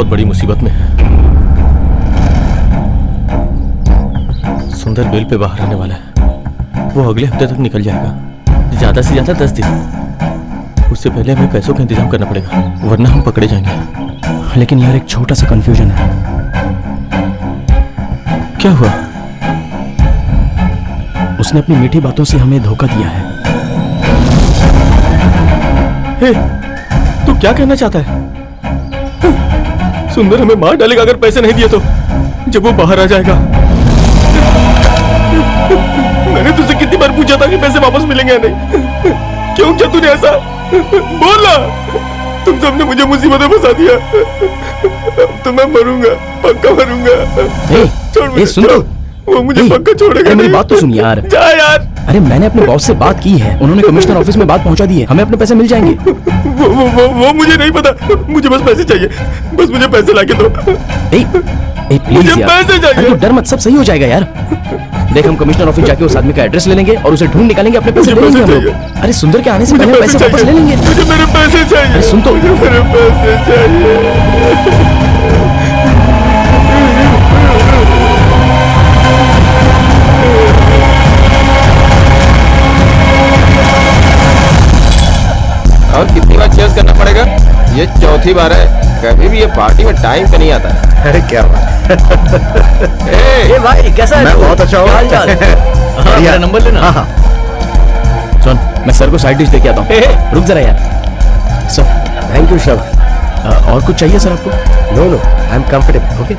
बहुत बड़ी मुसीबत में है। सुंदर बेल पे बाहर आने वाला है। वो अगले हफ्ते तक निकल जाएगा, ज्यादा से ज्यादा 10 दिन। उससे पहले हमें पैसों का इंतजाम करना पड़ेगा, वरना हम पकड़े जाएंगे। लेकिन यार एक छोटा सा कंफ्यूजन है। क्या हुआ? उसने अपनी मीठी बातों से हमें धोखा दिया है। हे, तू क्या कहना चाहता है? सुंदर हमें मार डालेगा अगर पैसे नहीं दिए तो, जब वो बाहर आ जाएगा। मैंने तुझसे कितनी बार पूछा था कि पैसे वापस मिलेंगे या नहीं? क्यों किया तूने ऐसा? बोला। तुम सबने मुझे मुसीबत में फंसा दिया। तो मैं मरूंगा, पक्का मरूंगा। छोड़ मुझे। सुन तो, वो मुझे पक्का छोड़ेगा। मेरी बात तो सुन यार। जा यार। अरे मैंने अपने बॉस से बात की है, उन्होंने कमिश्नर ऑफिस में बात पहुंचा दी है, हमें अपने पैसे मिल जाएंगे। वो मुझे नहीं पता, मुझे बस पैसे चाहिए, बस मुझे पैसे लाके दो। प्लीज यार, पैसे चाहिए। तू डर मत, सब सही हो जाएगा यार। देख हम कमिश्नर ऑफिस जाके उस आदमी का एड्रेस ले लेंगे और उसे ढूंढ निकालेंगे, अपने पैसे ले लेंगे हम लोग। अरे सुंदर के आने से पहले पैसे वापस ले लेंगे। मुझे मेरे पैसे चाहिए। सुन तो, मुझे मेरे पैसे चाहिए। और कितनी बार चेस करना पड़ेगा? ये चौथी बार है। कभी भी ये पार्टी में टाइम पे नहीं आता है। अरे क्या बात। ए भाई कैसा है? मैं बहुत अच्छा हूँ। मेरा नंबर लेना। हाँ। सुन, मैं सर को साइड डिश देके आता हूँ। रुक जरा यार। Sir thank you Shravan. और कुछ चाहिए सर आपको? No no, I am comfortable. Okay,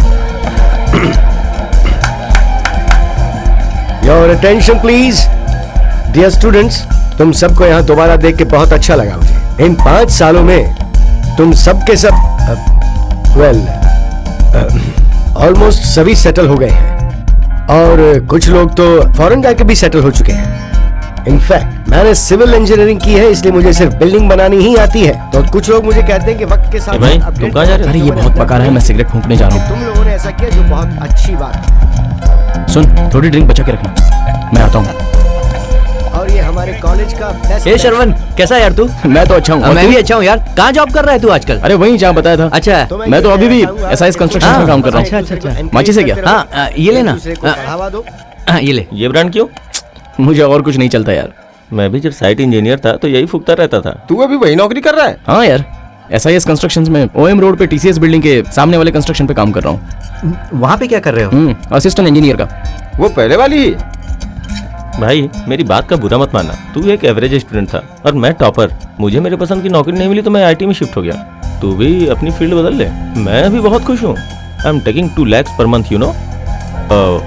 your attention please. Dear students, तुम सबको यहाँ दोबारा देख के बहुत अच्छा लगा मुझे। इन 5 सालों में तुम सबके सब ऑलमोस्ट सभी सेटल हो गए हैं और कुछ लोग तो फॉरेन जाके भी सेटल हो चुके हैं। इनफैक्ट मैंने सिविल इंजीनियरिंग की है, इसलिए मुझे सिर्फ बिल्डिंग बनानी ही आती है। तो कुछ लोग मुझे कहते हैं कि वक्त के साथ भाई तुम कहाँ जा रहे हो? अरे ये बहुत पका रहा है, मैं सिगरेट फूंकने जा रहा हूँ। तुम लोगों ने ऐसा किया जो बहुत अच्छी बात है। सुन, थोड़ी ड्रिंक बचा के रखना, मैं आता हूँ। और ये हमारे कॉलेज का बेस्ट। ए श्रवण, कैसा है यार तू? मैं तो अच्छा हूँ। मैं भी अच्छा हूँ यार। कहाँ जॉब कर रहा है तू आजकल? अरे वहीं जहाँ बताया था। अच्छा, मैं तो अभी भी एसआईएस कंस्ट्रक्शन में काम कर रहा हूँ। अच्छा। माची से क्या? हाँ ये लेना। ये ले। ये ब्रांड क्यों? मुझे और कुछ नहीं चलता यार। मैं भी जब साइट इंजीनियर था तो यही फूकता रहता था। तू अभी वही नौकरी कर रहा है? हाँ यार, एसआईएस कंस्ट्रक्शंस में ओएम रोड पे टीसीएस बिल्डिंग के सामने वाले कंस्ट्रक्शन पे काम कर रहा हूँ। वहाँ पे क्या कर रहे हो? असिस्टेंट इंजीनियर का। वो पहले वाली ही? भाई मेरी बात का बुरा मत मानना, तू एक एवरेज स्टूडेंट था और मैं टॉपर। मुझे मेरे पसंद की नौकरी नहीं मिली तो मैं आईटी में शिफ्ट हो गया। तू भी अपनी फील्ड बदल ले। मैं भी बहुत खुश हूँ। I am taking 2 lakhs per month, you know.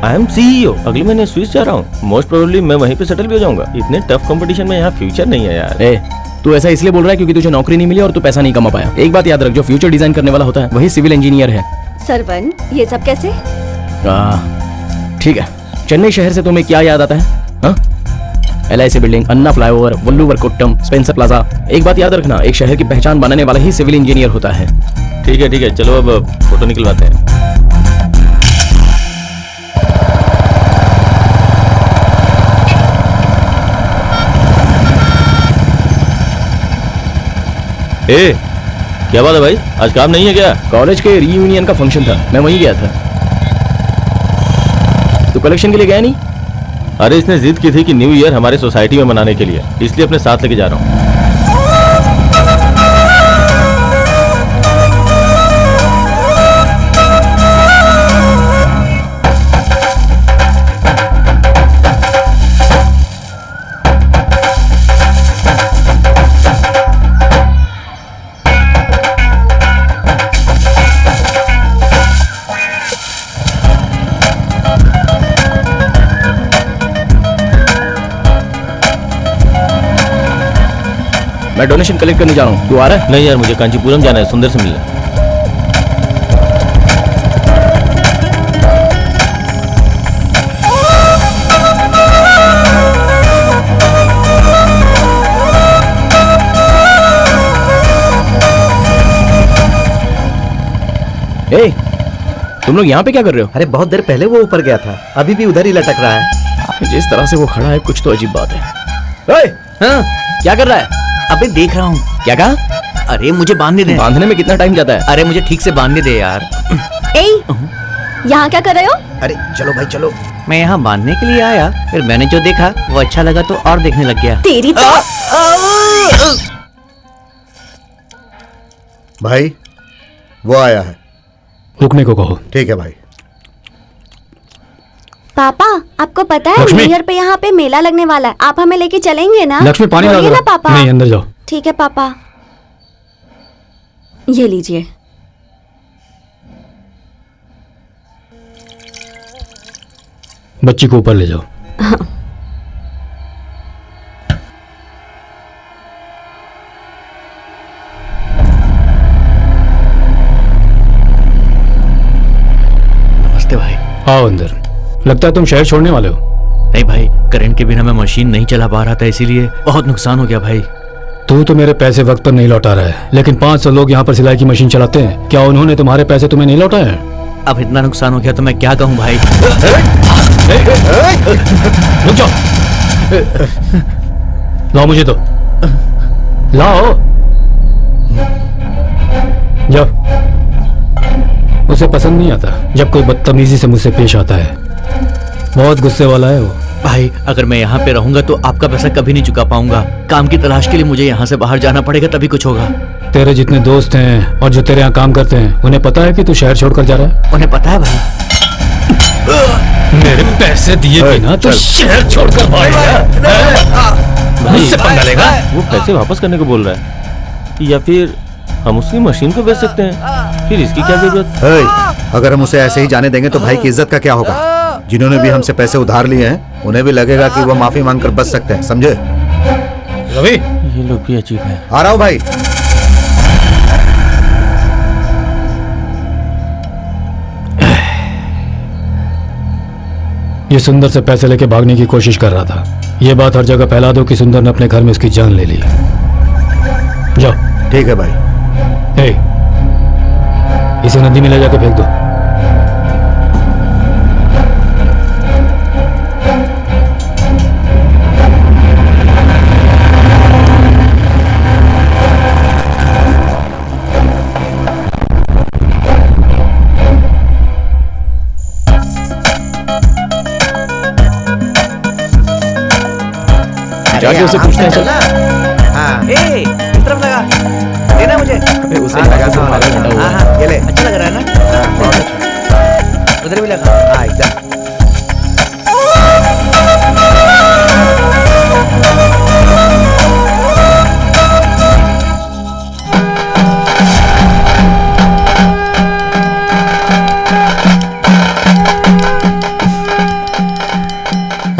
I M CEO. अगले महीने स्विस जा रहा हूँ। मोस्ट प्रोबेबली मैं वहीं पे सेटल भी हो जाऊंगा। इतने टफ कंपटीशन में यहाँ फ्यूचर नहीं है यार। तू ऐसा इसलिए बोल रहा है क्योंकि तुझे नौकरी नहीं मिली और तू पैसा नहीं कमा पाया। एक बात याद रख, जो फ्यूचर डिजाइन करने वाला होता है वही सिविल इंजीनियर है। सरवन, ये सब कैसे? ठीक है, चेन्नई शहर से तुम्हें क्या याद आता है? LIC बिल्डिंग, अन्ना फ्लाईओवर, वल्लूवर कोट्टम, स्पेंसर प्लाजा। एक बात याद रखना, एक शहर की पहचान बनाने वाला ही सिविल इंजीनियर होता है। ठीक है, चलो अब फोटो निकलवाते हैं। ए, क्या बात है भाई, आज काम नहीं है क्या? कॉलेज के रीयूनियन का फंक्शन था, मैं वहीं गया था। तू कलेक्शन के लिए गया नहीं? अरे इसने जिद की थी कि न्यू ईयर हमारे सोसाइटी में मनाने के लिए, इसलिए अपने साथ लेके जा रहा हूँ। मैं डोनेशन कलेक्ट करने जा रहा हूँ, तू आ रहा है? नहीं यार, मुझे कांचीपुरम जाना है, सुंदर से मिलना। ए, तुम लोग यहाँ पे क्या कर रहे हो? अरे बहुत देर पहले वो ऊपर गया था, अभी भी उधर ही लटक रहा है। जिस तरह से वो खड़ा है कुछ तो अजीब बात है। हाँ, क्या कर रहा है? अबे देख रहा हूँ। क्या कहा? अरे मुझे बांधने दे। बांधने में कितना टाइम जाता है? अरे मुझे ठीक से बांधने दे यार। ए, यहाँ क्या कर रहे हो? अरे चलो भाई चलो। मैं यहाँ बांधने के लिए आया, फिर मैंने जो देखा वो अच्छा लगा तो और देखने लग गया। तेरी तो भाई वो आया है। रुकने को कहो। ठीक है भाई। पापा, आपको पता है लक्ष्मी। न्यू ईयर पे यहाँ पे मेला लगने वाला है, आप हमें लेके चलेंगे ना? लक्ष्मी पानी ला बोलिए दो। ना पापा। नहीं, अंदर जाओ। ठीक है पापा, ये लीजिए। बच्ची को ऊपर ले जाओ। नमस्ते भाई। आओ अंदर। लगता है तुम शहर छोड़ने वाले हो। नहीं भाई, करंट के बिना मैं मशीन नहीं चला पा रहा था, इसीलिए बहुत नुकसान हो गया भाई। तू तो मेरे पैसे वक्त पर नहीं लौटा रहा है, लेकिन 500 लोग यहाँ पर सिलाई की मशीन चलाते हैं। क्या उन्होंने तुम्हारे पैसे तुम्हें नहीं लौटाए हैं? अब इतना नुकसान हो गया तो मैं क्या कहूँ भाई। रुक जाओ। लाओ मुझे तो। लाओ। जाओ। उसे पसंद नहीं आता जब कोई बदतमीजी से मुझसे पेश आता है। बहुत गुस्से वाला है वो। भाई अगर मैं यहाँ पे रहूंगा तो आपका पैसा कभी नहीं चुका पाऊंगा। काम की तलाश के लिए मुझे यहाँ से बाहर जाना पड़ेगा, तभी कुछ होगा। तेरे जितने दोस्त हैं और जो तेरे यहाँ काम करते हैं, उन्हें पता है कि तू शहर छोड़कर जा रहा है? उन्हें पता है भाई। मेरे पैसे दिए बिना तो शहर छोड़कर भागेगा? मुझसे पंगा लेगा? वो पैसे वापस करने को बोल रहा है, या फिर हम उसकी मशीन को बेच सकते हैं? फिर इसकी क्या जरूरत? अगर हम उसे ऐसे ही जाने देंगे तो भाई की इज्जत का क्या होगा? जिन्होंने भी हमसे पैसे उधार लिए हैं उन्हें भी लगेगा कि वो माफी मांगकर बच सकते हैं, समझे? रवि, ये लोग भी अजीब है। आ रहा हूँ भाई। ये सुंदर से पैसे लेके भागने की कोशिश कर रहा था। ये बात हर जगह फैला दो कि सुंदर ने अपने घर में उसकी जान ले ली। जाओ। ठीक है भाई। ए, इसे नदी में ले जाके फेंक दो। जाके उसे पूछते हैं। चल। ए, इस तरफ लगा देना मुझे। उसे लगा तो पागल बना हुआ है। ये ले। अच्छा लग रहा है ना? उधर भी लगा। एकदम।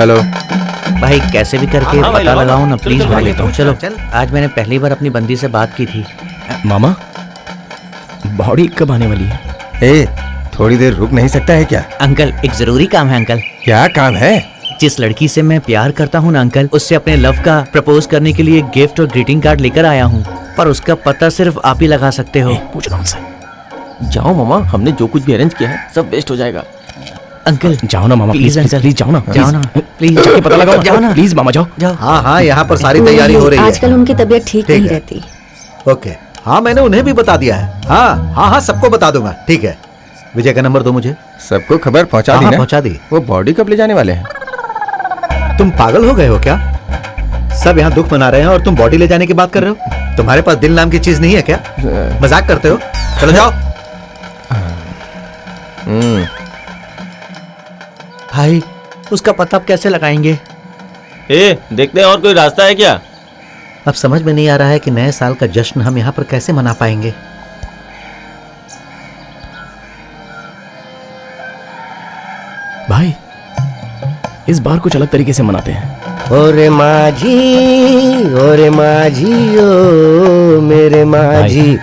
हेलो भाई कैसे भी करके हाँ भाई, पता लगाओ लगाओ ना ना। प्लीज। चल, मैं चल, लेता हूँ। चलो आज मैंने पहली बार अपनी बंदी से बात की थी। मामा, बॉडी कब आने वाली है? ए, थोड़ी देर रुक नहीं सकता है क्या? अंकल एक जरूरी काम है अंकल। क्या काम है? जिस लड़की से मैं प्यार करता हूँ ना अंकल, उससे अपने लव का प्रपोज करने के लिए गिफ्ट और ग्रीटिंग कार्ड लेकर आया हूँ, पर उसका पता सिर्फ आप ही लगा सकते हो। पूछना उनसे। जाओ मामा, हमने जो कुछ भी अरेंज किया है सब वेस्ट हो जाएगा। अंकल जाओ ना मामा, प्लीज प्लीज अंकल, प्लीज जाओ ना, जाओ ना प्लीज, जाके पता लगाओ। जाओ ना प्लीज मामा, जाओ जाओ। हाँ हाँ, यहाँ पर सारी तैयारी हो रही है। आजकल उनकी तबीयत ठीक ठीक नहीं है। रहती। ओके, हाँ मैंने उन्हें भी बता दिया है। हाँ हाँ हाँ, सबको बता दूंगा। ठीक है, विजय का नंबर दो मुझे। सबको खबर पहुंचा हाँ, दी ना? पहुंचा दी। वो बॉडी कब ले जाने वाले हैं? तुम पागल हो गए हो क्या? सब यहाँ दुख मना रहे हैं और तुम बॉडी ले जाने की बात कर रहे हो? तुम्हारे पास दिल नाम की चीज नहीं है क्या? मजाक करते हो? चलो जाओ। भाई उसका पता आप कैसे लगाएंगे? ए, देखते हैं और कोई रास्ता है क्या? अब समझ में नहीं आ रहा है कि नए साल का जश्न हम यहाँ पर कैसे मना पाएंगे। भाई, इस बार कुछ अलग तरीके से मनाते हैं। ओरे माझी, ओरे माझी, ओ मेरे माझी।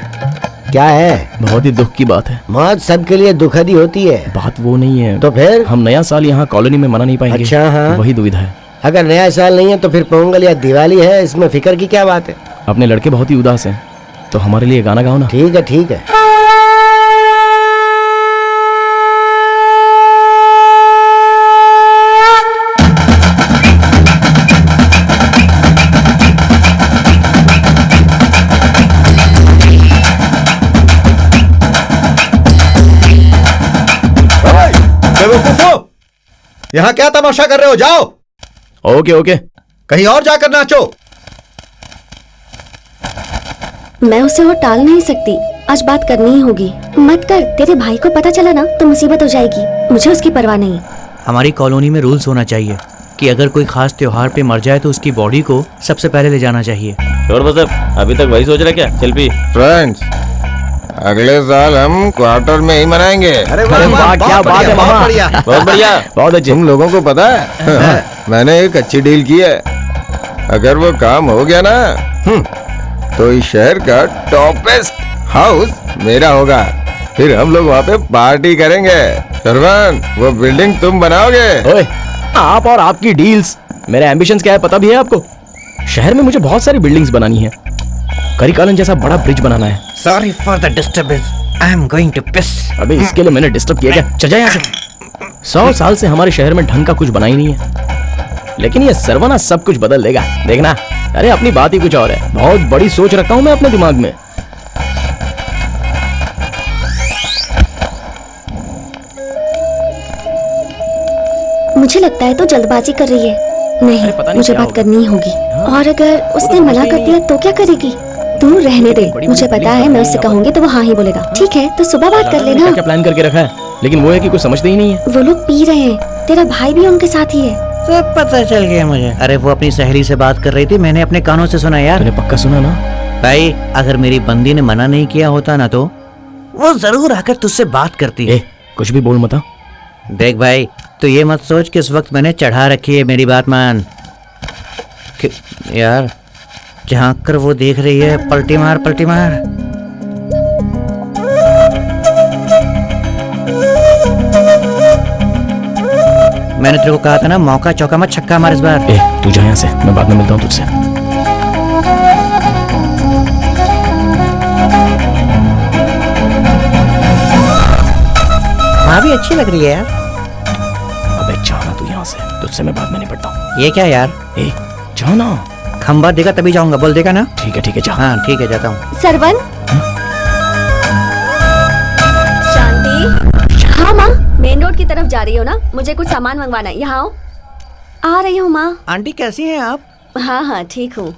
क्या है? बहुत ही दुख की बात है। मौत सबके लिए दुखद ही होती है। बात वो नहीं है। तो फिर? हम नया साल यहाँ कॉलोनी में मना नहीं पाएंगे। अच्छा, हाँ। वही दुविधा है। अगर नया साल नहीं है तो फिर पोंगल या दिवाली है, इसमें फिक्र की क्या बात है? अपने लड़के बहुत ही उदास हैं, तो हमारे लिए गाना गाओ ना। ठीक है ठीक है। यहाँ क्या तमाशा कर रहे हो? जाओ ओके ओके। कहीं और जाकर नाचो। मैं उसे और टाल नहीं सकती, आज बात करनी ही होगी। मत कर, तेरे भाई को पता चला ना तो मुसीबत हो जाएगी। मुझे उसकी परवाह नहीं। हमारी कॉलोनी में रूल्स होना चाहिए कि अगर कोई खास त्योहार पे मर जाए तो उसकी बॉडी को सबसे पहले ले जाना चाहिए। और बस अभी तक वही सोच रहा क्या? चल पी। फ्रेंड्स, अगले साल हम क्वार्टर में ही मनाएंगे। अरे अरे वाह, क्या बात है मामा। बढ़िया। बहुत बढ़िया। बहुत अच्छे। तुम लोगों को पता है मैंने एक अच्छी डील की है। अगर वो काम हो गया ना तो इस शहर का टॉपेस्ट हाउस मेरा होगा। फिर हम लोग वहाँ पे पार्टी करेंगे। सरवन, वो बिल्डिंग तुम बनाओगे। ओए, आप और आपकी डील्स। मेरे एम्बिशंस क्या है पता भी है आपको? शहर में मुझे बहुत सारी बिल्डिंग्स बनानी है। करिकालन जैसा बड़ा ब्रिज बनाना है। Sorry for the disturbance, I am going to piss. अबे इसके लिए मैंने डिस्टर्ब किया क्या? चल जा यहाँ से। 100 साल से हमारे शहर में ढंग का कुछ बना ही नहीं है, लेकिन ये सर्वना सब कुछ बदल देगा, देखना। अरे अपनी बात ही कुछ और है। बहुत बड़ी सोच रखता हूँ मैं अपने दिमाग में। मुझे लगता है तो जल्दबाजी कर रही है। नहीं, पता नहीं मुझे क्या बात होगा। करनी ही होगी। और अगर उसने मना कर दिया तो क्या करेगी? तू रहने दे, मुझे पता है मैं उससे कहूंगी तो वो हाँ ही बोलेगा। ठीक है, तो सुबह बात कर लेना। क्या क्या प्लान करके रखा है, लेकिन वो है कि कुछ समझते ही नहीं है। वो लोग पी रहे हैं, तेरा भाई भी उनके साथ ही है। सब पता चल गया मुझे। अरे वो अपनी सहेली से बात कर रही थी, मैंने अपने कानों से सुना यार। तूने पक्का सुना ना? भाई अगर मेरी बंदी ने मना नहीं किया होता ना तो वो जरूर आकर तुझसे बात करती। ए, कुछ भी बोल मत। देख भाई, तो ये मत सोच कि इस वक्त मैंने चढ़ा रखी है, मेरी बात मान। यार झांक कर वो देख रही है, पलटी मार पलटी मार। मैंने तेरे को कहा था ना, मौका चौका मत छक्का मार इस बार। ए, तू जा यहाँ से, मैं बाद में मिलता हूँ तुझसे। वहाँ भी अच्छी लग रही है यार। अबे जाना तू यहाँ से, तुझसे मैं बाद में निपटता हूँ। ये क्या यार? ए, जाना। खंबा देगा तभी जाऊंगा, बोल देगा ना? ठीक है जा। हाँ ठीक है, जाता हूँ। सरवन। शांति। हाँ माँ, मेन रोड की तरफ जा रही हो ना? मुझे कुछ सामान मंगवाना है, यहाँ आओ। आ रही हूँ माँ। आंटी कैसी हैं आप? हाँ हाँ ठीक हूँ।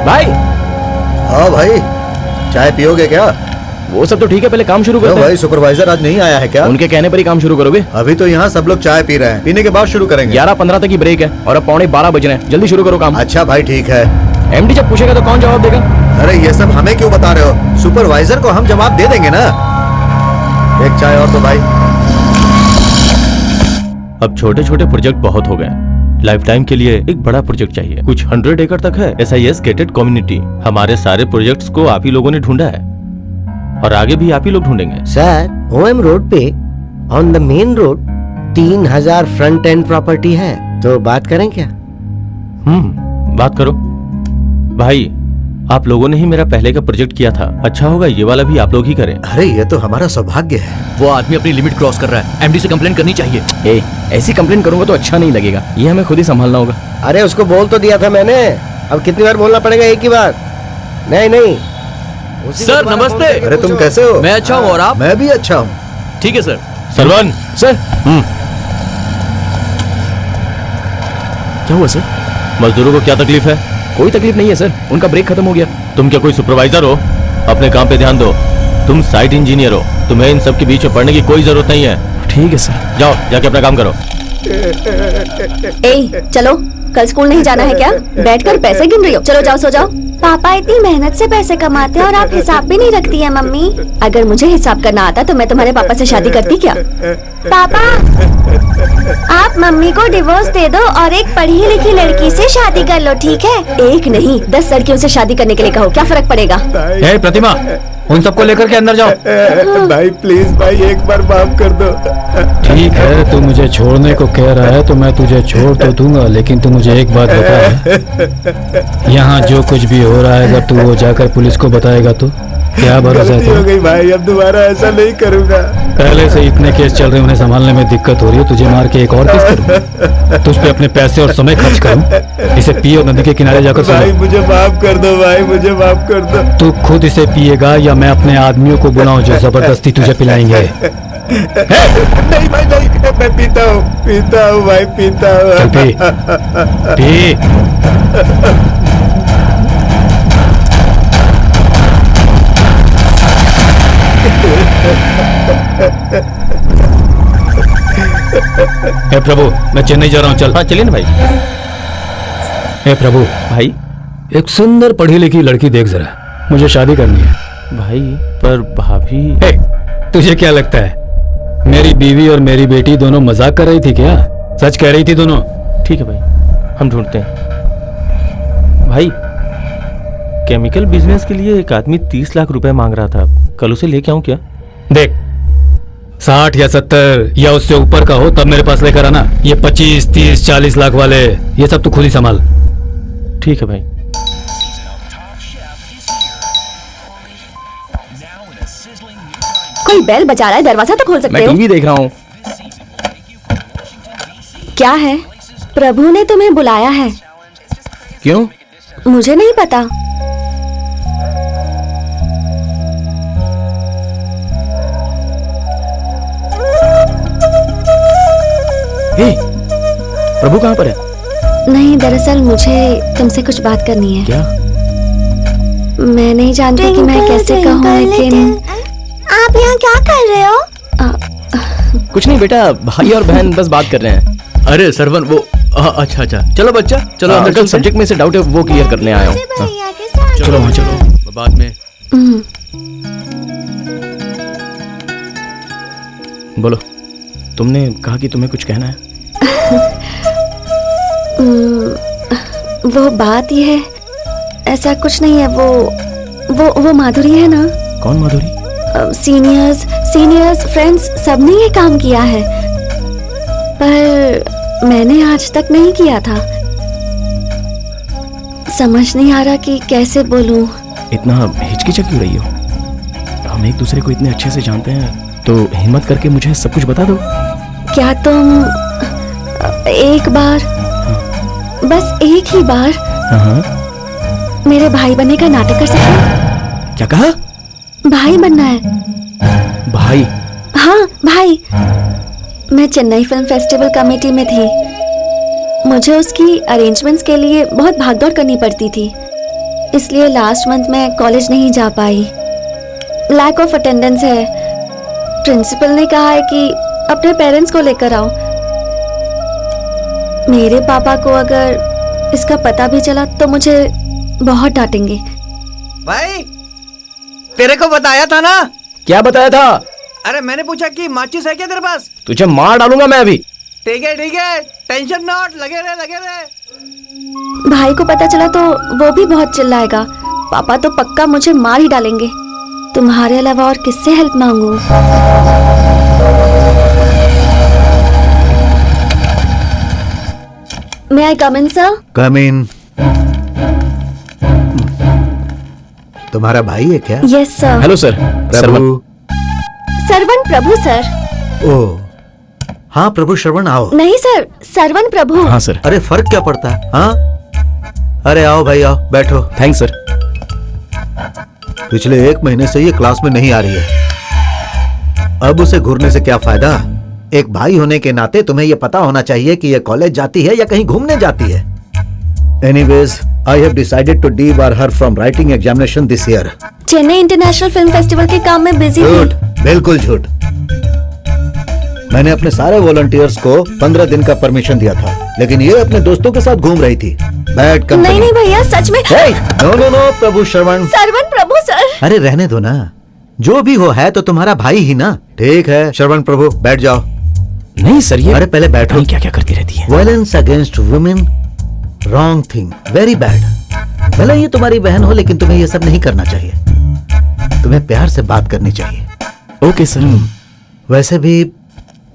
भाई। हाँ भाई, चाय पियोगे क्या? वो सब तो ठीक है, पहले काम शुरू क्यों करते हैं। भाई, सुपरवाइजर आज नहीं आया है क्या? उनके कहने पर ही काम शुरू करोगे? अभी तो यहाँ सब लोग चाय पी रहे हैं, पीने के बाद शुरू करेंगे। 11:15 तक की ब्रेक है और अब 11:45 बज रहे हैं। जल्दी शुरू करो काम। अच्छा भाई ठीक है। एमडी जब पूछेगा तो कौन जवाब देगा? अरे ये सब हमें क्यों बता रहे हो? सुपरवाइजर को हम जवाब दे देंगे ना। एक चाय और तो भाई। अब छोटे छोटे प्रोजेक्ट बहुत हो गए, लाइफ टाइम के लिए एक बड़ा प्रोजेक्ट चाहिए। कुछ 100 एकड़ तक है। SIS gated community. हमारे सारे प्रोजेक्ट्स को आप ही लोगों ने ढूंढा है और आगे भी आप ही लोग ढूंढेंगे। सर, OM रोड पे on the main road 3000 front end property है, तो बात करें क्या? बात करो भाई। आप लोगों ने ही मेरा पहले का प्रोजेक्ट किया था, अच्छा होगा ये वाला भी आप लोग ही करें। अरे ये तो हमारा सौभाग्य है। वो आदमी अपनी लिमिट क्रॉस कर रहा है, एमडी से कंप्लेन करनी चाहिए। ए, ऐसी कंप्लेन करूंगा तो अच्छा नहीं लगेगा, ये हमें खुद ही संभालना होगा। अरे उसको बोल तो दिया था मैंने, अब कितनी बार बोलना पड़ेगा एक ही बात? नहीं उसी सर, को दोबारा नमस्ते। बोल के अरे तुम पूछो। कैसे हो? मैं अच्छा हूँ, और आप? मैं भी अच्छा हूँ। ठीक है सर। सरवन। सर। क्या हुआ सर? मजदूरों को क्या तकलीफ है? कोई तकलीफ नहीं है सर, उनका ब्रेक खत्म हो गया। तुम क्या कोई सुपरवाइजर हो? अपने काम पे ध्यान दो। तुम साइट इंजीनियर हो, तुम्हें इन सब के बीच में पढ़ने की कोई जरूरत नहीं है। ठीक है सर। जाओ जाके अपना काम करो। ए चलो, कल स्कूल नहीं जाना है क्या? बैठकर पैसे गिन रही हो? चलो जाओ, सो जाओ। पापा इतनी मेहनत से पैसे कमाते हैं और आप हिसाब भी नहीं रखती है मम्मी। अगर मुझे हिसाब करना आता तो मैं तुम्हारे पापा से शादी करती क्या? पापा, आप मम्मी को डिवोर्स दे दो और एक पढ़ी लिखी लड़की से शादी कर लो, ठीक है? एक नहीं 10 लड़कियों से शादी करने के लिए कहो, क्या फर्क पड़ेगा? ए प्रतिमा, उन सबको लेकर के अंदर जाओ। भाई प्लीज भाई, एक बार माफ कर दो। ठीक है, तू मुझे छोड़ने को कह रहा है तो मैं तुझे छोड़ तो दूंगा, लेकिन तू मुझे एक बात बता, यहाँ जो कुछ भी हो रहा है अगर तू वो जाकर पुलिस को बताएगा तो? क्या भरोसा है गलती हो तुम्हें? गई भाई, अब दोबारा ऐसा नहीं करूंगा। पहले से इतने केस चल रहे हैं, उन्हें संभालने में दिक्कत हो रही है, तुझे मार के एक और केस करूं? तुझ पे अपने पैसे और समय खर्च करूं? इसे पिए और नदी के किनारे जाकर भाई सुनो। मुझे माफ कर दो भाई, मुझे माफ कर दो। तू खुद इसे पिएगा या मैं अपने आदमियों को बुलाऊं जो जबरदस्ती तुझे पिलाएंगे? नहीं भाई नहीं, मैं पीता हूँ भाई, पीता चल पी हूँ। पी। हे प्रभु, मैं चेन्नई जा रहा हूँ, चल। हाँ चलिए ना भाई। हे प्रभु, भाई एक सुंदर पढ़ी लिखी लड़की देख जरा, मुझे शादी करनी है। भाई पर भाभी। हे, तुझे क्या लगता है मेरी बीवी और मेरी बेटी दोनों मजाक कर रही थी क्या? सच कह रही थी दोनों। ठीक है भाई, हम ढूंढते हैं। भाई केमिकल बिजनेस के लिए एक आदमी 30 लाख रुपए मांग रहा था, कल उसे लेके आऊं क्या? देख 60 या 70 या उससे ऊपर का हो तब मेरे पास लेकर आना। ये 25, 30, 40 लाख वाले ये सब तू खुद ही संभाल। ठीक है भाई। कोई बेल बजा रहा है, दरवाजा तो खोल सकते मैं हो। टीवी देख रहा हूँ। क्या है? प्रभु ने तुम्हें बुलाया है। क्यों? मुझे नहीं पता। हे, प्रभु कहाँ पर है? नहीं, दरअसल मुझे तुमसे कुछ बात करनी है। क्या? मैं नहीं जानती कि मैं कैसे कहूँ, लेकिन आप यहाँ क्या कर रहे हो? कुछ नहीं बेटा, भाई और बहन बस बात कर रहे हैं। अरे सरवन वो अच्छा अच्छा, चलो बच्चा चलो अंदर अंकल चलते हैं। सब्जेक्ट में से डाउट है वो क्लियर करने आया हूँ। हाँ, भैया के साथ चलो वहाँ चलो। बाद में हम्म, बोलो, तुमने कहा कि तुम्हें कुछ कहना है। वो बात ये है, ऐसा कुछ नहीं है। वो माधुरी है ना, कौन माधुरी? सीनियर्स फ्रेंड्स सबने ये काम किया है, पर मैंने आज तक नहीं किया था। समझ नहीं आ रहा कि कैसे बोलूं। इतना हिचकिचा क्यों रही हो? हम एक दूसरे को इतने अच्छे से जानते हैं, तो हिम्मत करके मुझे सब कुछ बता दो। क्या तुम एक बार, बस एक ही बार हाँ, मेरे भाई बनने का नाटक कर सकते हो? क्या कहा? भाई बनना है। भाई? हाँ भाई। मैं चेन्नई फिल्म फेस्टिवल कमेटी में थी। मुझे उसकी अरेंजमेंट्स के लिए बहुत भागदौड़ करनी पड़ती थी, इसलिए लास्ट मंथ मैं कॉलेज नहीं जा पाई। लैक ऑफ अटेंडेंस है। प्रिंसिपल ने कहा है कि अपने पेरेंट्स को लेकर आओ। मेरे पापा को अगर इसका पता भी चला तो मुझे बहुत डांटेंगे। भाई तेरे को बताया था ना? क्या बताया था? अरे मैंने पूछा कि माचिस है क्या तेरे पास? तुझे मार डालूंगा मैं अभी। ठीक है टेंशन नॉट, लगे रहे। भाई को पता चला तो वो भी बहुत चिल्लाएगा। पापा तो पक्का मुझे मार ही डालेंगे। तुम्हारे अलावा और किससे हेल्प मांगू? May I come in, sir? कम इन। तुम्हारा भाई है क्या? Yes, sir. Hello sir. Prabhu. Saravan Prabhu, sir. ओ हाँ प्रभु श्रवण आओ। नहीं सर, सरवण प्रभु। हाँ सर। अरे फर्क क्या पड़ता है? हाँ अरे आओ भाई आओ, बैठो। Thanks sir. पिछले 1 महीने से ये क्लास में नहीं आ रही है। अब उसे घूरने से क्या फायदा? एक भाई होने के नाते तुम्हें यह पता होना चाहिए कि यह कॉलेज जाती है या कहीं घूमने जाती है। Anyways, I have decided to debar her from writing examination this year. Chennai international film festival के काम में बिजी झूठ, थी। बिल्कुल झूठ। मैंने अपने सारे वॉलंटियर्स को 15 दिन का परमिशन दिया था, लेकिन ये अपने दोस्तों के साथ घूम रही थी। Bad company. नहीं भैया, सच में। नो प्रभु श्रवण। सरवण प्रभु सर। अरे रहने दो ना, जो भी हो है तो तुम्हारा भाई ही ना। ठीक है श्रवण प्रभु, बैठ जाओ। नहीं सर, ये अरे पहले बैठो। क्या क्या करती रहती है? Violence against women, wrong thing, very bad. भले ये तुम्हारी बहन हो, लेकिन तुम्हें ये सब नहीं करना चाहिए। तुम्हें प्यार से बात करनी चाहिए। Okay sir. वैसे भी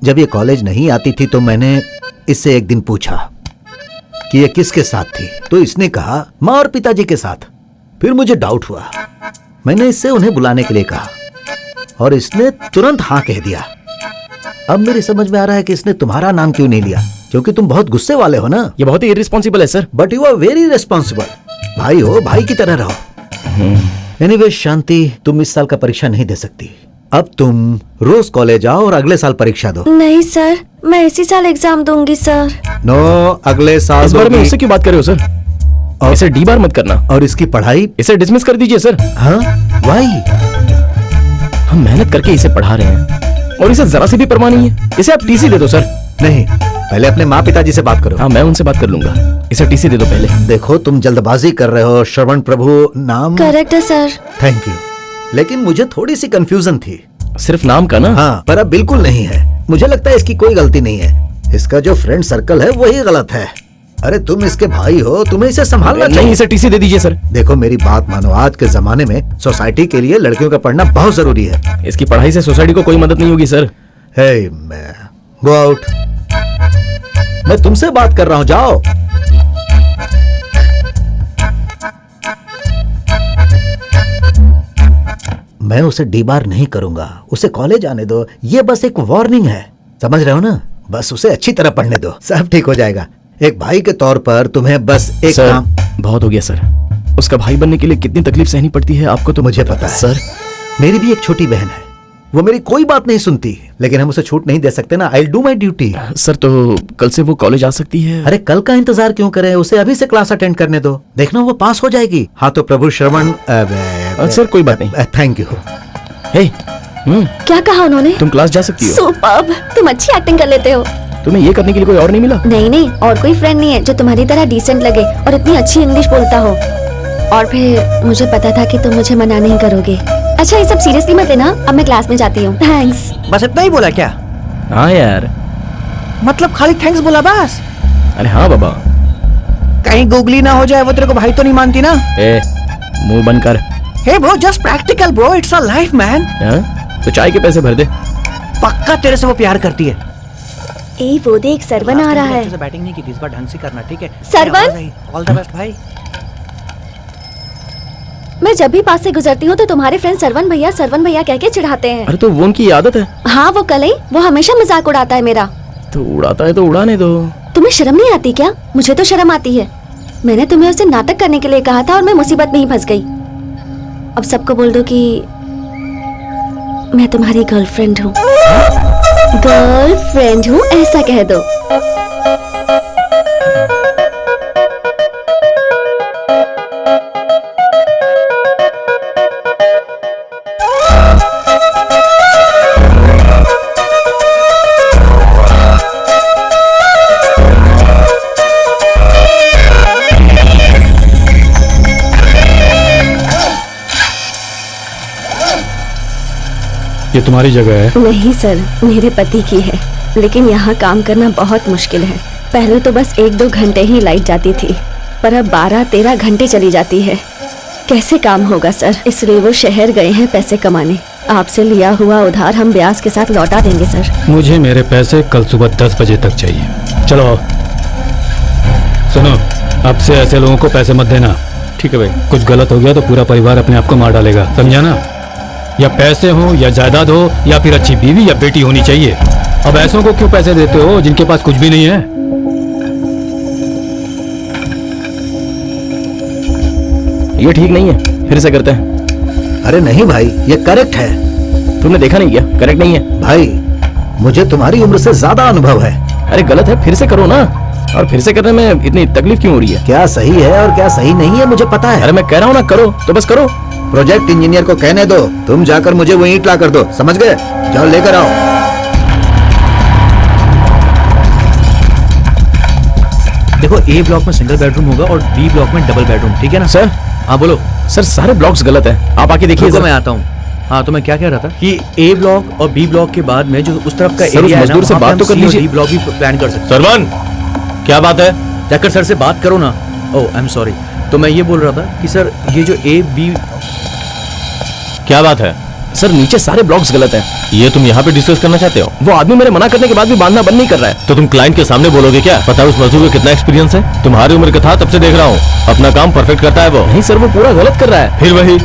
जब ये कॉलेज नहीं आती थी तो मैंने इससे एक दिन पूछा कि ये किसके साथ थी, तो इसने कहा माँ और पिताजी के साथ। फिर मुझे डाउट हुआ। मैंने इससे उन्हें बुलाने के लिए कहा और इसने तुरंत हाँ कह दिया। अब मेरी समझ में आ रहा है कि इसने तुम्हारा नाम क्यों नहीं लिया, क्योंकि तुम बहुत गुस्से वाले हो ना। ये बहुत ही इररिस्पॉन्सिबल है sir. But you are very responsible. भाई हो, भाई की तरह रहो। एनीवे शांति, तुम इस साल का परीक्षा नहीं दे सकती। अब तुम रोज कॉलेज आओ और अगले साल परीक्षा दो। नहीं सर, मैं इसी साल एग्जाम दूंगी सर। नो, अगले साल इस बार में दोगी। उससे क्यों बात कर रहे हो सर? और इसे डी बार मत करना। और इसकी पढ़ाई? इसे डिसमिस कर दीजिए सर। हाँ, वाई? हम मेहनत करके इसे पढ़ा रहे हैं और इसे जरा सी भी परवाह नहीं है। इसे आप टीसी दे दो सर। नहीं, पहले अपने माँ पिताजी से बात करो। हाँ, मैं उनसे बात कर लूंगा। इसे टीसी दे दो पहले। देखो, तुम जल्दबाजी कर रहे हो। श्रवण प्रभु नाम? करेक्ट है सर। थैंक यू, लेकिन मुझे थोड़ी सी कंफ्यूजन थी। सिर्फ नाम का ना? हाँ, पर अब बिल्कुल नहीं है। मुझे लगता है इसकी कोई गलती नहीं है। इसका जो फ्रेंड सर्कल है वही गलत है। अरे तुम इसके भाई हो, तुम्हें इसे संभालना चाहिए। नहीं, इसे टीसी दे दीजिए सर। देखो मेरी बात मानो, आज के जमाने में सोसाइटी के लिए लड़कियों का पढ़ना बहुत जरूरी है। इसकी पढ़ाई से सोसाइटी को कोई मदद नहीं होगी सर। हे मैं गो आउट। मैं तुमसे बात कर रहा हूं, जाओ। मैं उसे डी बार नहीं करूंगा, उसे कॉलेज आने दो। ये बस एक वार्निंग है, समझ रहे हो ना? बस उसे अच्छी तरह पढ़ने दो, सब ठीक हो जाएगा। एक भाई के तौर पर तुम्हें बस एक सर, काम। बहुत हो गया सर। उसका भाई बनने के लिए कितनी तकलीफ सहनी पड़ती है आपको तो मुझे पता है सर। मेरी भी एक छोटी बहन है, वो मेरी कोई बात नहीं सुनती, लेकिन हम उसे छूट नहीं दे सकते ना। I do my duty. Sir, तो कल से वो कॉलेज आ सकती है? अरे कल का इंतजार क्यों करें, उसे अभी से क्लास अटेंड करने दो, देखना वो पास हो जाएगी। हाँ तो प्रभु श्रवण। सर कोई बात नहीं। Thank you. हे, क्या कहा उन्होंने? तुम क्लास जा सकती हो। सुपर्ब, तुम अच्छी एक्टिंग कर लेते हो। तुम्हें ये करने के लिए कोई और नहीं मिला? नहीं, और कोई फ्रेंड नहीं है जो तुम्हारी तरह डिसेंट लगे और इतनी अच्छी इंग्लिश बोलता हो। और फिर मुझे पता था कि तुम मुझे मना नहीं करोगे। अच्छा, ये सब सीरियसली मत लेना, अब मैं क्लास में जाती हूँ। थैंक्स। बस इतना ही बोला क्या? हाँ यार, मतलब खाली थैंक्स बोला बस? अरे हाँ बाबा। कहीं गूगली ना हो जाए, वो तेरे को भाई तो नहीं मानती ना? मुंह बंद कर। Hey bro, just practical bro, it's a life man. तो चाय के पैसे भर दे। पक्का तेरे से वो प्यार करती है। ए वो देख, सरवन आ रहा है। अच्छे से बैटिंग नहीं की थी, इस बार ढंग से करना, ठीक है? सरवन? ऑल द बेस्ट भाई। मैं जब भी पास से गुजरती हूँ तो तुम्हारे फ्रेंड सरवन भैया कह के चिढ़ाते हैं। अरे तो वो उनकी आदत है। हाँ, वो कल ही, वो हमेशा मजाक उड़ाता है मेरा। तो उड़ाता है तो उड़ाने दो। तुम्हें शर्म नहीं आती क्या? मुझे तो शर्म आती है। मैंने तुम्हें उससे नाटक करने के लिए कहा था और मैं मुसीबत में ही फंस गई। अब सबको बोल दो कि मैं तुम्हारी गर्लफ्रेंड हूँ। गर्लफ्रेंड हूँ, ऐसा कह दो। ये तुम्हारी जगह है? नहीं सर, मेरे पति की है, लेकिन यहाँ काम करना बहुत मुश्किल है। पहले तो बस 1-2 घंटे ही लाइट जाती थी, पर अब 12-13 घंटे चली जाती है। कैसे काम होगा सर? इसलिए वो शहर गए हैं पैसे कमाने। आपसे लिया हुआ उधार हम ब्याज के साथ लौटा देंगे सर। मुझे मेरे पैसे कल सुबह 10 बजे तक चाहिए। चलो सुनो, अब से ऐसे लोगों को पैसे मत देना। ठीक है भाई। कुछ गलत हो गया तो पूरा परिवार अपने आप को मार डालेगा, समझा ना? या पैसे हो या जायदाद हो या फिर अच्छी बीवी या बेटी होनी चाहिए। अब ऐसों को क्यों पैसे देते हो जिनके पास कुछ भी नहीं है? ये ठीक नहीं है, फिर से करते हैं। अरे नहीं भाई, ये करेक्ट है। तुमने देखा नहीं क्या? करेक्ट नहीं है भाई, मुझे तुम्हारी उम्र से ज्यादा अनुभव है। अरे गलत है, फिर से करो ना। और फिर से करने में इतनी तकलीफ क्यों हो रही है? क्या सही है और क्या सही नहीं है मुझे पता है। अरे मैं कह रहा हूँ ना, करो तो बस करो। प्रोजेक्ट इंजीनियर को कहने दो, तुम जाकर मुझे वो ईंट ला कर दो, समझ गए? जाओ लेकर आओ। देखो, ए ब्लॉक में सिंगल बेडरूम होगा और बी ब्लॉक में डबल बेडरूम, ठीक है ना? सर, हाँ बोलो। सर सारे ब्लॉक्स गलत है, आप आके देखिए। मैं आता हूँ। हाँ, तो मैं क्या कह रहा था कि ए ब्लॉक और बी ब्लॉक के बाद में जो उस तरफ का सर, उस एरिया है ना, मजदूर से वहाँ पे बात हम तो कर सी और लीजिए। डी ब्लॉक भी प्लान कर सकते हैं। सरवन, क्या बात है? जाकर सर से बात करो ना। ओह आई एम सॉरी। तो मैं ये बोल रहा था कि सर ये जो ए बी। क्या बात है? सर नीचे सारे ब्लॉक्स गलत हैं। ये तुम यहाँ पे डिस्कस करना चाहते हो? वो आदमी मेरे मना करने के बाद भी बांधना बंद नहीं कर रहा है। तो तुम क्लाइंट के सामने बोलोगे क्या? पता है उस मजदूर को कितना एक्सपीरियंस है? तुम्हारी उम्र का था तब से देख रहा हूँ, अपना काम परफेक्ट करता है वो। नहीं सर, वो पूरा गलत कर रहा है। फिर वही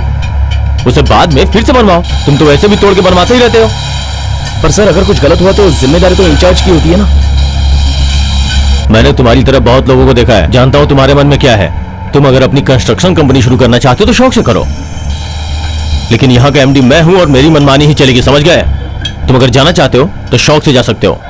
उसे बाद में फिर से बनवाओ। तुम तो वैसे भी तोड़ के बनवाते ही रहते हो। पर सर अगर कुछ गलत हुआ तो जिम्मेदारी तो इंचार्ज की होती है ना। मैंने तुम्हारी तरह बहुत लोगों को देखा है, जानता हूं तुम्हारे मन में क्या है। तुम अगर अपनी कंस्ट्रक्शन कंपनी शुरू करना चाहते हो तो शौक से करो, लेकिन यहाँ का एमडी मैं हूं और मेरी मनमानी ही चलेगी, समझ गए? तुम अगर जाना चाहते हो तो शौक से जा सकते हो।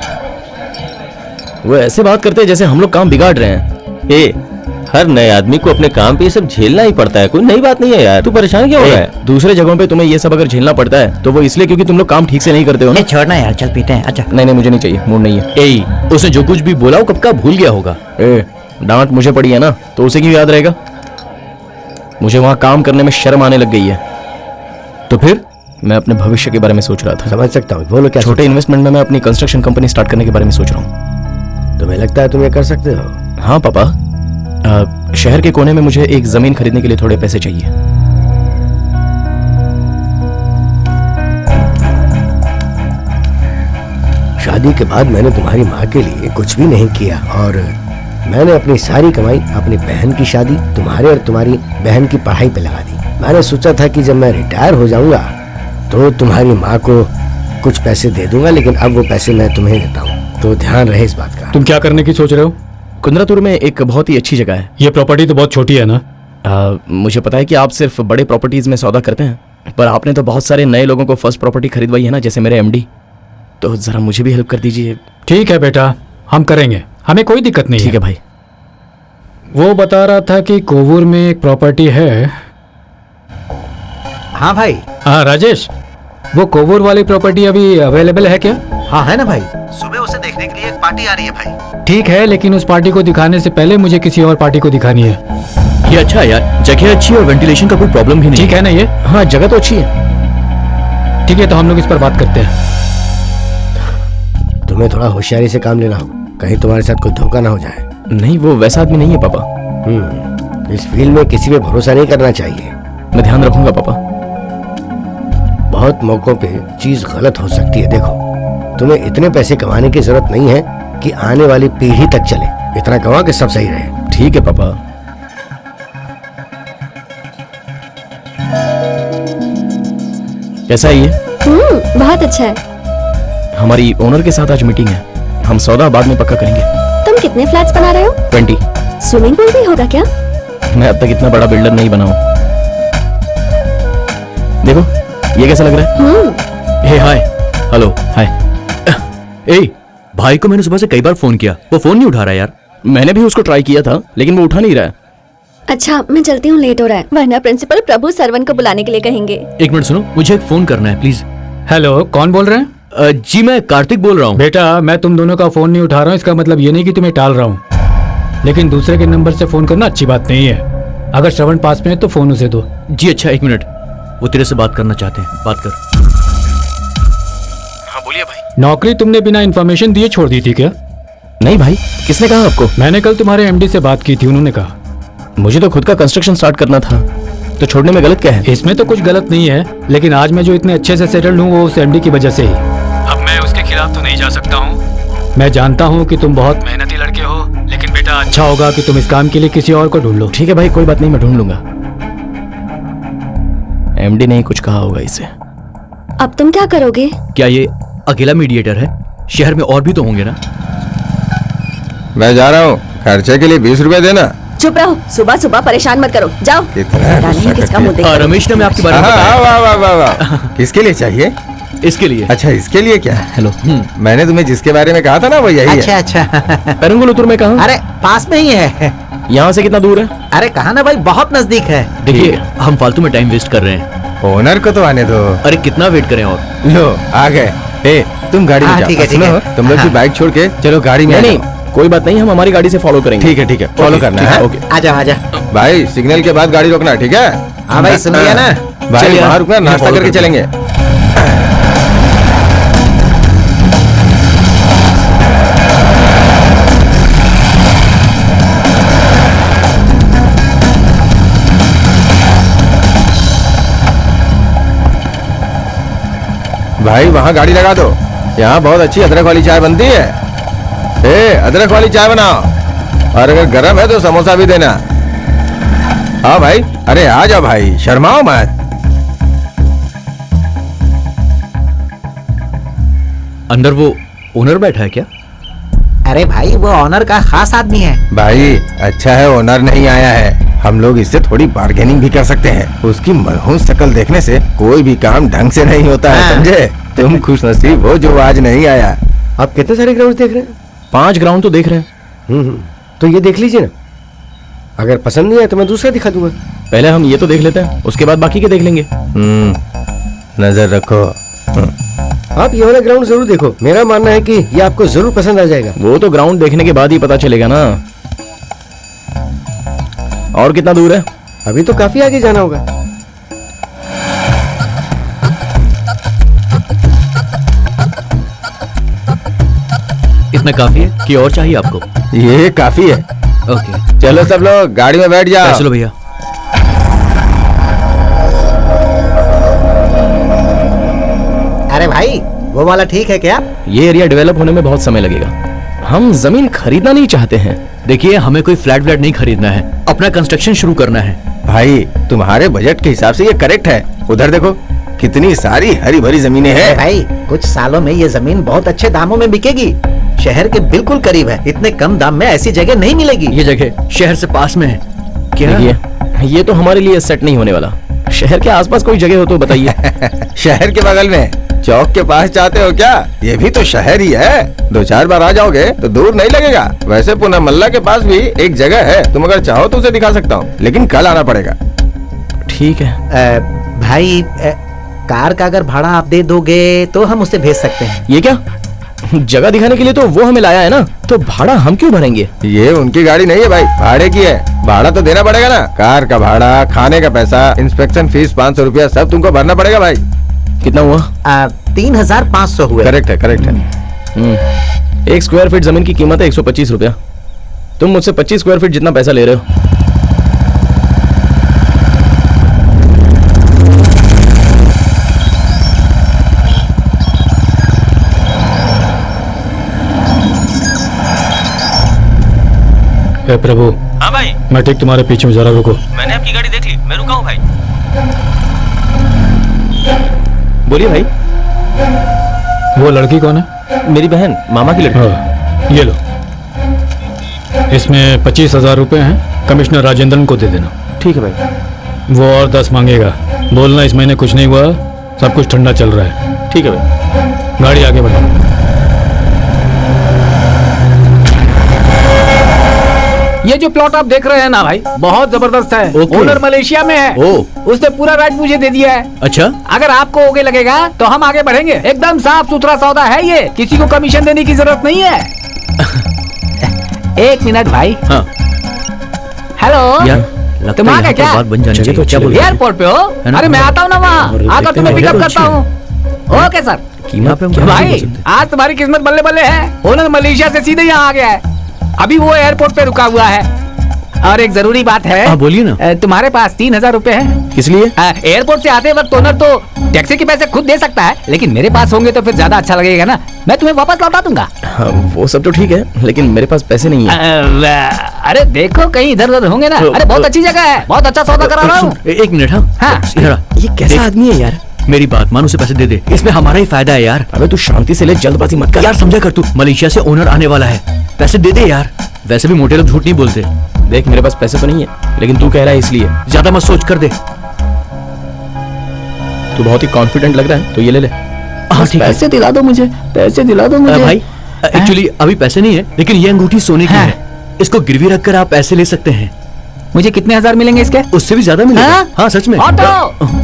वो ऐसे बात करते हैं जैसे हम लोग काम बिगाड़ रहे हैं। हर नए आदमी को अपने काम पे ये सब झेलना ही पड़ता है, कोई नई बात नहीं है यार। तू परेशान क्यों हो रहा है? दूसरे जगहों पे तुम्हें ये सब अगर झेलना पड़ता है तो वो इसलिए क्योंकि तुम लोग काम ठीक से नहीं करते हो ना। छोड़ना यार, चल पीते हैं। अच्छा नहीं मुझे नहीं चाहिए, मूड नहीं है। उसने जो कुछ भी बोला वो कब का भूल गया होगा। डांट मुझे पड़ी है ना, तो उसे क्यों याद रहेगा? मुझे वहां काम करने में शर्म आने लग गई है। तो फिर? मैं अपने भविष्य के बारे में सोच रहा था। समझ सकता हूँ, बोलो क्या। छोटे इन्वेस्टमेंट में मैं अपनी कंस्ट्रक्शन कंपनी स्टार्ट करने के बारे में सोच रहा हूँ। तुम्हें लगता है तुम ये कर सकते हो? हाँ पापा, शहर के कोने में मुझे एक जमीन खरीदने के लिए थोड़े पैसे चाहिए। शादी के बाद मैंने तुम्हारी माँ के लिए कुछ भी नहीं किया और मैंने अपनी सारी कमाई अपनी बहन की शादी, तुम्हारे और तुम्हारी बहन की पढ़ाई पे लगा दी। मैंने सोचा था कि जब मैं रिटायर हो जाऊंगा तो तुम्हारी माँ को कुछ पैसे दे दूंगा, लेकिन अब वो पैसे मैं तुम्हें देता हूँ, तो ध्यान रहे इस बात का। तुम क्या करने की सोच रहे हो? कुंद्रातुर में एक बहुत ही अच्छी जगह है। ये प्रॉपर्टी तो बहुत छोटी है ना? मुझे पता है कि आप सिर्फ बड़े प्रॉपर्टीज में सौदा करते हैं, पर आपने तो बहुत सारे नए लोगों को फर्स्ट प्रॉपर्टी खरीदवाई है ना, जैसे मेरे एमडी। तो जरा मुझे भी हेल्प कर दीजिए। ठीक है बेटा, हम करेंगे, हमें कोई दिक्कत नहीं। ठीक है भाई। वो बता रहा था कि कोवूर में एक प्रॉपर्टी है। हाँ भाई। हाँ राजेश, वो कोवूर वाली प्रॉपर्टी अभी अवेलेबल है क्या? हाँ है ना भाई, सुबह उसे देखने के लिए एक पार्टी आ रही है भाई। ठीक है, लेकिन उस पार्टी को दिखाने से पहले मुझे किसी और पार्टी को दिखानी है। ये अच्छा है यार, जगह अच्छी है और वेंटिलेशन का कोई प्रॉब्लम भी नहीं। ठीक है ना ये? हाँ जगह तो अच्छी है। ठीक है, तो हम लोग इस पर बात करते हैं। तुम्हें थोड़ा होशियारी से काम लेना होगा, कहीं तुम्हारे साथ कोई धोखा ना हो जाए। नहीं, वो वैसा आदमी नहीं है पापा। इस फील्ड में किसी पे भरोसा नहीं करना चाहिए। मैं ध्यान रखूंगा पापा। बहुत मौकों पे चीज गलत हो सकती है। देखो, तुम्हें इतने पैसे कमाने की जरूरत नहीं है कि आने वाली पीढ़ी तक चले। इतना कमा के सब सही रहे। ठीक है पापा। कैसा है ये? बहुत अच्छा है। हमारी ओनर के साथ आज मीटिंग है, हम सौदा बाद में पक्का करेंगे। तुम कितने फ्लैट्स बना रहे हो? 20। स्विमिंग पूल भी होगा क्या? मैं अब तक इतना बड़ा बिल्डर नहीं बना हूं। देखो ये कैसा लग रहा है? हे हाय, हेलो हाय। ए भाई को मैंने सुबह से कई बार फोन किया, वो फोन नहीं उठा रहा यार। मैंने भी उसको ट्राई किया था लेकिन वो उठा नहीं रहा है। अच्छा मैं चलती हूँ, लेट हो रहा है, वरना प्रिंसिपल प्रभु सरवन को बुलाने के लिए कहेंगे। एक मिनट सुनो, मुझे एक फोन करना है प्लीज। हेलो, कौन बोल रहे हैं? जी मैं कार्तिक बोल रहा हूँ। बेटा मैं तुम दोनों का फोन नहीं उठा रहा हूँ, इसका मतलब ये नहीं कि तुम्हें टाल रहा हूँ, लेकिन दूसरे के नंबर से फोन करना अच्छी बात नहीं है। अगर श्रवण पास में है तो फोन उसे दो। जी अच्छा, एक मिनट, वो तेरे से बात करना चाहते हैं, बात कर। हाँ बोलिए भाई। नौकरी तुमने बिना इन्फॉर्मेशन दिए छोड़ दी थी क्या? नहीं भाई, किसने कहा आपको? मैंने कल तुम्हारे एमडी से बात की थी, उन्होंने कहा। मुझे तो खुद का कंस्ट्रक्शन स्टार्ट करना था, तो छोड़ने में गलत क्या है? इसमें तो कुछ गलत नहीं है, लेकिन आज मैं जो इतने अच्छे से सेटल्ड हूँ वो उस एमडी की वजह से ही। अब मैं उसके खिलाफ तो नहीं जा सकता हूँ। मैं जानता हूँ कि तुम बहुत मेहनती लड़के हो, लेकिन बेटा अच्छा होगा कि तुम इस काम के लिए किसी और को ढूंढ लो। ठीक है भाई, कोई बात नहीं, मैं ढूंढ लूंगा। एमडी ने ही कुछ कहा होगा इसे। अब तुम क्या करोगे? क्या ये अकेला मीडिएटर है? शहर में और भी तो होंगे ना? मैं जा रहा हूँ, खर्चे के लिए 20 रुपए देना। चुप रहो, सुबह सुबह परेशान मत करो, जाओ। किसका मुंह देख रहे हो? रमेश ने मैं आपके बारे में बताया। वाह वाह वाह वाह। किसके लिए चाहिए? इसके लिए। अच्छा इसके लिए क्या? हेलो। मैंने तुम्हें जिसके बारे में कहा था ना वो यही है। अच्छा पेरंगुलुतुर में कहाँ? अरे पास में ही है। यहाँ से कितना दूर है? अरे कहा ना भाई, बहुत नजदीक है। देखिए हम फालतू में टाइम वेस्ट कर रहे हैं। ओनर को तो आने दो। अरे कितना वेट करें और? लो आ गए। ए तुम गाड़ी में जाओ। ठीक है, ठीक है। सुनो, तुम लोग की बाइक छोड़ के चलो गाड़ी में। नहीं कोई बात नहीं, हम हमारी गाड़ी से फॉलो करेंगे। ठीक है फॉलो करना है। ओके आजा आजा भाई, सिग्नल के बाद गाड़ी रोकना, ठीक है? हाँ भाई, सुन लिया ना? भाई वहाँ रुकना, नाश्ता करके चलेंगे। भाई वहाँ गाड़ी लगा दो, यहाँ बहुत अच्छी अदरक वाली चाय बनती है। अदरक वाली चाय बनाओ, और अगर गर्म है तो समोसा भी देना। हाँ भाई, अरे आ जाओ भाई, शर्माओ मत। अंदर वो ओनर बैठा है क्या? अरे भाई वो ऑनर का खास आदमी है। भाई अच्छा है ओनर नहीं आया है, हम लोग इससे थोड़ी बार्गेनिंग भी कर सकते हैं। उसकी मनहूस शक्ल देखने से कोई भी काम ढंग से नहीं होता है, समझे? तुम खुश नसीब हो जो आज नहीं आया। आप कितने सारे ग्राउंड देख रहे हैं? 5 ग्राउंड तो देख रहे हैं। तो ये देख लीजिए ना, अगर पसंद नहीं आए तो मैं दूसरा दिखा दूंगा। पहले हम ये तो देख लेते हैं, उसके बाद बाकी के देख लेंगे। नजर रखो। आप ये वाला ग्राउंड जरूर देखो, मेरा मानना है कि ये आपको जरूर पसंद आ जाएगा। वो तो ग्राउंड देखने के बाद ही पता चलेगा ना। और कितना दूर है? अभी तो काफी आगे जाना होगा। इतना काफी है कि और चाहिए आपको? ये काफी है। ओके चलो सब लोग गाड़ी में बैठ जाओ। चलो भैया। अरे भाई वो वाला ठीक है क्या? ये एरिया डेवलप होने में बहुत समय लगेगा, हम जमीन खरीदना नहीं चाहते हैं। देखिए हमें कोई फ्लैट नहीं खरीदना है, अपना कंस्ट्रक्शन शुरू करना है। भाई तुम्हारे बजट के हिसाब से ये करेक्ट है। उधर देखो कितनी सारी हरी भरी जमीनें हैं। भाई कुछ सालों में ये जमीन बहुत अच्छे दामों में बिकेगी, शहर के बिल्कुल करीब है, इतने कम दाम में ऐसी जगह नहीं मिलेगी। ये जगह शहर से पास में है क्या? ये तो हमारे लिए सेट नहीं होने वाला। शहर के आसपास कोई जगह हो तो बताइए। शहर के बगल में चौक के पास चाहते हो क्या? ये भी तो शहर ही है, 2-4 बार आ जाओगे तो दूर नहीं लगेगा। वैसे पुनः मल्ला के पास भी एक जगह है, तुम अगर चाहो तो उसे दिखा सकता हूँ, लेकिन कल आना पड़ेगा। ठीक है। भाई कार का अगर भाड़ा आप दे दोगे तो हम उसे भेज सकते हैं। ये क्या? जगह दिखाने के लिए तो वो हमें लाया है ना, तो भाड़ा हम क्यों भरेंगे? ये उनकी गाड़ी नहीं है भाई, भाड़े की है, भाड़ा तो देना पड़ेगा ना। कार का भाड़ा, खाने का पैसा, इंस्पेक्शन फीस 500 रुपया सब तुमको भरना पड़ेगा भाई। कितना हुआ? 3500 हुए। करेक्ट है। 1 स्क्वायर फीट जमीन की कीमत है 125 रुपया। तुम मुझसे 25 स्क्वायर फीट जितना पैसा ले रहे हो। ए प्रभु। हाँ भाई। मैं ठीक तुम्हारे पीछे में, जरा रुको। मैंने आपकी गाड़ी देख ली, मैं रुका हूँ भाई। बोलिए भाई। वो लड़की कौन है? मेरी बहन, मामा की लड़की। हाँ, ये लो, इसमें 25,000 रुपए हैं, कमिश्नर राजेंद्रन को दे देना। ठीक है भाई। वो और 10 मांगेगा, बोलना इस महीने कुछ नहीं हुआ, सब कुछ ठंडा चल रहा है। ठीक है भाई। गाड़ी आगे बढ़ाओ। ये जो प्लॉट आप देख रहे हैं ना भाई, बहुत जबरदस्त है। ओनर मलेशिया में है, उसने पूरा राइट मुझे दे दिया है। अच्छा, अगर आपको ओके लगेगा तो हम आगे बढ़ेंगे। एकदम साफ सुथरा सौदा है ये, किसी को कमीशन देने की जरूरत नहीं है। 1 मिनट भाई। हाँ। हेलो, तुम आ गए क्या? बात बन जानी चाहिए। क्या बोल? एयरपोर्ट पे हो? अरे मैं आता हूँ ना वहाँ, आकर तुम्हें पिकअप करता हूँ। Okay sir. भाई आज तुम्हारी किस्मत बल्ले बल्ले है, ओनर मलेशिया से सीधे यहाँ आ गया है, अभी वो एयरपोर्ट पे रुका हुआ है। और एक जरूरी बात है। बोलिए ना। तुम्हारे पास 3000 रुपए है। किस लिए? एयरपोर्ट से आते वक्त ओनर तो टैक्सी के पैसे खुद दे सकता है, लेकिन मेरे पास होंगे तो फिर ज्यादा अच्छा लगेगा ना, मैं तुम्हें वापस लौटा दूंगा। हाँ, वो सब तो ठीक है, लेकिन मेरे पास पैसे नहीं है। अरे देखो कहीं इधर उधर होंगे ना। अरे बहुत अच्छी जगह है, बहुत अच्छा सौदा करा रहा हूँ। 1 मिनट। हाँ, ये कैसा आदमी है यार? मेरी बात मान, उसे पैसे दे दे, इसमें हमारा ही फायदा है यार। अबे तू शांति से ले, जल्दबाजी मत कर यार, समझा कर तू, मलेशिया से ओनर आने वाला है, पैसे दे दे यार। वैसे भी मोटे लोग झूठ नहीं बोलते। देख मेरे पास पैसे तो नहीं है, लेकिन तू कह रहा है इसलिए ज्यादा मत सोच कर दे। तू बहुत ही कॉन्फिडेंट लग रहा है, तो ये ले ले। हाँ ठीक है। पैसे दिला दो मुझे, पैसे दिला दो मुझे। भाई एक्चुअली अभी पैसे नहीं है, लेकिन ये अंगूठी सोने की है, इसको गिरवी रखकर आप पैसे ले सकते हैं। मुझे कितने 1000 मिलेंगे इसके? उससे भी ज्यादा मिलेगा। हाँ सच में। ऑटो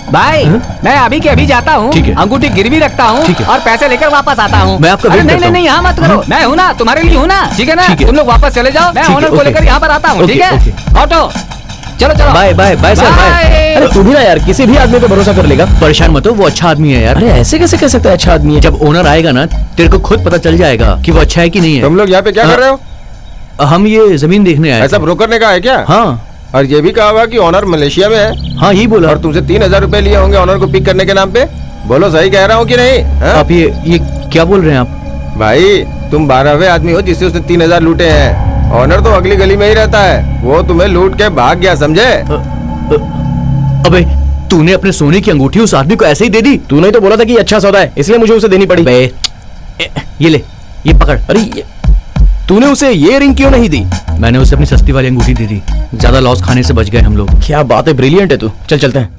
भाई, मैं अभी के अभी जाता हूँ, अंगूठी गिरवी रखता हूँ और पैसे लेकर वापस आता हूँ। मैं आपका वेट करता हूँ। नहीं यहाँ मत करो, मैं हूँ ना, तुम्हारे लिए हूँ ना, ठीक है ना? तुम लोग वापस चले जाओ, मैं ओनर को लेकर यहाँ पर आता हूँ, ठीक है? ऑटो चलो चलो। Bye bye bye sir, bye. अरे तू भी ना यार, किसी भी आदमी पे भरोसा कर लेगा। परेशान मत हो, वो अच्छा आदमी है यार। अरे ऐसे कैसे कह सकता है अच्छा आदमी है? जब ओनर आएगा ना, तेरे को खुद पता चल जाएगा कि वो अच्छा है कि नहीं है। तुम लोग यहाँ पे क्या कर रहे हो? हम ये जमीन देखने आए। ऐसा ब्रोकर ने कहा है क्या? हाँ। और ये भी कहा हुआ कि ओनर मलेशिया में है। हाँ यही बोला। और तुमसे 3000 रुपए लिए होंगे ओनर को पिक करने के नाम पे। बोलो सही कह रहा हूँ कि नहीं? आप ये क्या बोल रहे हैं आप? भाई तुम 12वें आदमी हो जिससे उसने 3000 लूटे हैं। ओनर तो अगली गली में ही रहता है, वो तुम्हें लूट के भाग गया, समझे? अबे तूने अपने सोने की अंगूठी उस आदमी को ऐसे ही दे दी? तूने तो बोला था कि अच्छा सौदा है, इसलिए मुझे उसे देनी पड़ी। ये ले, ये पकड़। अरे तूने उसे ये रिंग क्यों नहीं दी? मैंने उसे अपनी सस्ती वाली अंगूठी दी थी, ज्यादा लॉस खाने से बच गए हम लोग। क्या बात है, ब्रिलियंट है तू। चल चलते हैं।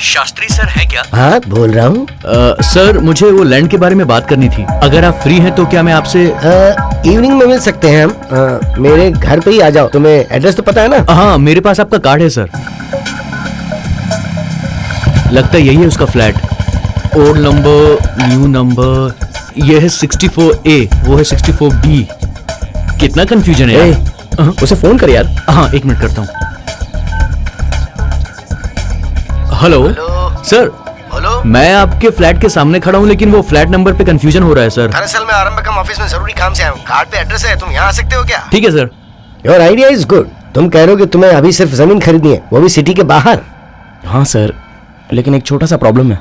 शास्त्री सर हैं क्या? हाँ बोल रहा हूँ। सर मुझे वो लैंड के बारे में बात करनी थी। अगर आप फ्री हैं तो क्या मैं आपसे इवनिंग में मिल सकते हैं हम। मेरे घर पे ही आ जाओ। तुम्हें एड्रेस तो पता है ना? हाँ, मेरे पास आपका कार्ड है सर। लगता है यही है उसका flat. Old number, new number, ये है 64A, वो है 64B। कितना कंफ्यूजन है यार। उसे फोन कर यार। हाँ, 1 मिनट करता हूँ। Hello sir. हेलो, मैं आपके फ्लैट के सामने खड़ा हूँ, लेकिन वो फ्लैट नंबर पे कंफ्यूजन हो रहा है सर। दरअसल मैं आरंभकम ऑफिस में जरूरी काम से आया हूँ। कार्ड पे एड्रेस है, तुम यहाँ आ सकते हो क्या? ठीक है sir. Your idea is good. तुम कह रहे हो कि तुम्हें अभी सिर्फ जमीन खरीदनी है, वो भी सिटी के बाहर। हाँ सर, लेकिन एक छोटा सा प्रॉब्लम है।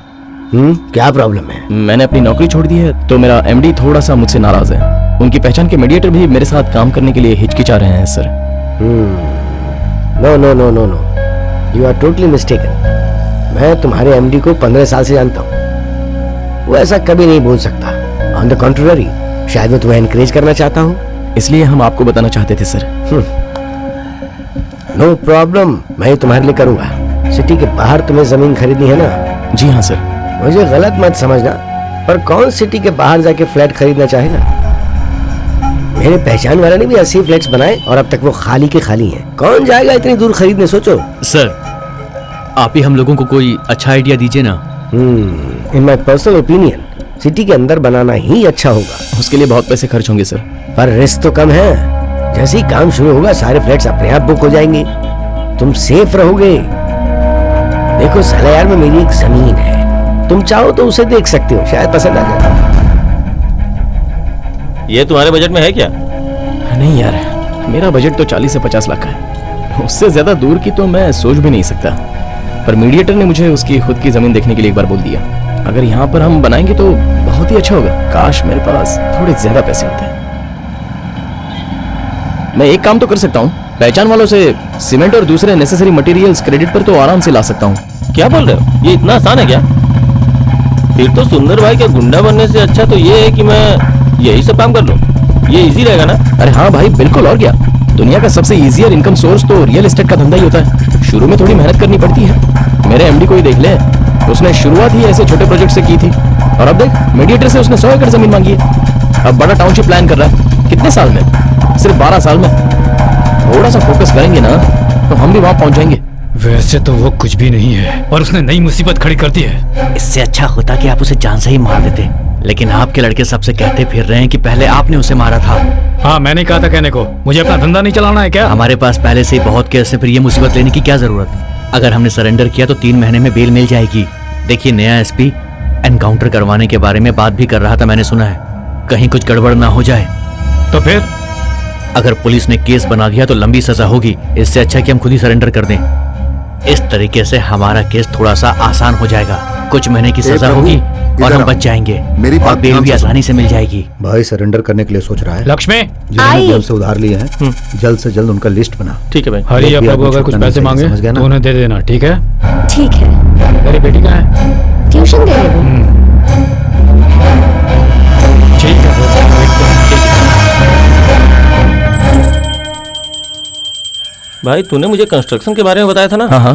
क्या प्रॉब्लम है? मैंने अपनी नौकरी छोड़ दी है, तो मेरा एमडी थोड़ा सा मुझसे नाराज है। उनकी पहचान के मीडिएटर भी मेरे साथ काम करने के लिए हिचकिचा रहे हैं sir. No no no no no, you are totally mistaken. मैं तुम्हारे एमडी को 15 साल से जानता हूँ। वो ऐसा कभी नहीं बोल सकता। ऑन द कॉन्ट्ररी, शायद वो तुम्हें एनकरेज करना चाहता हूँ। इसलिए हम आपको बताना चाहते थे सर। नो प्रॉब्लम, मैं ये तुम्हारे लिए करूंगा। सिटी के बाहर तुम्हें जमीन खरीदनी है ना? जी हाँ सर। मुझे गलत मत समझना, पर कौन सिटी के बाहर जाके फ्लैट खरीदना चाहेगा? मेरे पहचान वाले ने भी 80 फ्लैट्स बनाए और अब तक वो खाली के खाली हैं। कौन जाएगा इतनी दूर खरीदने, सोचो। सर आप ही हम लोगों को कोई अच्छा आइडिया दीजिए ना। In my personal opinion, city के अंदर बनाना ही अच्छा होगा। उसके लिए बहुत पैसे खर्च होंगे सर। पर रिस्क तो कम है। जैसे ही काम शुरू होगा सारे फ्लैट्स अपने आप बुक हो जाएंगे। तुम सेफ रहोगे। देखो सलायार में मेरी एक जमीन है, तुम चाहो तो उसे देख सकते हो, शायद पसंद आ जाए। ये तुम्हारे बजट में है क्या? नहीं यार, मेरा बजट तो 40 से 50 लाख का है। उससे ज्यादा दूर की तो मैं सोच भी नहीं सकता। पर मीडिएटर ने मुझे उसकी खुद की जमीन देखने के लिए एक बार बोल दिया। अगर यहाँ पर हम बनाएंगे तो बहुत ही अच्छा होगा। काश मेरे पास थोड़े ज्यादा पैसे होते। मैं एक काम तो कर सकता हूँ, पहचान वालों से सीमेंट और दूसरे नेसेसरी मटेरियल्स क्रेडिट पर तो आराम से ला सकता हूँ। क्या बोल रहे हो? ये इतना आसान है क्या? फिर तो सुंदर भाई का गुंडा बनने से अच्छा तो ये है कि मैं यही सब काम कर लूं। ये इजी रहेगा ना? अरे हाँ भाई, बिल्कुल। और क्या, दुनिया का सबसे इजियर इनकम सोर्स तो रियल एस्टेट का धंधा ही होता है। शुरू में थोड़ी मेहनत करनी पड़ती है। मेरे एमडी को ही देख ले, उसने शुरुआत ही ऐसे छोटे प्रोजेक्ट से की थी और अब देख, मीडिएटर से उसने 100 एकड़ जमीन मांगी है। अब बड़ा टाउनशिप प्लान कर रहा है। कितने साल में? सिर्फ 12 साल में। थोड़ा सा फोकस करेंगे ना तो हम भी वहां पहुंच जाएंगे। वैसे तो वो कुछ भी नहीं है और उसने नई मुसीबत खड़ी कर दी है। इससे अच्छा होता कि आप उसे जान से ही मार देते, लेकिन आपके लड़के सबसे कहते फिर रहे हैं कि पहले आपने उसे मारा था। हाँ, मैंने कहा था कहने को। मुझे अपना धंधा नहीं चलाना है क्या? हमारे पास पहले से ही बहुत केस है, फिर ये मुसीबत लेने की क्या जरूरत? अगर हमने सरेंडर किया तो 3 महीने में बेल मिल जाएगी। देखिए, नया एसपी एनकाउंटर करवाने के बारे में बात भी कर रहा था, मैंने सुना है। कहीं कुछ गड़बड़ ना हो जाए तो फिर? अगर पुलिस ने केस बना दिया तो लंबी सजा होगी। इससे अच्छा कि हम खुद ही सरेंडर कर दें। इस तरीके से हमारा केस थोड़ा सा आसान हो जाएगा। कुछ महीने की सजा होगी और हम बच जाएंगे। मेरी बात बेल भी आसानी से मिल जाएगी। भाई सरेंडर करने के लिए सोच रहा है। लक्ष्मी, जिन्होंने जेल से उधार लिए हैं, जल्द से जल्द उनका लिस्ट बना। ठीक है भाई। हरी प्रभु, अगर कुछ पैसे मांगे तो उन्हें दे देना, ठीक है? ठीक है। मेरी बेटी कहाँ है? ट्यूशन गए वो। ठीक है। भाई तूने मुझे कंस्ट्रक्शन के बारे में बताया था ना? हाँ हाँ।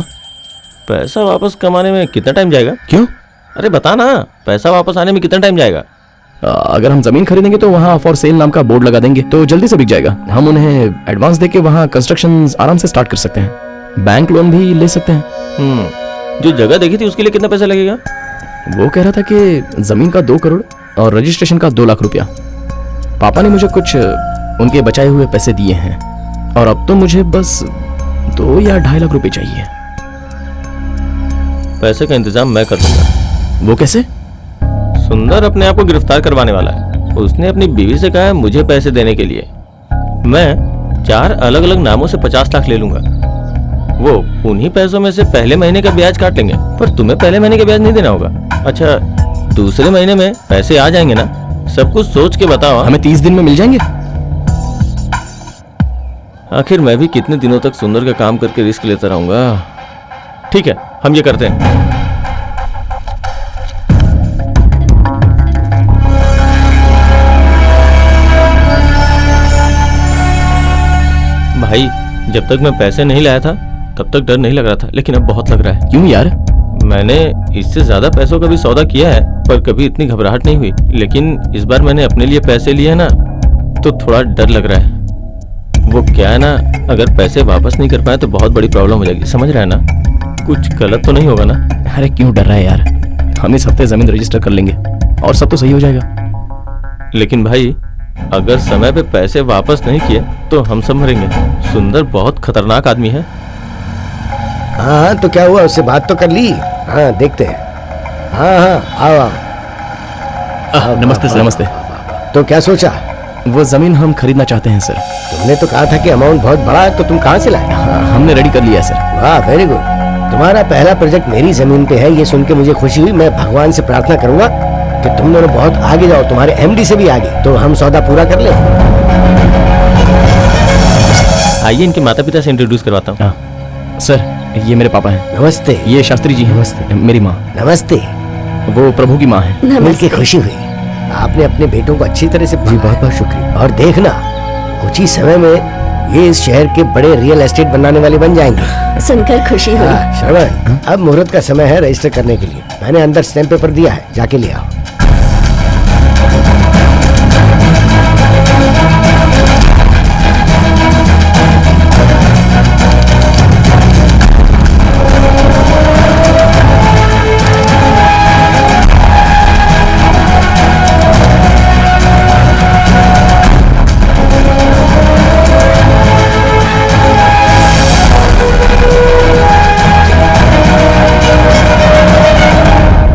पैसा वापस कमाने में कितना टाइम जाएगा? क्यों? अरे बता ना, पैसा वापस आने में कितना टाइम जाएगा? अगर हम जमीन खरीदेंगे तो वहाँ फॉर सेल नाम का बोर्ड लगा देंगे तो जल्दी से बिक जाएगा। हम उन्हें एडवांस देके वहाँ कंस्ट्रक्शन आराम से स्टार्ट कर सकते हैं। बैंक लोन भी ले सकते हैं। जो जगह देखी थी उसके लिए कितना पैसा लगेगा? वो कह रहा था कि जमीन का 2 करोड़ और रजिस्ट्रेशन का 2 लाख रुपया। पापा ने मुझे कुछ उनके बचाए हुए पैसे दिए हैं और अब तो मुझे बस 2 या 2.5 लाख रुपए चाहिए। पैसे का इंतजाम मैं कर दूंगा। वो कैसे? सुंदर अपने आप को गिरफ्तार करवाने वाला है। उसने अपनी बीवी से कहा है मुझे पैसे देने के लिए। मैं 4 अलग अलग नामों से 50 लाख ले लूंगा। वो उन्हीं पैसों में से पहले महीने का ब्याज काट लेंगे, पर तुम्हें पहले महीने का ब्याज नहीं देना होगा। अच्छा, दूसरे महीने में पैसे आ जाएंगे ना? सब कुछ सोच के बताओ। हमें 30 दिन में मिल जाएंगे। आखिर मैं भी कितने दिनों तक सुंदर का काम करके रिस्क लेता रहूंगा। ठीक है, हम ये करते हैं। भाई जब तक मैं पैसे नहीं लाया था तब तक डर नहीं लग रहा था, लेकिन अब बहुत लग रहा है। क्यों यार? मैंने इससे ज्यादा पैसों का भी सौदा किया है पर कभी इतनी घबराहट नहीं हुई, लेकिन इस बार मैंने अपने लिए पैसे लिए ना तो थोड़ा डर लग रहा है। वो क्या है ना, अगर पैसे वापस नहीं कर पाए तो बहुत बड़ी प्रॉब्लम हो जाएगी, समझ रहा है ना? कुछ गलत तो नहीं होगा ना? अरे क्यों डर रहा है यार, हम इस हफ्ते जमीन रजिस्टर कर लेंगे और सब तो सही हो जाएगा। लेकिन भाई अगर समय पे पैसे वापस नहीं किए तो हम सब मरेंगे। सुंदर बहुत खतरनाक आदमी है। हाँ तो क्या हुआ, उससे बात तो कर ली? हाँ देखते हैं। हाँ आओ। नमस्ते सर। नमस्ते। तो क्या सोचा? वो जमीन हम खरीदना चाहते हैं सर। तुमने तो कहा था कि अमाउंट बहुत बड़ा है, तो तुम कहाँ से लाए? हमने रेडी कर लिया है सर। वाह वेरी गुड। तुम्हारा पहला प्रोजेक्ट मेरी जमीन पे है, ये सुन के मुझे खुशी हुई। मैं भगवान से प्रार्थना करूंगा कि तुम दोनों बहुत आगे जाओ, तुम्हारे एमडी से भी आगे, तो हम सौदा पूरा कर ले। आइए इनके माता पिता से इंट्रोड्यूस करवाता हूँ। सर ये मेरे पापा हैं। नमस्ते। ये शास्त्री जी हैं। नमस्ते। मेरी माँ। नमस्ते। वो प्रभु की माँ है। मिलके खुशी हुई। आपने अपने बेटों को अच्छी तरह से बहुत बहुत शुक्रिया। और देखना कुछ ही समय में ये इस शहर के बड़े रियल एस्टेट बनाने वाले बन जाएंगे। सुनकर खुशी हुई। श्रवण, अब मुहूर्त का समय है रजिस्टर करने के लिए। मैंने अंदर स्टैम्प पेपर दिया है, जाके ले आओ।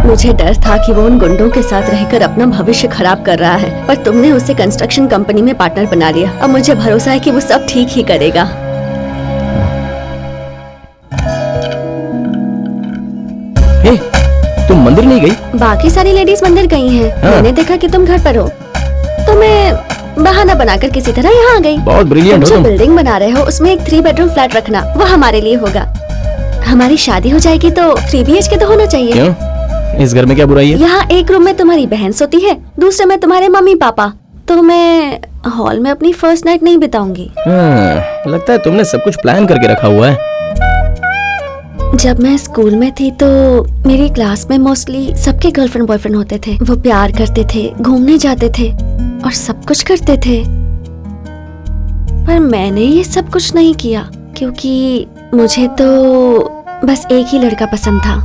मुझे डर था कि वो उन गुंडों के साथ रहकर अपना भविष्य खराब कर रहा है, पर तुमने उसे कंस्ट्रक्शन कंपनी में पार्टनर बना लिया। अब मुझे भरोसा है कि वो सब ठीक ही करेगा। हे, तुम मंदिर नहीं गई? बाकी सारी लेडीज मंदिर गई हैं। मैंने देखा कि तुम घर पर हो तो मैं बहाना बनाकर किसी तरह यहाँ आ गई। बहुत ब्रिलियंट हो तुम। बिल्डिंग बना रहे हो उसमें एक 3 बेडरूम फ्लैट रखना, वो हमारे लिए होगा। हमारी शादी हो जाएगी तो 3 BHK तो होना चाहिए। क्यों? इस घर में क्या बुराई है? यहाँ एक रूम में तुम्हारी बहन सोती है, दूसरे में तुम्हारे मम्मी पापा। तो मैं हॉल में अपनी फर्स्ट नाइट नहीं बिताऊंगी। लगता है तुमने सब कुछ प्लान करके रखा हुआ है। जब मैं स्कूल में थी तो मेरी क्लास में मोस्टली सबके गर्लफ्रेंड बॉयफ्रेंड होते थे। वो प्यार करते थे, घूमने जाते थे और सब कुछ करते थे, पर मैंने ये सब कुछ नहीं किया क्योंकि मुझे तो बस एक ही लड़का पसंद था।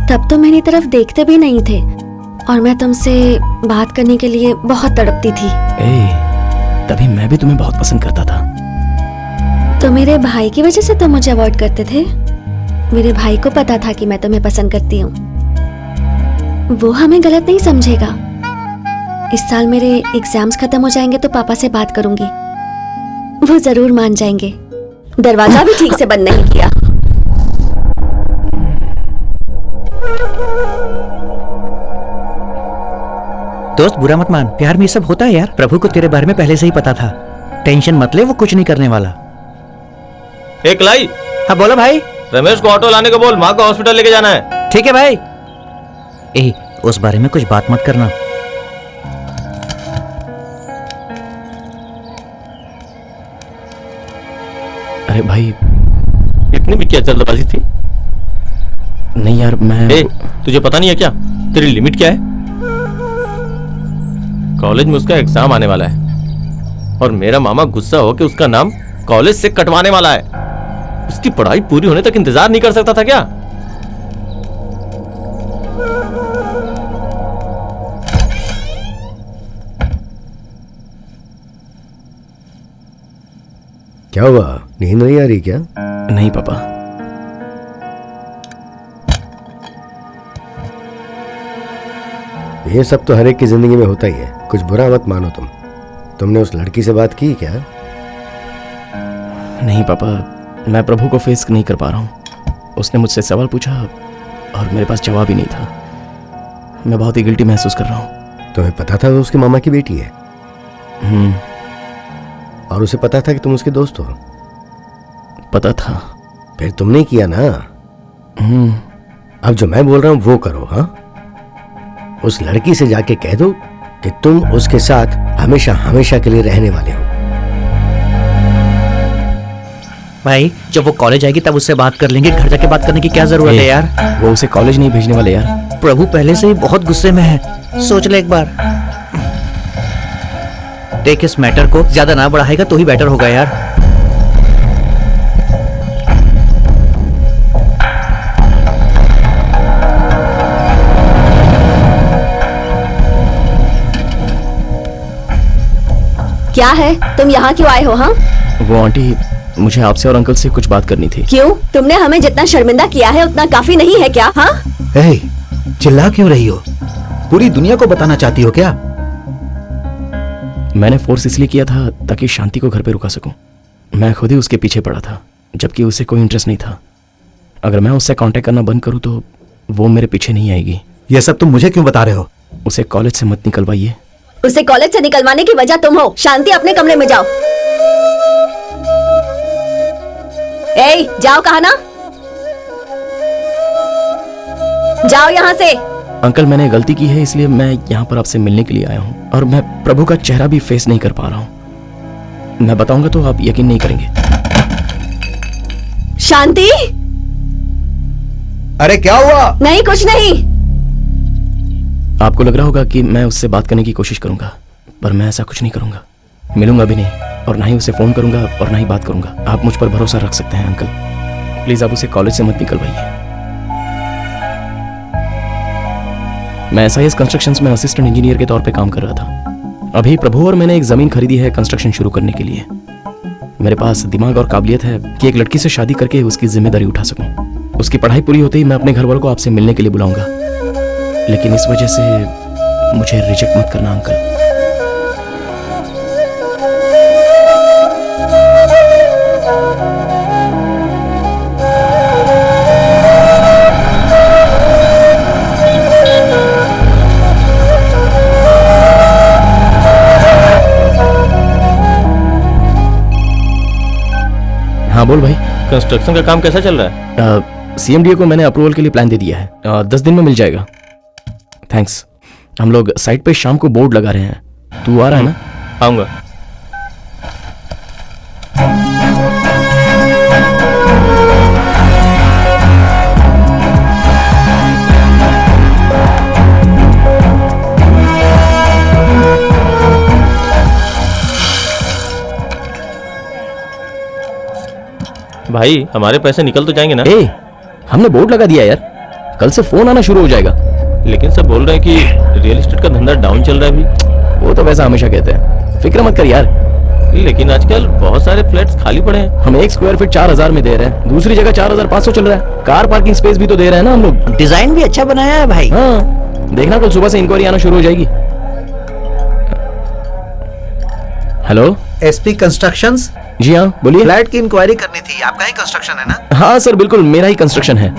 तब तो मेरी तरफ देखते भी नहीं थे और मैं तुमसे बात करने के लिए बहुत तड़पती थी। तभी मैं भी तुम्हें बहुत पसंद करता था। तो मेरे भाई की वजह से तुम मुझे अवॉइड करते थे? मेरे भाई को पता था कि मैं तुम्हें पसंद करती हूँ। वो हमें गलत नहीं समझेगा। इस साल मेरे एग्जाम्स खत्म हो जाएंगे तो पापा से बात करूंगी, वो जरूर मान जाएंगे। दरवाजा भी ठीक से बंद नहीं किया। दोस्त बुरा मत मान, प्यार में ये सब होता है यार। प्रभु को तेरे बारे में पहले से ही पता था, टेंशन मत ले, वो कुछ नहीं करने वाला। एक लाई। हाँ बोलो भाई। रमेश को ऑटो लाने को बोल, माँ को हॉस्पिटल लेके जाना है। ठीक है भाई। उस बारे में कुछ बात मत करना। अरे भाई इतनी भी क्या जल्दबाजी थी? नहीं यार मैं तुझे पता नहीं है क्या तेरी लिमिट क्या है? कॉलेज में उसका एग्जाम आने वाला है और मेरा मामा गुस्सा हो के उसका नाम कॉलेज से कटवाने वाला है। उसकी पढ़ाई पूरी होने तक इंतजार नहीं कर सकता था क्या? क्या हुआ, नींद नहीं आ रही क्या? नहीं पापा। ये सब तो हर एक की जिंदगी में होता ही है, कुछ बुरा मत मानो। तुमने उस लड़की से बात की क्या? नहीं पापा, मैं प्रभु को फेस नहीं कर पा रहा हूँ। उसने मुझसे सवाल पूछा और मेरे पास जवाब ही नहीं था। मैं बहुत ही गिल्टी महसूस कर रहा हूँ। तुम्हें पता था वो उसके मामा की बेटी है? और उसे पता था कि तुम उसके दोस्त हो? पता था। फिर तुमने किया ना। अब जो मैं बोल रहा हूं वो करो। हाँ, उस लड़की से जाके कह दो कि तुम उसके साथ हमेशा हमेशा के लिए रहने वाले हो। भाई जब वो कॉलेज आएगी तब उससे बात कर लेंगे, घर जाके बात करने की क्या जरूरत है यार। वो उसे कॉलेज नहीं भेजने वाले यार। प्रभु पहले से ही बहुत गुस्से में है, सोच ले एक बार। देख इस मैटर को ज्यादा ना बढ़ाएगा तो ही बेटर होगा यार। क्या है, तुम यहाँ क्यों आए हो? हाँ, वो आंटी मुझे आपसे और अंकल से कुछ बात करनी थी। क्यों? तुमने हमें जितना शर्मिंदा किया है उतना काफी नहीं है क्या? हाँ, ए, चिल्ला क्यों रही हो? पूरी दुनिया को बताना चाहती हो क्या? मैंने फोर्स इसलिए किया था ताकि शांति को घर पे रुका सकूं। मैं खुद ही उसके पीछे पड़ा था, जबकि उसे कोई इंटरेस्ट नहीं था। अगर मैं उससे कांटेक्ट करना बंद करूं तो वो मेरे पीछे नहीं आएगी। ये सब तुम मुझे क्यों बता रहे हो? उसे कॉलेज से मत निकलवाइए। उसे कॉलेज से निकलवाने की वजह तुम हो। शांति, अपने कमरे में जाओ। ए, जाओ, कहा ना, जाओ यहाँ से। अंकल मैंने गलती की है, इसलिए मैं यहाँ पर आपसे मिलने के लिए आया हूँ और मैं प्रभु का चेहरा भी फेस नहीं कर पा रहा हूँ। मैं बताऊंगा तो आप यकीन नहीं करेंगे। शांति, अरे क्या हुआ? नहीं, कुछ नहीं। आपको लग रहा होगा कि मैं उससे बात करने की कोशिश करूंगा, पर मैं ऐसा कुछ नहीं करूंगा। मिलूंगा भी नहीं और ना ही उसे फोन करूंगा और ना ही बात करूंगा। आप मुझ पर भरोसा रख सकते हैं अंकल। प्लीज आप उसे कॉलेज से मत निकलवाइए। मैं SIS कंस्ट्रक्शंस में असिस्टेंट इंजीनियर के तौर पे काम कर रहा था। अभी प्रभु और मैंने एक जमीन खरीदी है कंस्ट्रक्शन शुरू करने के लिए। मेरे पास दिमाग और काबिलियत है कि एक लड़की से शादी करके उसकी जिम्मेदारी उठा सकूं। उसकी पढ़ाई पूरी होते ही मैं अपने घर वालों को आपसे मिलने के लिए बुलाऊंगा, लेकिन इस वजह से मुझे रिजेक्ट मत करना अंकल। हाँ बोल भाई। कंस्ट्रक्शन का काम कैसा चल रहा है? CMDA को मैंने अप्रूवल के लिए प्लान दे दिया है। 10 दिन में मिल जाएगा। थैंक्स। हम लोग साइट पे शाम को बोर्ड लगा रहे हैं। तू आ रहा है ना? आऊंगा। भाई हमारे पैसे निकल तो जाएंगे ना? हमने बोर्ड लगा दिया यार, कल से फोन आना शुरू हो जाएगा। लेकिन सब बोल रहे हैं कि रियल एस्टेट का धंधा डाउन चल रहा है अभी। वो तो वैसा हमेशा कहते हैं, फिक्र मत कर यार। लेकिन आजकल बहुत सारे फ्लैट्स खाली पड़े हैं। हम 1 स्क्वायर फीट 4000 में दे रहे हैं, दूसरी जगह 4500 चल रहा है। कार पार्किंग स्पेस भी तो दे रहे हैं ना हम लोग। डिजाइन भी अच्छा बनाया है भाई। हाँ, देखना कल सुबह से इंक्वायरी आना शुरू हो जाएगी। Hello, SP constructions? जी हाँ बोलिए। फ्लैट की इंक्वायरी करनी थी, आपका ही कंस्ट्रक्शन है ना? हाँ सर बिल्कुल मेरा ही कंस्ट्रक्शन है।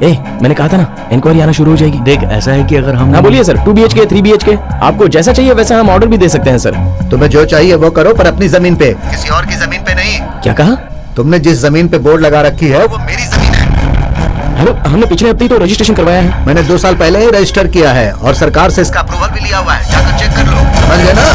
मैंने कहा था ना इंक्वायरी आना शुरू हो जाएगी। देख ऐसा है कि अगर हम हाँ बोलिए सर। 2 BHK 3 BHK आपको जैसा चाहिए वैसा हम ऑर्डर भी दे सकते हैं सर। तुम्हें जो चाहिए वो करो, पर अपनी जमीन पे, किसी और की जमीन पे नहीं। क्या कहा? तुमने जिस जमीन पे बोर्ड लगा रखी है वो मेरी जमीन है। हेलो, हमने पिछले हफ्ते ही तो रजिस्ट्रेशन करवाया है। मैंने 2 साल पहले ही रजिस्टर किया है और सरकार से इसका अप्रूवल भी लिया हुआ है, जाकर चेक कर लो। समझ गए ना?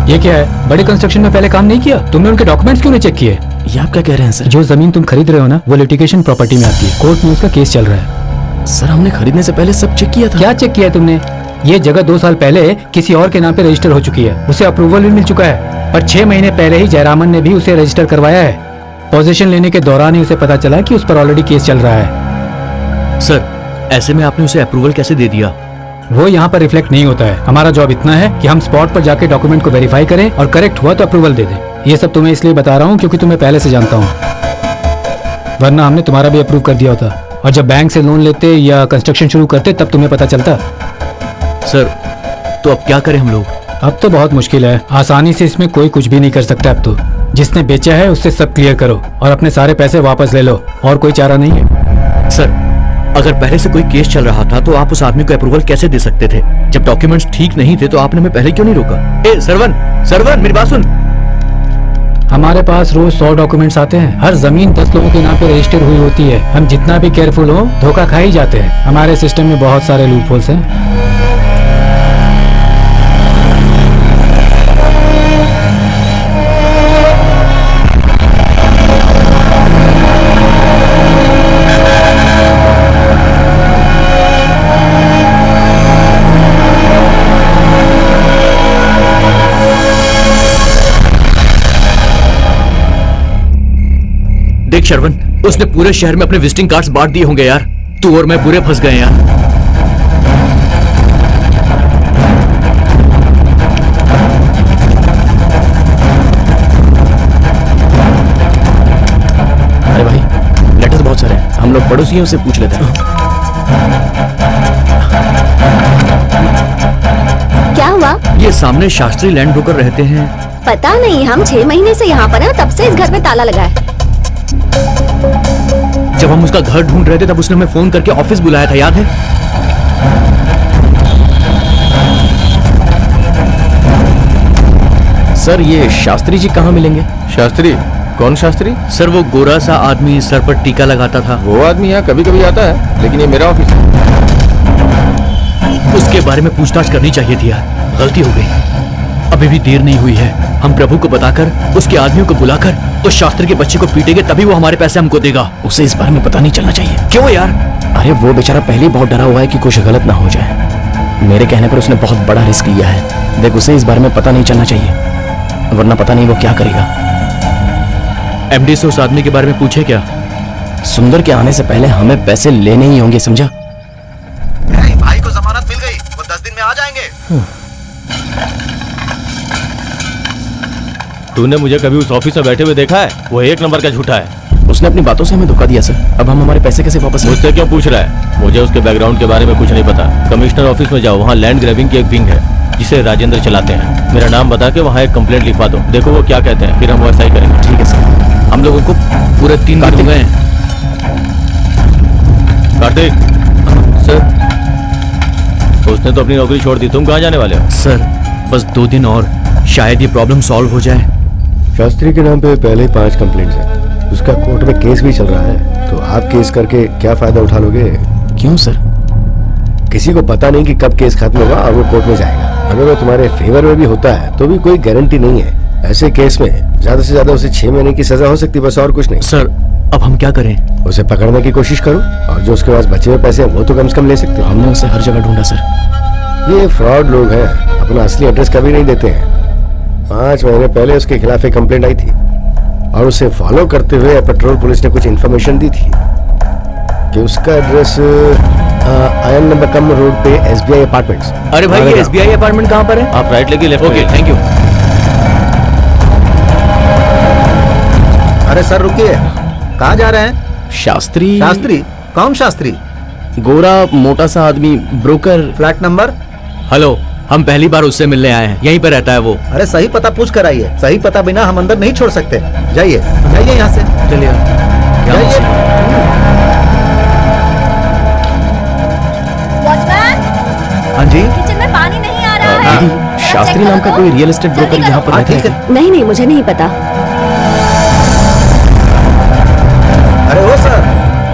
ये क्या है? बड़े कंस्ट्रक्शन में पहले काम नहीं किया? तुमने उनके डॉक्यूमेंट्स क्यों नहीं चेक किए? ये आप क्या कह रहे हैं सर? जो जमीन तुम खरीद रहे हो ना, वो लिटिगेशन प्रॉपर्टी में आती है। कोर्ट में उसका केस चल रहा है। सर हमने खरीदने से पहले सब चेक किया था। क्या चेक किया तुमने? ये जगह 2 साल पहले किसी और के नाम पे रजिस्टर हो चुकी है, उसे अप्रूवल भी मिल चुका है। पर 6 महीने पहले ही जयरामन ने भी उसे रजिस्टर करवाया है। पोजीशन लेने के दौरान ही उसे पता चला कि उस पर ऑलरेडी केस चल रहा है। सर ऐसे में आपने उसे अप्रूवल कैसे दे दिया? वो यहाँ पर रिफ्लेक्ट नहीं होता है। हमारा जॉब इतना है कि हम स्पॉट पर जाके डॉक्यूमेंट को वेरीफाई करें और करेक्ट हुआ तो अप्रूवल दे दें। ये सब तुम्हें इसलिए बता रहा हूँ क्योंकि तुम्हें पहले से जानता हूँ, वरना हमने तुम्हारा भी अप्रूव कर दिया होता। और जब बैंक से लोन लेते या कंस्ट्रक्शन शुरू करते तब तुम्हें पता चलता। सर तो अब क्या करें हम लोग? अब तो बहुत मुश्किल है, आसानी से इसमें कोई कुछ भी नहीं कर सकता। अब तो जिसने बेचा है उससे सब क्लियर करो और अपने सारे पैसे वापस ले लो, और कोई चारा नहीं है। सर अगर पहले से कोई केस चल रहा था तो आप उस आदमी को अप्रूवल कैसे दे सकते थे? जब डॉक्यूमेंट्स ठीक नहीं थे तो आपने हमें पहले क्यों नहीं रोका? सरवन मेरी बात सुन। हमारे पास रोज 100 डॉक्यूमेंट्स आते हैं। हर जमीन 10 लोगों के नाम पे रजिस्टर हुई होती है। हम जितना भी केयरफुल हो, धोखा खा ही जाते हैं। हमारे सिस्टम में बहुत सारे लूप होल्स हैं। उसने पूरे शहर में अपने विजिटिंग कार्ड्स बांट दिए होंगे यार। तू और मैं पूरे फंस गए यार। अरे भाई लेटर्स बहुत सारे हैं, हम लोग पड़ोसियों से पूछ लेते हैं। क्या हुआ? ये सामने शास्त्री लैंड ब्रोकर रहते हैं। पता नहीं, हम 6 महीने से यहाँ पर हैं, तब से इस घर में ताला लगा है। जब हम उसका घर ढूंढ रहे थे तब उसने हमें फोन करके ऑफिस बुलाया था, याद है? सर ये शास्त्री जी कहाँ मिलेंगे? शास्त्री? कौन शास्त्री? सर वो गोरा सा आदमी सर पर टीका लगाता था। वो आदमी यहाँ कभी कभी आता है, लेकिन ये मेरा ऑफिस है। उसके बारे में पूछताछ करनी चाहिए थी यार, गलती हो गई। अभी भी देर नहीं हुई है, हम प्रभु को बताकर उसके आदमियों को बुलाकर उस शास्त्री के बच्चे को पीटेंगे, तभी वो हमारे पैसे हमको देगा। उसे इस बारे में पता नहीं चलना चाहिए। क्यों यार? अरे वो बेचारा पहले ही बहुत डरा हुआ है कि कुछ गलत ना हो जाए। मेरे कहने पर उसने बहुत बड़ा रिस्क लिया है। देख उसे इस बारे में पता नहीं चलना चाहिए, वरना पता नहीं वो क्या करेगा। एमडी से उस आदमी के बारे में पूछे क्या? सुंदर के आने से पहले हमें पैसे लेने ही होंगे, समझा? भाई को जमानत मिल गई, वो 10 दिन में आ जाएंगे। तूने मुझे कभी उस ऑफिस में बैठे हुए देखा है? वो 1 नंबर का झूठा है। उसने अपनी बातों से हमें धोखा दिया सर। अब हम हमारे पैसे कैसे वापस? मुझसे क्यों पूछ रहा है? मुझे उसके बैकग्राउंड के बारे में कुछ नहीं पता। कमिश्नर ऑफिस में जाओ, वहाँ लैंड ग्रैबिंग की एक विंग है जिसे राजेंद्र चलाते हैं। मेरा नाम बता के वहाँ एक कंप्लेंट लिखवा दो, देखो वो क्या कहते हैं, फिर हम वैसा ही करेंगे। ठीक है सर। हम लोगों को पूरे 3 दिन हो गए हैं। कार्तिक सर। उसने तो अपनी नौकरी छोड़ दी, तुम कहाँ जाने वाले हो? सर बस 2 दिन और, शायद ये प्रॉब्लम सॉल्व हो जाए। शास्त्री के नाम पे पहले 5 कंप्लेंट्स हैं। उसका कोर्ट में केस भी चल रहा है, तो आप केस करके क्या फायदा उठा लोगे? क्यों सर? किसी को पता नहीं कि कब केस खत्म होगा और वो कोर्ट में जाएगा। अगर वो तुम्हारे फेवर में भी होता है तो भी कोई गारंटी नहीं है। ऐसे केस में ज्यादा से ज्यादा उसे 6 महीने की सजा हो सकती है, बस और कुछ नहीं। सर अब हम क्या करें? उसे पकड़ने की कोशिश करो, और जो उसके पास बचे हुए पैसे हैं वो तो कम से कम ले सकते हो। हमने उसे हर जगह ढूंढा सर। ये फ्रॉड लोग हैं, अपना असली एड्रेस कभी नहीं देते हैं। 5 महीने पहले उसके खिलाफ एक कंप्लेंट आई थी और उसे फॉलो करते हुए पेट्रोल पुलिस ने कुछ इन्फॉर्मेशन दी थी कि उसका address ion number cum road पे SBI अपार्टमेंट्स। अरे भाई ये SBI अपार्टमेंट कहाँ पर है? आप राइट लेके लेफ्ट। Okay thank you. अरे सर रुकिए, कहाँ जा रहे हैं? शास्त्री? शास्त्री? कौन शास्त्री? गोरा मोटा सा आदमी, ब्रोकर। Flat number? हेलो, हम पहली बार उससे मिलने आए हैं, यहीं पर रहता है वो। अरे सही पता पूछ कर आइए, सही पता बिना हम अंदर नहीं छोड़ सकते। जाइए जाइए यहाँ से, चलिए। वॉचमैन, हाँ जी। किचन में पानी नहीं आ रहा है। दीदी शास्त्री नाम का कोई रियल एस्टेट ब्रोकर यहाँ पर रहता है? नहीं नहीं, मुझे नहीं पता। अरे ओ सर,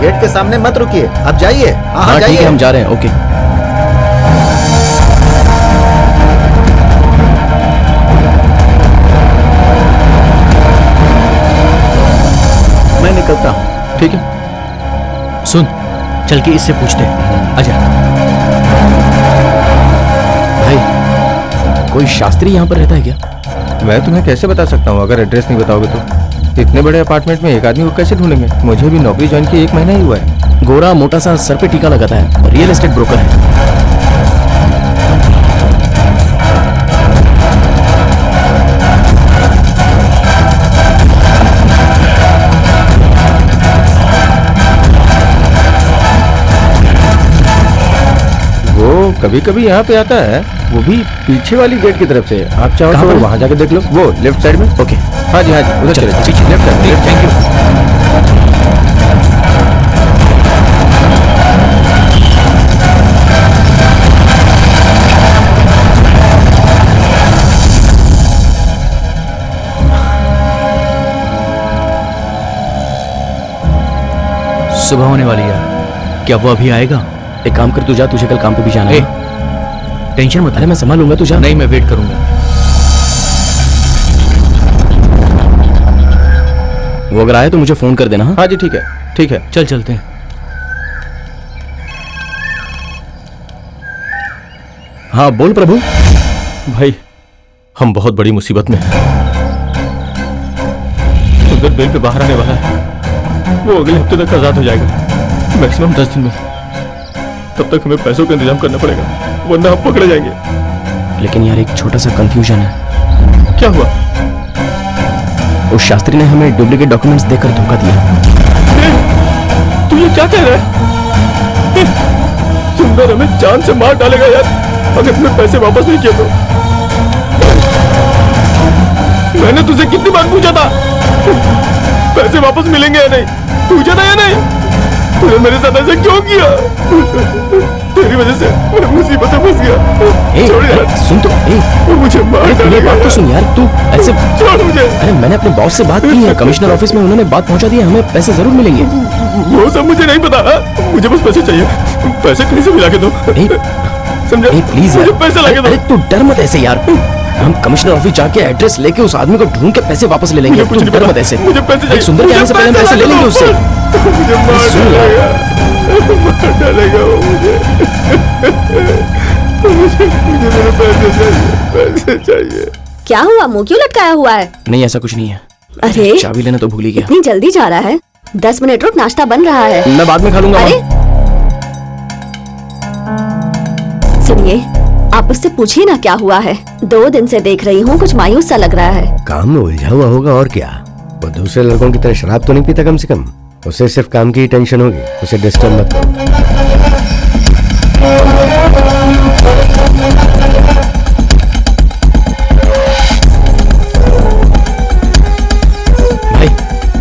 गेट के सामने मत रुकिए, आप जाइए। हाँ ठीक है, हम जा रहे हैं। ओके मैं निकलता हूँ। ठीक है, सुन चल के इससे पूछते हैं। आजा। भाई कोई शास्त्री यहाँ पर रहता है क्या? मैं तुम्हें कैसे बता सकता हूँ अगर एड्रेस नहीं बताओगे तो? इतने बड़े अपार्टमेंट में एक आदमी को कैसे ढूंढेंगे? मुझे भी नौकरी ज्वाइन की 1 महीना ही हुआ है। गोरा मोटा सा सर पे टीका लगाता है, रियल एस्टेट ब्रोकर है। वो कभी कभी यहाँ पे आता है, वो भी पीछे वाली गेट की तरफ से। आप चाहो तो वहाँ जाके देख लो, वो लेफ्ट साइड में। ओके हाँ जी उधर चले, ठीक है, लेफ्ट साइड। Thank you. सुबह होने वाली है, क्या वो अभी आएगा? एक काम कर, तू जा, तुझे कल काम पे भी जाना है। टेंशन मत। अरे मैं संभाल लूंगा, तू जा। नहीं, मैं वेट करूंगा। वो अगर आए तो मुझे फोन कर देना। हाँ जी ठीक है, ठीक है। चल चलते हैं। हाँ बोल प्रभु। भाई हम बहुत बड़ी मुसीबत में हैं। सुंदर बेल पे बाहर आने वाला है। वो अगले हफ्ते तक आजाद हो जाएगा, मैक्सिमम 10 दिन में। तब तक हमें पैसों का इंतजाम करना पड़ेगा, वरना हम पकड़े जाएंगे। लेकिन यार एक छोटा सा कंफ्यूजन है। क्या हुआ? उस शास्त्री ने हमें डुप्लीकेट डॉक्यूमेंट्स देकर धोखा दिया। तू ये क्या कह रहा है? सुंदर हमें जान से मार डालेगा यार, अगर तुम्हें पैसे वापस नहीं किए तो। मैंने तुझे कितनी बार पूछा था पैसे वापस मिलेंगे या नहीं, पूछा था या नहीं? तूने मेरे साथ ऐसा क्यों किया? तेरी वजह से मैं मुसीबत में फंस गया। छोड़ यार, सुन तो, वो मुझे मार डालेगा। बात तो सुन यार, तू ऐसे छोड़ मुझे। अरे मैंने अपने बॉस से बात की है, कमिश्नर ऑफिस में उन्होंने बात पहुंचा दी है, हमें पैसे जरूर मिलेंगे। वो सब मुझे नहीं पता, मुझे बस पैसे चाहिए। पैसे कहीं से मिला के दो, समझा? प्लीज मुझे पैसे ला के दो। अरे तू डर मत ऐसे यार, हम कमिश्नर ऑफिस जाके एड्रेस लेके उस आदमी को ढूंढ के पैसे वापस ले लेंगे। तू डर मत ऐसे, मुझे पैसे चाहिए। सुंदर के आने से पहले हम पैसे ले लेंगे उससे। मुझे मार डालेगा वो मुझे। मुझे मेरे पैसे चाहिए। क्या हुआ, मुंह क्यों लटकाया हुआ है? नहीं ऐसा कुछ नहीं है। अरे चाबी लेना तो भूल ही गया। इतनी जल्दी जा रहा है? 10 मिनट रुक, नाश्ता बन रहा है। मैं बाद में खा लूंगा। अरे सुनिए, आप उससे पूछिए ना क्या हुआ है। 2 दिन से देख रही हूँ, कुछ मायूस सा लग रहा है। काम में उलझा हुआ होगा और क्या। वो दूसरे लड़कों की तरह शराब तो नहीं पीता, कम से कम उसे सिर्फ काम की ही टेंशन होगी। उसे डिस्टर्ब मत करो। भाई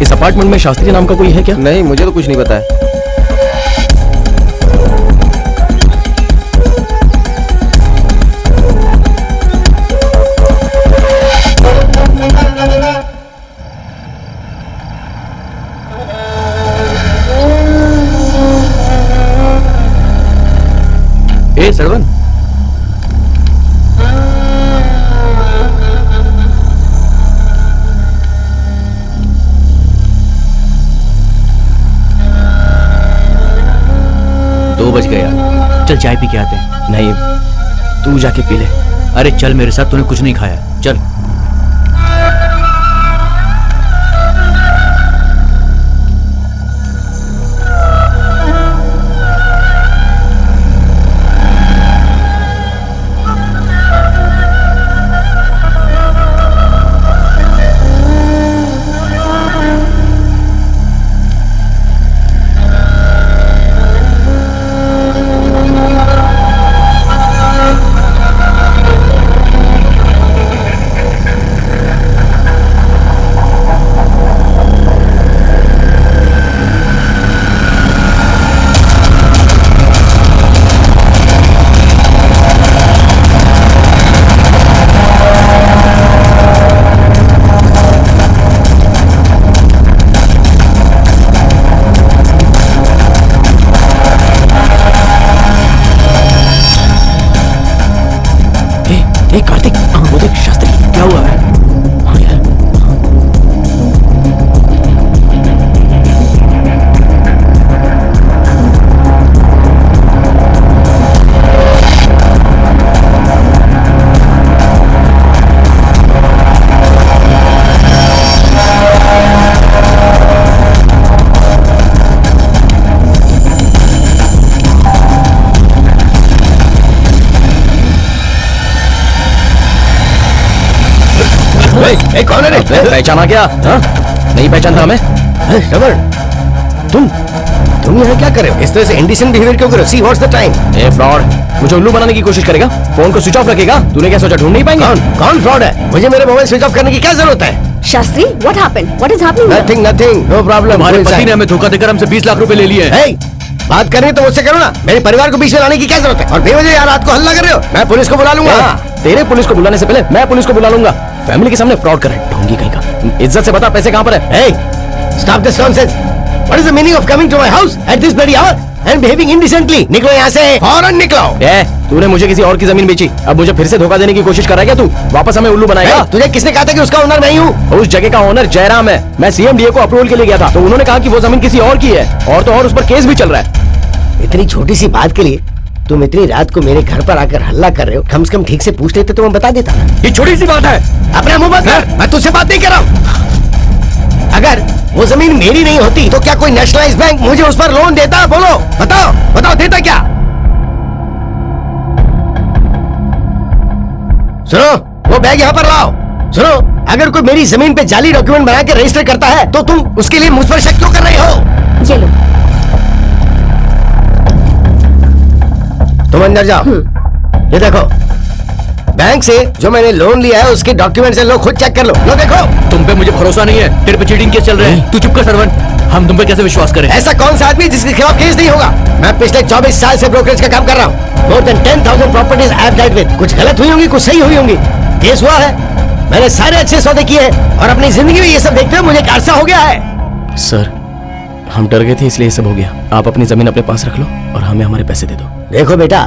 इस अपार्टमेंट में शास्त्री नाम का कोई है क्या? नहीं, मुझे तो कुछ नहीं पता है। सरवन, दो बज गया, चल चाय पी के आते हैं। नहीं तू जाके पी ले। अरे चल मेरे साथ, तूने कुछ नहीं खाया, चल। कार्तिक, वो देख शास्त्री, क्या हुआ है? हाँ यार, कौन है रे? पहचाना क्या? नहीं पहचानता हमें? तुम यहाँ क्या कर रहे हो? इस तरह से इंडिसेंट बिहेवियर क्यों कर रहे हो? See what's the time? A fraud, मुझे उल्लू बनाने की कोशिश करेगा? फोन को स्विच ऑफ रखेगा? तूने क्या सोचा ढूंढ नहीं पाएंगे? कौन फ्रॉड है? मुझे मेरे मोबाइल स्विच ऑफ करने की क्या जरूरत है? Shastri, what happened? What is happening? Nothing, no problem. तुम्हारे पति ने हमें धोखा देकर हमसे 20 लाख रुपए ले लिए हैं। बात करनी तो मुझसे करो ना, मेरे परिवार को बीच में लाने की क्या जरूरत है? और बेवजह यार रात को हल्ला कर रहे हो। मैं पुलिस को बुला लूंगा। तेरे पुलिस को बुलाने से पहले मैं पुलिस को बुला लूंगा। फैमिली के सामने फ्रॉड कर रहा है, ढोंगी कहीं का। इज्जत से बता पैसे कहाँ पर है? Stop this nonsense. What is the meaning of coming to my house at this bloody hour and behaving indecently? निकलो यहाँ से, फौरन निकलो। तूने मुझे किसी और की जमीन बेची, अब मुझे फिर से धोखा देने की कोशिश कर रहा है क्या तू? वापस हमें उल्लू बनाएगा? तुझे किसने कहा था कि उसका ओनर मैं ही हूँ? उस जगह का ओनर जयराम है। मैं सीएमडीए को अप्रूवल के लिए गया था, तो उन्होंने कहा कि वो जमीन किसी और की है, और तो और उस पर केस भी चल रहा है। इतनी छोटी सी बात के लिए तुम इतनी रात को मेरे घर पर आकर हल्ला कर रहे हो। कम से कम ठीक से पूछ लेते तो मैं बता देता। ये छोटी सी बात है। अपना मुंह बंद कर, मैं तुझसे बात नहीं कर रहा हूँ। अगर वो जमीन मेरी नहीं होती तो क्या कोई नेशनलाइज बैंक मुझे उस पर लोन देता? बोलो, बताओ बताओ, देता क्या? सुनो, वो बैग यहाँ पर लाओ। सुनो, अगर कोई मेरी जमीन पे जाली डॉक्यूमेंट बना के रजिस्टर करता है तो तुम उसके लिए मुझ पर शक क्यों कर रहे हो? ये लो। तुम अंदर जाओ। ये देखो, बैंक से जो मैंने लोन लिया है उसके डॉक्यूमेंट्स लो, खुद चेक कर लो। लो देखो। तुम पे मुझे भरोसा नहीं है, तेरे पे चीटिंग केस चल रहे हैं। तू चुप कर सरवन, हम तुम पे कैसे विश्वास करें? ऐसा कौन सा आदमी जिसके खिलाफ केस नहीं होगा? मैं पिछले 24 साल से ब्रोकरेज का काम कर रहा हूँ। More than 10,000 properties I have dealt with. कुछ गलत हुई होंगी, कुछ सही हुई होंगी, केस हुआ है। मैंने सारे अच्छे सौदे किए हैं और अपनी जिंदगी में ये सब देखते हुए मुझे एक अरसा हो गया है। सर, हम डर गए थे इसलिए ये सब हो गया। आप अपनी जमीन अपने पास रख लो और हमें हमारे पैसे दे दो। देखो बेटा,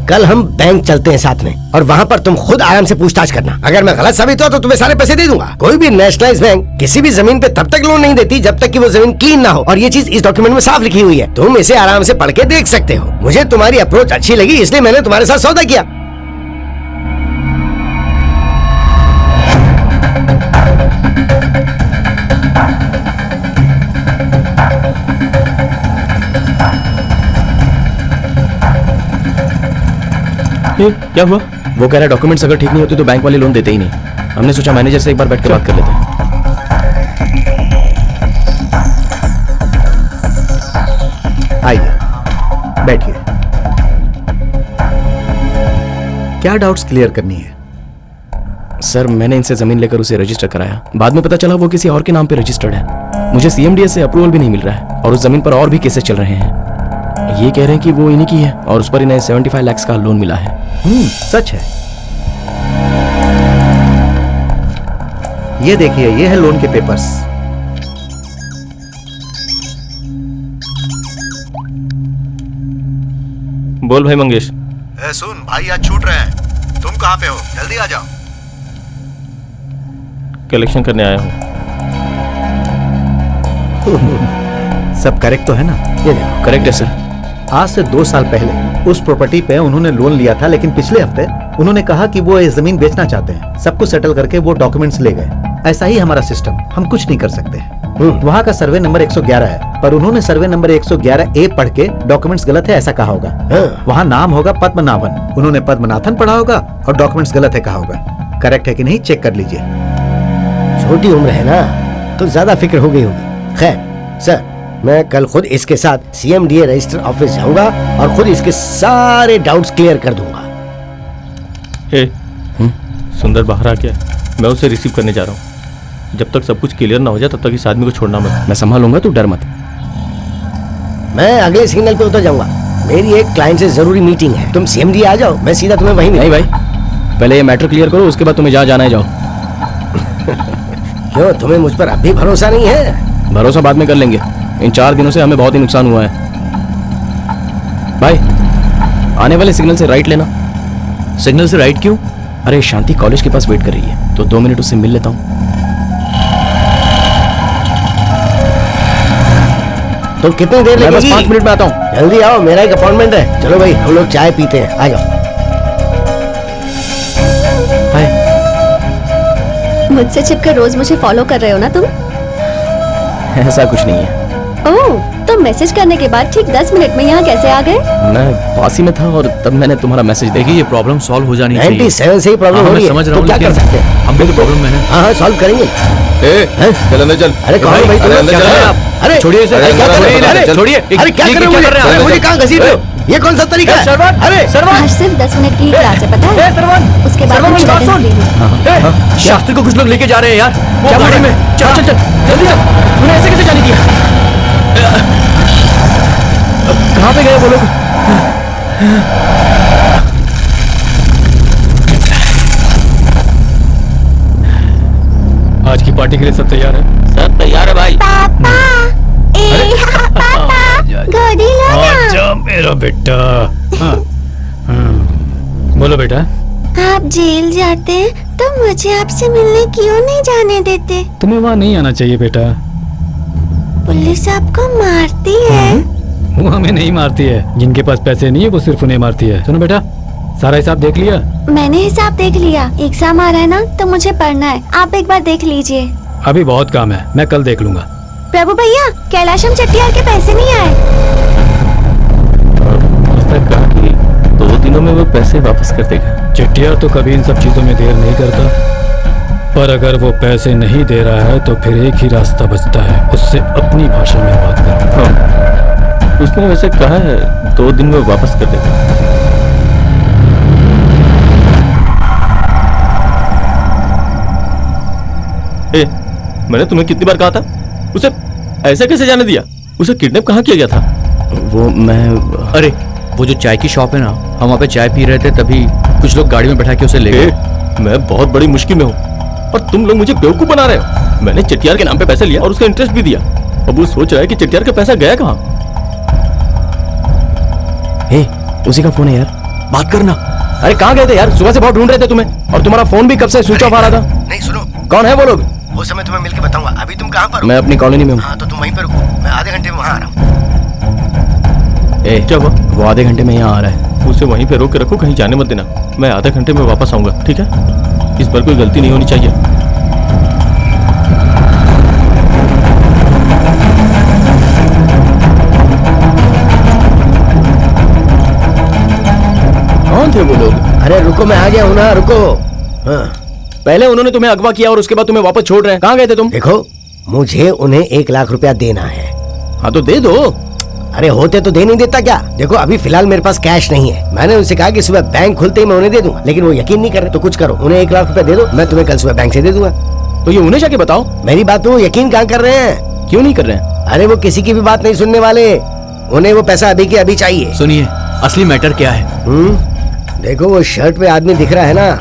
कल हम बैंक चलते हैं साथ में और वहाँ पर तुम खुद आराम से पूछताछ करना। अगर मैं गलत साबित हुआ तो तुम्हें सारे पैसे दे दूंगा। कोई भी नेशनलाइज बैंक किसी भी जमीन पे तब तक लोन नहीं देती जब तक कि वो जमीन क्लीन ना हो, और ये चीज इस डॉक्यूमेंट में साफ लिखी हुई है। तुम इसे आराम से पढ़ के देख सकते हो। मुझे तुम्हारी अप्रोच अच्छी लगी इसलिए मैंने तुम्हारे साथ सौदा किया। क्या हुआ? वो कह रहा है डॉक्यूमेंट्स अगर ठीक नहीं होते तो बैंक वाले लोन देते ही नहीं। हमने सोचा मैनेजर से एक बार बैठ कर बात कर लेते हैं। आइए, बैठिए। क्या डाउट्स क्लियर करनी है? सर, मैंने इनसे जमीन लेकर उसे रजिस्टर कराया। बाद में पता चला वो किसी और के नाम पे रजिस्टर्ड है। मुझे सीएमडीएस से अप्रूवल भी नहीं मिल रहा है और उस जमीन पर और भी केसेस चल रहे हैं। ये कह रहे हैं कि वो इन्हीं की है और उस पर इन्हें 75 लाख का लोन मिला है। सच है। ये देखिए, ये है लोन के पेपर्स। बोल भाई मंगेश। सुन भाई, आज छूट रहे हैं। तुम कहाँ पे हो? जल्दी आ जाओ। कलेक्शन करने आया हूँ। सब करेक्ट तो है ना? ये देखो, करेक्ट है सर। आज से 2 साल पहले उस प्रॉपर्टी पे उन्होंने लोन लिया था, लेकिन पिछले हफ्ते उन्होंने कहा कि वो ये जमीन बेचना चाहते हैं। सब कुछ सेटल करके वो डॉक्यूमेंट्स ले गए। ऐसा ही हमारा सिस्टम, हम कुछ नहीं कर सकते। वहाँ का सर्वे नंबर 111 है, पर उन्होंने सर्वे नंबर 111A पढ़ के डॉक्यूमेंट्स गलत है ऐसा कहा होगा। वहाँ नाम होगा पद्मनाभन, उन्होंने पद्मनाथन पढ़ा होगा और डॉक्यूमेंट्स गलत है कहा होगा। करेक्ट है कि नहीं, चेक कर लीजिए। छोटी उम्र है ना, तो ज्यादा फिक्र हो गई होगी। खैर सर, मैं कल खुद इसके साथ सीएमडीए रजिस्टर ऑफिस जाऊंगा और खुद इसके सारे डाउट्स क्लियर कर दूंगा। हे, सुंदर बाहर आ गया, मैं उसे रिसीव करने जा रहा हूँ। जब तक सब कुछ क्लियर ना हो जाए तब तक इस आदमी को छोड़ना मत। मैं संभालूंगा, तू डर मत। मैं अगले सिग्नल पे उतर जाऊंगा। मेरी एक क्लाइंट से जरूरी मीटिंग है। तुम सीएमडीए आ जाओ, मैं सीधा तुम्हें वहीं नहीं भाई, पहले ये मैटर क्लियर करो, उसके बाद तुम्हें जहाँ जाना है जाओ। क्यों, तुम्हें मुझ पर अब भी भरोसा नहीं है? भरोसा बाद में कर लेंगे। इन 4 दिनों से हमें बहुत ही नुकसान हुआ है। भाई, आने वाले सिग्नल से राइट लेना। सिग्नल से राइट क्यों? अरे शांति कॉलेज के पास वेट कर रही है, तो 2 मिनट उससे मिल लेता हूँ। तो कितनी देर लगेगी? बस 5 मिनट में आता हूँ। जल्दी आओ, मेरा एक अपॉइंटमेंट है। चलो भाई, हम लोग चाय पीते हैं, आ जाओ। मुझसे छिपकर रोज मुझे फॉलो कर रहे हो ना तुम? ऐसा कुछ नहीं है। ओह, तो मैसेज करने के बाद ठीक 10 मिनट में यहाँ कैसे आ गए? मैं पास ही में था और तब मैंने तुम्हारा मैसेज देखा। ये प्रॉब्लम सॉल्व हो जानी चाहिए। 97 से ही प्रॉब्लम हो रही है। समझ रहा तो हूँ, क्या कर सकते हैं? हम भी तो प्रॉब्लम में हैं। हाँ, सॉल्व करेंगे। चल अंदर चल। अरे कौन भाई, तुम क्या कर रहे हो आप? अरे छोड़िए इसे, अरे क्या कर रहे हो? अरे छोड़िए। अरे क्या कर रहे हो? अरे मुझे कहाँ घसीट रहे हो? ये कौन सा तरीका है? अरे आज सिर्फ 10 मिनट की क्लास है, पता है? उसके बाद हम शास्त्री को कुछ लोग लेके जा रहे हैं यार, वो गाड़ी में। चल चल चल, जल्दी चल। तूने ऐसे कैसे जाने दिया? कहाँ पे गए वो लोग? आज की पार्टी के लिए सब तैयार है? सब तैयार है भाई। पापा, गोदी लो ना। आजा मेरा बेटा। हाँ, बोलो बेटा। आप जेल जाते हैं तो मुझे आपसे मिलने क्यों नहीं जाने देते? तुम्हें वहाँ नहीं आना चाहिए बेटा। पुलिस आपको मारती है? वो हमें नहीं मारती है। जिनके पास पैसे नहीं है वो सिर्फ उन्हें मारती है। सुनो बेटा, सारा हिसाब देख लिया? मैंने हिसाब देख लिया। एग्जाम आ रहा है ना, तो मुझे पढ़ना है। आप एक बार देख लीजिए। अभी बहुत काम है, मैं कल देख लूंगा। प्रभु भैया, कैलाशम चेट्टियार के पैसे नहीं आए। उसने कहा कि 2 दिनों में वो पैसे वापस कर देगा। चेट्टियार तो कभी इन सब चीजों में देर नहीं करता, पर अगर वो पैसे नहीं दे रहा है तो फिर एक ही रास्ता बचता है, उससे अपनी भाषा में बात करो। हाँ, उसने वैसे कहा है 2 दिन में वापस कर देगा। ए, मैंने तुम्हें कितनी बार कहा था उसे ऐसे कैसे जाने दिया? उसे किडनैप कहाँ किया गया था? वो मैं अरे वो जो चाय की शॉप है ना, हम वहाँ पे चाय पी रहे थे, तभी कुछ लोग गाड़ी में बैठा के उसे ले गए। मैं बहुत बड़ी मुश्किल में हूँ और तुम लोग मुझे बेवकूफ बना रहे हो। मैंने चेट्टियार के नाम पे पैसा लिया और उसका इंटरेस्ट भी दिया। अब वो सोच रहा है कि चेट्टियार का पैसा गया कहाँ। उसी का फोन है यार, बात करना। अरे कहाँ गए थे यार? सुबह से बहुत ढूंढ रहे थे तुम्हें, और तुम्हारा फोन भी कब से स्विच ऑफ आ रहा था। नहीं सुनो, कौन है वो लोग? वो समय तुम्हें मिलके बताऊंगा। अभी तुम कहाँ पर हो? मैं अपनी कॉलोनी में हूँ। हाँ तो तुम वहीं पर रुको, मैं आधे घंटे में वहाँ आ रहा हूँ। क्या हुआ? वो आधे घंटे में यहाँ आ रहा है। उसे वहीं पे रोक के रखो, कहीं जाने मत देना। मैं आधे घंटे में वापस आऊंगा, ठीक है? इस पर कोई गलती नहीं होनी चाहिए। कौन थे वो लोग? अरे रुको, मैं आ गया हूँ ना, रुको। हाँ। पहले उन्होंने तुम्हें अगवा किया और उसके बाद तुम्हें वापस छोड़ रहे हैं। कहाँ गए थे तुम? देखो, मुझे उन्हें 1 लाख रुपया देना है। हाँ तो दे दो। अरे होते तो दे नहीं देता क्या? देखो अभी फिलहाल मेरे पास कैश नहीं है। मैंने उनसे कहा कि सुबह बैंक खुलते ही मैं उन्हें दे दूंगा, लेकिन वो यकीन नहीं कर रहे। तो कुछ करो, उन्हें 1 लाख रुपया दे दो, मैं तुम्हें कल सुबह बैंक से दे दूंगा। तो ये उन्हें जाके बताओ। मेरी बात पे वो यकीन कहाँ कर रहे हैं? क्यों नहीं कर रहे हैं? अरे वो किसी की भी बात नहीं सुनने वाले, उन्हें वो पैसा अभी के अभी चाहिए। सुनिए, असली मैटर क्या है? देखो वो शर्ट पे आदमी दिख रहा है ना,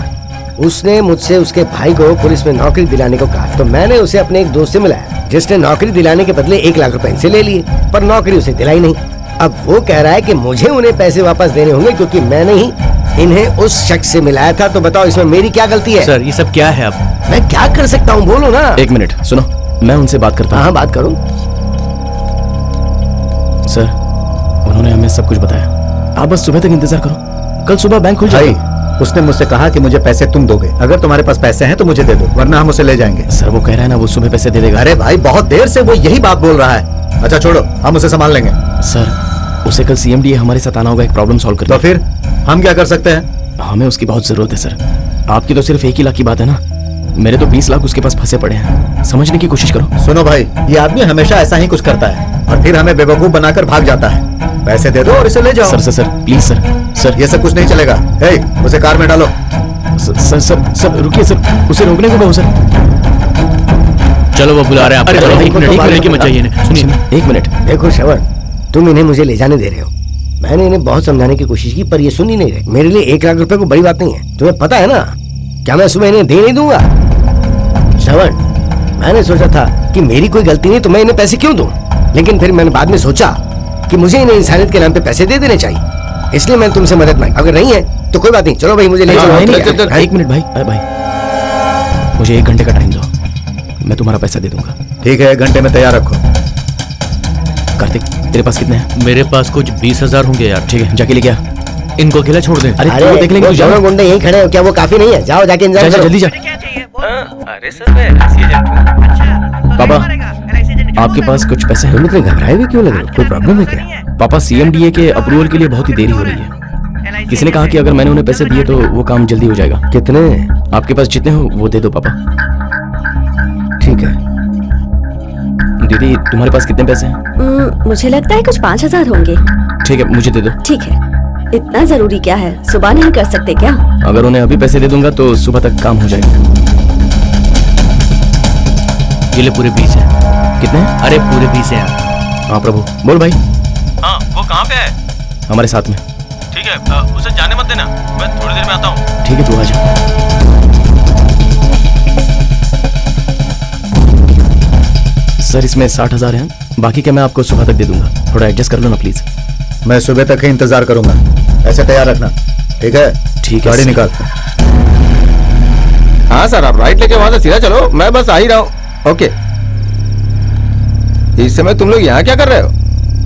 उसने मुझसे उसके भाई को पुलिस में नौकरी दिलाने को कहा, तो मैंने उसे अपने एक दोस्त से मिलाया जिसने नौकरी दिलाने के बदले 1 लाख रुपए इनसे ले लिए, पर नौकरी उसे दिलाई नहीं। अब वो कह रहा है कि मुझे उन्हें पैसे वापस देने होंगे क्योंकि मैंने ही इन्हें उस शख्स से मिलाया था। तो बताओ इसमें मेरी क्या गलती है? सर ये सब क्या है? अब मैं क्या कर सकता हूँ, बोलो ना। 1 मिनट सुनो, मैं उनसे बात करता हूँ। हाँ बात करो। सर उन्होंने हमें सब कुछ बताया, आप बस सुबह तक इंतजार करो, कल सुबह बैंक खुल जाएगा। उसने मुझसे कहा कि मुझे पैसे तुम दोगे। अगर तुम्हारे पास पैसे हैं तो मुझे दे दो, वरना हम उसे ले जाएंगे। सर वो कह रहा है ना वो सुबह पैसे दे देगा। अरे भाई बहुत देर से वो यही बात बोल रहा है। अच्छा छोड़ो, हम उसे संभाल लेंगे। सर उसे कल CMDA हमारे साथ आना होगा एक प्रॉब्लम सॉल्व करने। तो फिर हम क्या कर सकते हैं? हमें उसकी बहुत जरूरत है सर। आपकी तो सिर्फ 1 ही लाख की बात है ना, मेरे तो 20 लाख उसके पास फंसे पड़े हैं। समझने की कोशिश करो। सुनो भाई, ये आदमी हमेशा ऐसा ही कुछ करता है और फिर हमें बेवकूफ बनाकर भाग जाता है। पैसे दे दो और इसे ले जाओ। सर प्लीज सर ये सब कुछ नहीं चलेगा। उसे कार में डालो। सर रुकिए सर, उसे रोकने को कहो सर। चलो वो बुला रहे हैं। अरे एक मिनट की मत चाहिए। सुनिए 1 मिनट। देखो श्रवण, तुम इन्हें मुझे ले जाने दे रहे हो। मैंने इन्हें बहुत समझाने की कोशिश की पर ये सुन ही नहीं रहे। मेरे लिए 1 लाख रुपए को बड़ी बात नहीं है, तुम्हें पता है ना। क्या मैं सुबह इन्हें दे नहीं दूंगा? श्रवण, मैंने सोचा था कि मेरी कोई गलती नहीं तो मैं इन्हें पैसे क्यों दूं, लेकिन फिर मैंने बाद में सोचा कि मुझे इन्हें इंसानियत के नाम पे पैसे दे देने चाहिए, इसलिए मैंने तुमसे मदद मांगी। अगर नहीं है तो कोई बात नहीं, चलो भाई मुझे ले चलो। 1 मिनट भाई, अरे भाई मुझे 1 घंटे का टाइम दो, मैं तुम्हारा पैसा दे दूंगा। ठीक है, 1 घंटे में तैयार रखो। कार्तिक तेरे पास कितने हैं? मेरे पास कुछ 20,000 होंगे यार। ठीक है जाके लेके आ। इनको अकेला छोड़ दे। अरे वो देख लेंगे। वो दोनों गुंडे यहीं खड़े हो, क्या वो काफी नहीं है? जाओ जाके इंतजार करो। जल्दी जा। अरे सर मैं LIC एजेंट हूँ। पापा आपके पास कुछ पैसे हैं? तुम इतने घबराए हुए क्यों लग रहे हो? कोई प्रॉब्लम है क्या? पापा CMDA के अप्रूवल के लिए बहुत ही देरी हो रही है। किसी ने कहा कि अगर मैंने उन्हें पैसे दिए तो वो काम जल्दी हो जाएगा। कितने? आपके पास जितने हो वो दे दो पापा। ठीक है। दीदी तुम्हारे पास कितने पैसे हैं? मुझे लगता है कुछ 5,000 होंगे। ठीक है मुझे दे दो। ठीक है, इतना जरूरी क्या है? सुबह नहीं कर सकते क्या? अगर उन्हें अभी पैसे दे दूंगा तो सुबह तक काम हो जाएगा। ये ले पूरे 20 है। कितने? अरे पूरे 20 है यार। हाँ प्रभु बोल भाई। हाँ वो कहाँ पे है? हमारे साथ में। ठीक है उसे जाने मत देना, मैं थोड़ी देर में आता हूँ। ठीक है तू आ जा। सर इसमें 60,000 हैं, बाकी के मैं आपको सुबह तक दे दूंगा, थोड़ा एडजस्ट कर लो ना प्लीज। मैं सुबह तक ही इंतजार करूंगा, ऐसे तैयार रखना। ठीक है? ठीक है गाड़ी निकाल। हाँ सर, आप राइट लेके वहां से सीधा चलो, मैं बस आ ही रहा हूँ। ओके। इस समय तुम लोग यहाँ क्या कर रहे हो?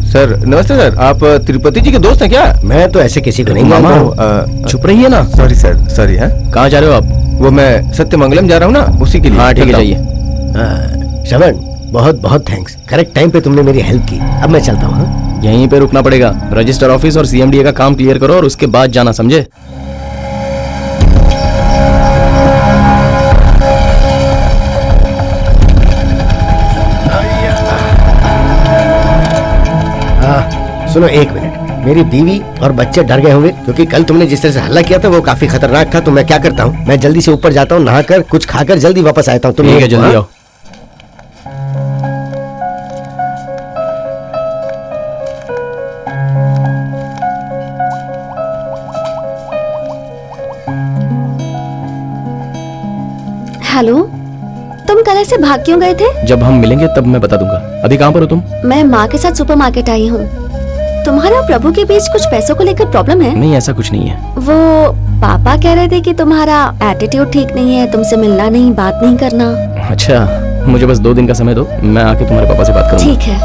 सर नमस्ते सर, आप तिरुपति जी के दोस्त हैं क्या? मैं तो ऐसे किसी को नहीं जानता हूँ। चुप रहिए ना। Sorry sir, sorry. है कहाँ जा रहे हो आप? वो मैं सत्यमंगलम जा रहा हूँ ना, उसी के लिए। हाँ ठीक है जाइए। श्रवण, बहुत बहुत थैंक्स। करेक्ट टाइम पे तुमने मेरी हेल्प की। अब मैं चलता हूँ। हाँ? यहीं पे रुकना पड़ेगा। रजिस्टर ऑफिस और सीएमडीए का काम क्लियर करो और उसके बाद जाना, समझे? सुनो एक मिनट, मेरी बीवी और बच्चे डर गए होंगे क्योंकि कल तुमने जिस तरह से हल्ला किया था वो काफी खतरनाक था। तो मैं क्या करता हूँ, मैं जल्दी से ऊपर जाता हूँ, नहाकर कुछ खाकर जल्दी वापस आता हूँ। तुम ठीक है, जल्दी आओ। हेलो, तुम कल ऐसे भाग क्यों गए थे? जब हम मिलेंगे तब मैं बता दूंगा। अभी कहाँ पर हो तुम? मैं माँ के साथ सुपरमार्केट आई हूँ। तुम्हारा प्रभु के बीच कुछ पैसों को लेकर प्रॉब्लम है? नहीं, ऐसा कुछ नहीं है। वो पापा कह रहे थे कि तुम्हारा एटीट्यूड ठीक नहीं है, तुमसे मिलना नहीं, बात नहीं करना। अच्छा, मुझे बस 2 दिन का समय दो, मैं आके तुम्हारे पापा से बात करूंगा। ठीक है।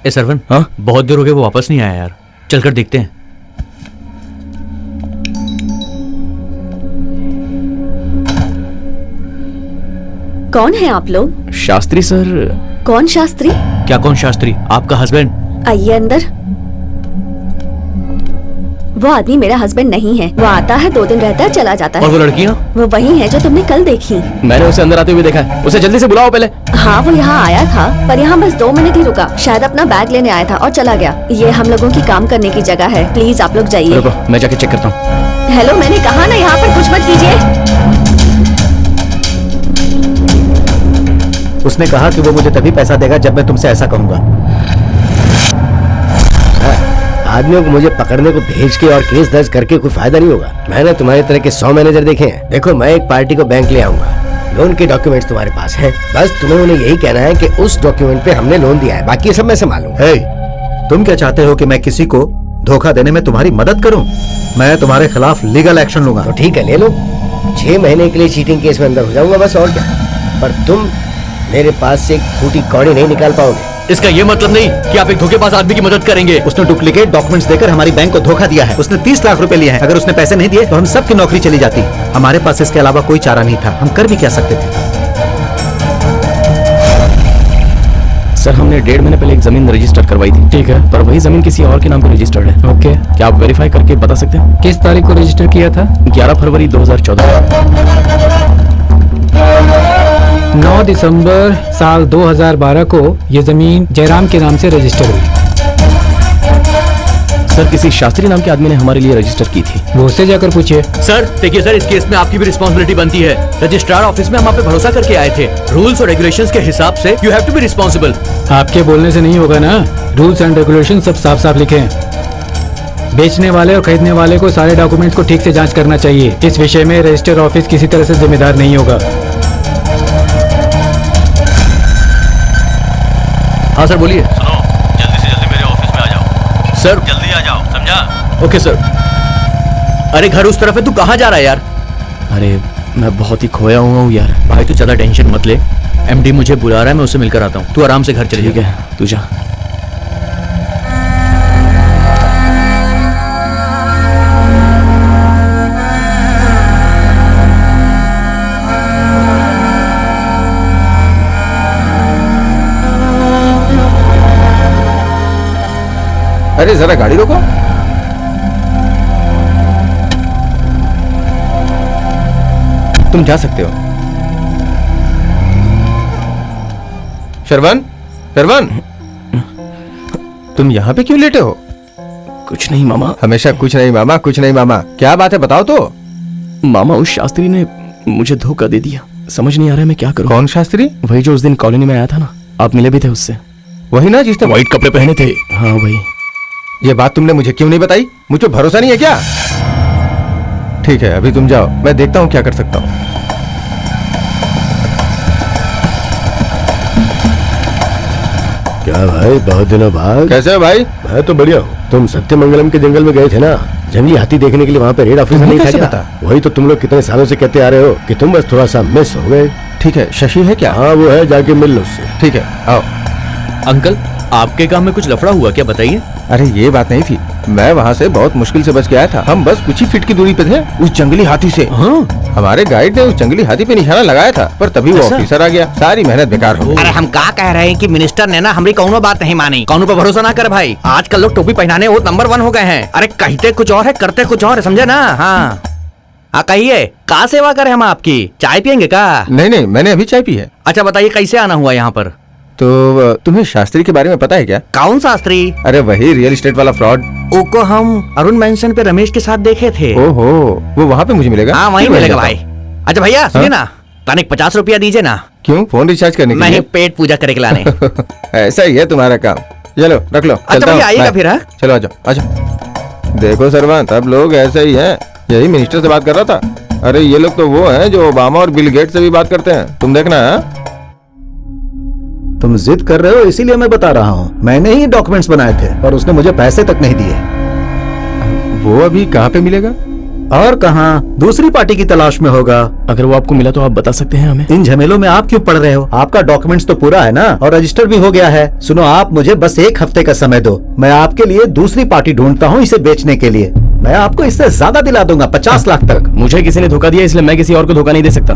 ए सरवन, हाँ बहुत देर हो गई, वो वापस नहीं आया यार। चलकर देखते हैं। कौन है आप लोग? शास्त्री सर। कौन शास्त्री? क्या कौन शास्त्री? आपका हस्बैंड। आइए अंदर। वो आदमी मेरा हस्बैंड नहीं है। वो आता है, 2 दिन रहता है, चला जाता है। और वो लड़कियाँ? वो वही है जो तुमने कल देखी। मैंने उसे अंदर आते हुए देखा है। उसे जल्दी से बुलाओ पहले। हाँ, वो यहाँ आया था पर यहाँ बस 2 मिनट ही रुका। शायद अपना बैग लेने आया था और चला गया। ये हम लोगों की काम करने की जगह है, प्लीज आप लोग जाइए। रुको, मैं जाके चेक करता हूँ। हेलो, मैंने कहा ना यहाँ पर कुछ मत कीजिए। उसने कहा कि वो मुझे तभी पैसा देगा जब मैं तुमसे ऐसा कहूंगा। आदमियों को मुझे पकड़ने को भेज के और केस दर्ज करके कोई फायदा नहीं होगा। मैंने तुम्हारी तरह के 100 मैनेजर देखे हैं। देखो, मैं एक पार्टी को बैंक ले आऊंगा। लोन के डॉक्यूमेंट्स तुम्हारे पास हैं। बस तुम्हें उन्हें यही कहना है कि उस डॉक्यूमेंट पे हमने लोन दिया है, बाकी ये सब मैं संभालूंगा। तुम क्या चाहते हो कि मैं किसी को धोखा देने में तुम्हारी मदद करूं? मैं तुम्हारे खिलाफ लीगल एक्शन लूंगा। तो ठीक है, ले लो। 6 महीने के लिए चीटिंग केस में अंदर हो जाऊंगा, बस और क्या। पर तुम मेरे पास से एक फूटी कौड़ी नहीं निकाल पाओगे। इसका ये मतलब नहीं कि आप एक धोखेबाज आदमी की मदद करेंगे। उसने डुप्लीकेट डॉक्यूमेंट्स देकर हमारी बैंक को धोखा दिया है। उसने 30 लाख रुपए लिए हैं। अगर उसने पैसे नहीं दिए तो हम सबकी नौकरी चली जाती। हमारे पास इसके अलावा कोई चारा नहीं था। हम कर भी क्या सकते थे? सर, हमने 1.5 महीने पहले एक जमीन रजिस्टर करवाई थी। ठीक है, पर वही जमीन किसी और के नाम पर रजिस्टर्ड है। ओके, क्या आप वेरीफाई करके बता सकते हैं किस तारीख को रजिस्टर किया था? 11 फरवरी 2014। 9 दिसंबर साल 2012 को ये जमीन जयराम के नाम से रजिस्टर हुई। सर, किसी शास्त्री नाम के आदमी ने हमारे लिए रजिस्टर की थी। वो उससे जाकर पूछिए। सर देखिए सर, इस केस में आपकी भी रिस्पांसिबिलिटी बनती है। रजिस्ट्रार ऑफिस में हम आप पे भरोसा करके आए थे। रूल्स और रेगुलेशंस के हिसाब से you have to be responsible. आपके बोलने से नहीं होगा ना, रूल्स एंड रेगुलेशन सब साफ साफ लिखे हैं। बेचने वाले और खरीदने वाले को सारे डॉक्यूमेंट्स को ठीक से जांच करना चाहिए। इस विषय में रजिस्टर ऑफिस किसी तरह से जिम्मेदार नहीं होगा। हाँ सर, बोलिए। सुनो, जल्दी से जल्दी मेरे ऑफिस में आ जाओ। सर जल्दी आ जाओ, समझा? Okay sir. अरे घर उस तरफ है, तू कहाँ जा रहा है यार? अरे मैं बहुत ही खोया हुआ हूँ यार। भाई तू ज्यादा टेंशन मत ले, एमडी मुझे बुला रहा है, मैं उससे मिलकर आता हूँ। तू आराम से घर चले। ठीक है, तू जा। अरे जरा गाड़ी रोको। तुम जा सकते हो। शरवण, शरवण, तुम यहाँ पे क्यों लेटे हो? कुछ नहीं मामा। हमेशा कुछ नहीं मामा, कुछ नहीं मामा। क्या बात है, बताओ तो। मामा, उस शास्त्री ने मुझे धोखा दे दिया। समझ नहीं आ रहा है मैं क्या करूं। कौन शास्त्री? वही जो उस दिन कॉलोनी में आया था ना, आप मिले भी थे उससे। वही ना जिसने व्हाइट कपड़े पहने थे? हाँ वही। ये बात तुमने मुझे क्यों नहीं बताई? मुझे भरोसा नहीं है क्या? ठीक है, अभी तुम जाओ, मैं देखता हूँ क्या कर सकता हूँ। क्या भाई, बहुत दिनों बाद। कैसे हो भाई? मैं तो बढ़िया हूँ। तुम सत्यमंगलम के जंगल में गए थे ना, जंगली हाथी देखने के लिए। वहाँ पे रेड ऑफिसर नहीं था क्या? वही तो तुम लोग कितने सालों से कहते आ रहे हो कि तुम बस थोड़ा सा मिस हो गए। ठीक है, शशि है क्या? हाँ वो है, जाके मिल लो उससे। ठीक है, आओ। अंकल, आपके काम में कुछ लफड़ा हुआ क्या, बताइए। अरे ये बात नहीं थी, मैं वहाँ से बहुत मुश्किल से बच के आया था। हम बस कुछ ही फीट की दूरी पे थे उस जंगली हाथी से। हमारे गाइड ने उस जंगली हाथी पे निशाना लगाया था, पर तभी वो ऑफिसर आ गया। सारी मेहनत बेकार हो गई। अरे हम क्या कह रहे हैं कि मिनिस्टर ने ना हमारी कौनो बात नहीं मानी। कानून पर भरोसा ना कर भाई। आजकल लोग टोपी पहनाने वो नंबर 1 हो गए हैं। अरे कहते कुछ और है, करते कुछ और है, समझे ना? हाँ कहिए, का सेवा करें हम आपकी? चाय पियेंगे का? नहीं, मैंने अभी चाय पी है। अच्छा बताइए कैसे आना हुआ यहाँ पर? तो तुम्हें शास्त्री के बारे में पता है क्या? कौन शास्त्री? अरे वही रियल एस्टेट वाला फ्रॉड। उसको हम अरुण मेंशन पे रमेश के साथ देखे थे। ओहो, वो वहाँ पे मुझे मिलेगा? हाँ वहीं मिलेगा भाई। अच्छा भैया सुनिए ना, तनिक 50 रुपया दीजिए ना। क्यों, फोन रिचार्ज करने के लिए? नहीं, पेट पूजा करे के लाने। ऐसा ही है तुम्हारा काम। चलो रख लो। अच्छा भैया आइएगा फिर। चलो आ जाओ। देखो सरवंत, अब लोग ऐसे ही हैं। यही मिनिस्टर से बात कर रहा था। अरे ये लोग तो वो हैं जो ओबामा और बिल गेट से भी बात करते हैं। तुम देखना है। तुम जिद कर रहे हो इसीलिए मैं बता रहा हूँ। मैंने ही डॉक्यूमेंट्स बनाए थे और उसने मुझे पैसे तक नहीं दिए। वो अभी कहाँ पे मिलेगा? और कहाँ, दूसरी पार्टी की तलाश में होगा। अगर वो आपको मिला तो आप बता सकते हैं हमें। इन झमेलों में आप क्यों पड़ रहे हो? आपका डॉक्यूमेंट्स तो पूरा है ना, और रजिस्टर भी हो गया है। सुनो, आप मुझे बस 1 हफ्ते का समय दो। मैं आपके लिए दूसरी पार्टी ढूंढता हूँ इसे बेचने के लिए। मैं आपको इससे ज्यादा दिला दूंगा, 50 लाख तक। मुझे किसी ने धोखा दिया, इसलिए मैं किसी और को धोखा नहीं दे सकता।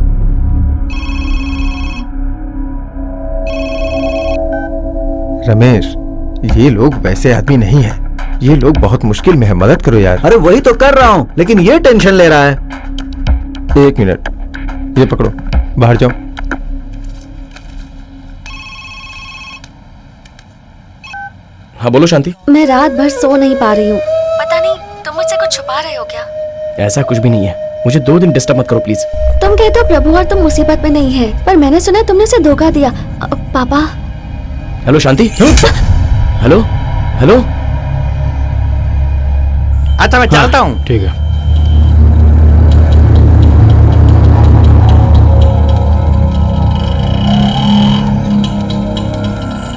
रमेश, ये लोग वैसे आदमी नहीं है। ये लोग बहुत मुश्किल में है, मदद करो यार। अरे वही तो कर रहा हूँ, लेकिन ये टेंशन ले रहा है। 1 मिनट, ये पकड़ो, बाहर जाओ। हाँ बोलो शांति। मैं रात भर सो नहीं पा रही हूँ। पता नहीं तुम मुझसे कुछ छुपा रहे हो क्या? ऐसा कुछ भी नहीं है। मुझे 2 दिन डिस्टर्ब मत करो प्लीज। तुम कहते हो प्रभु और तुम मुसीबत में नहीं है, पर मैंने सुना तुमने उसे धोखा दिया। पापा। हेलो शांति। Hello hello. अच्छा मैं चलता हूँ। ठीक है।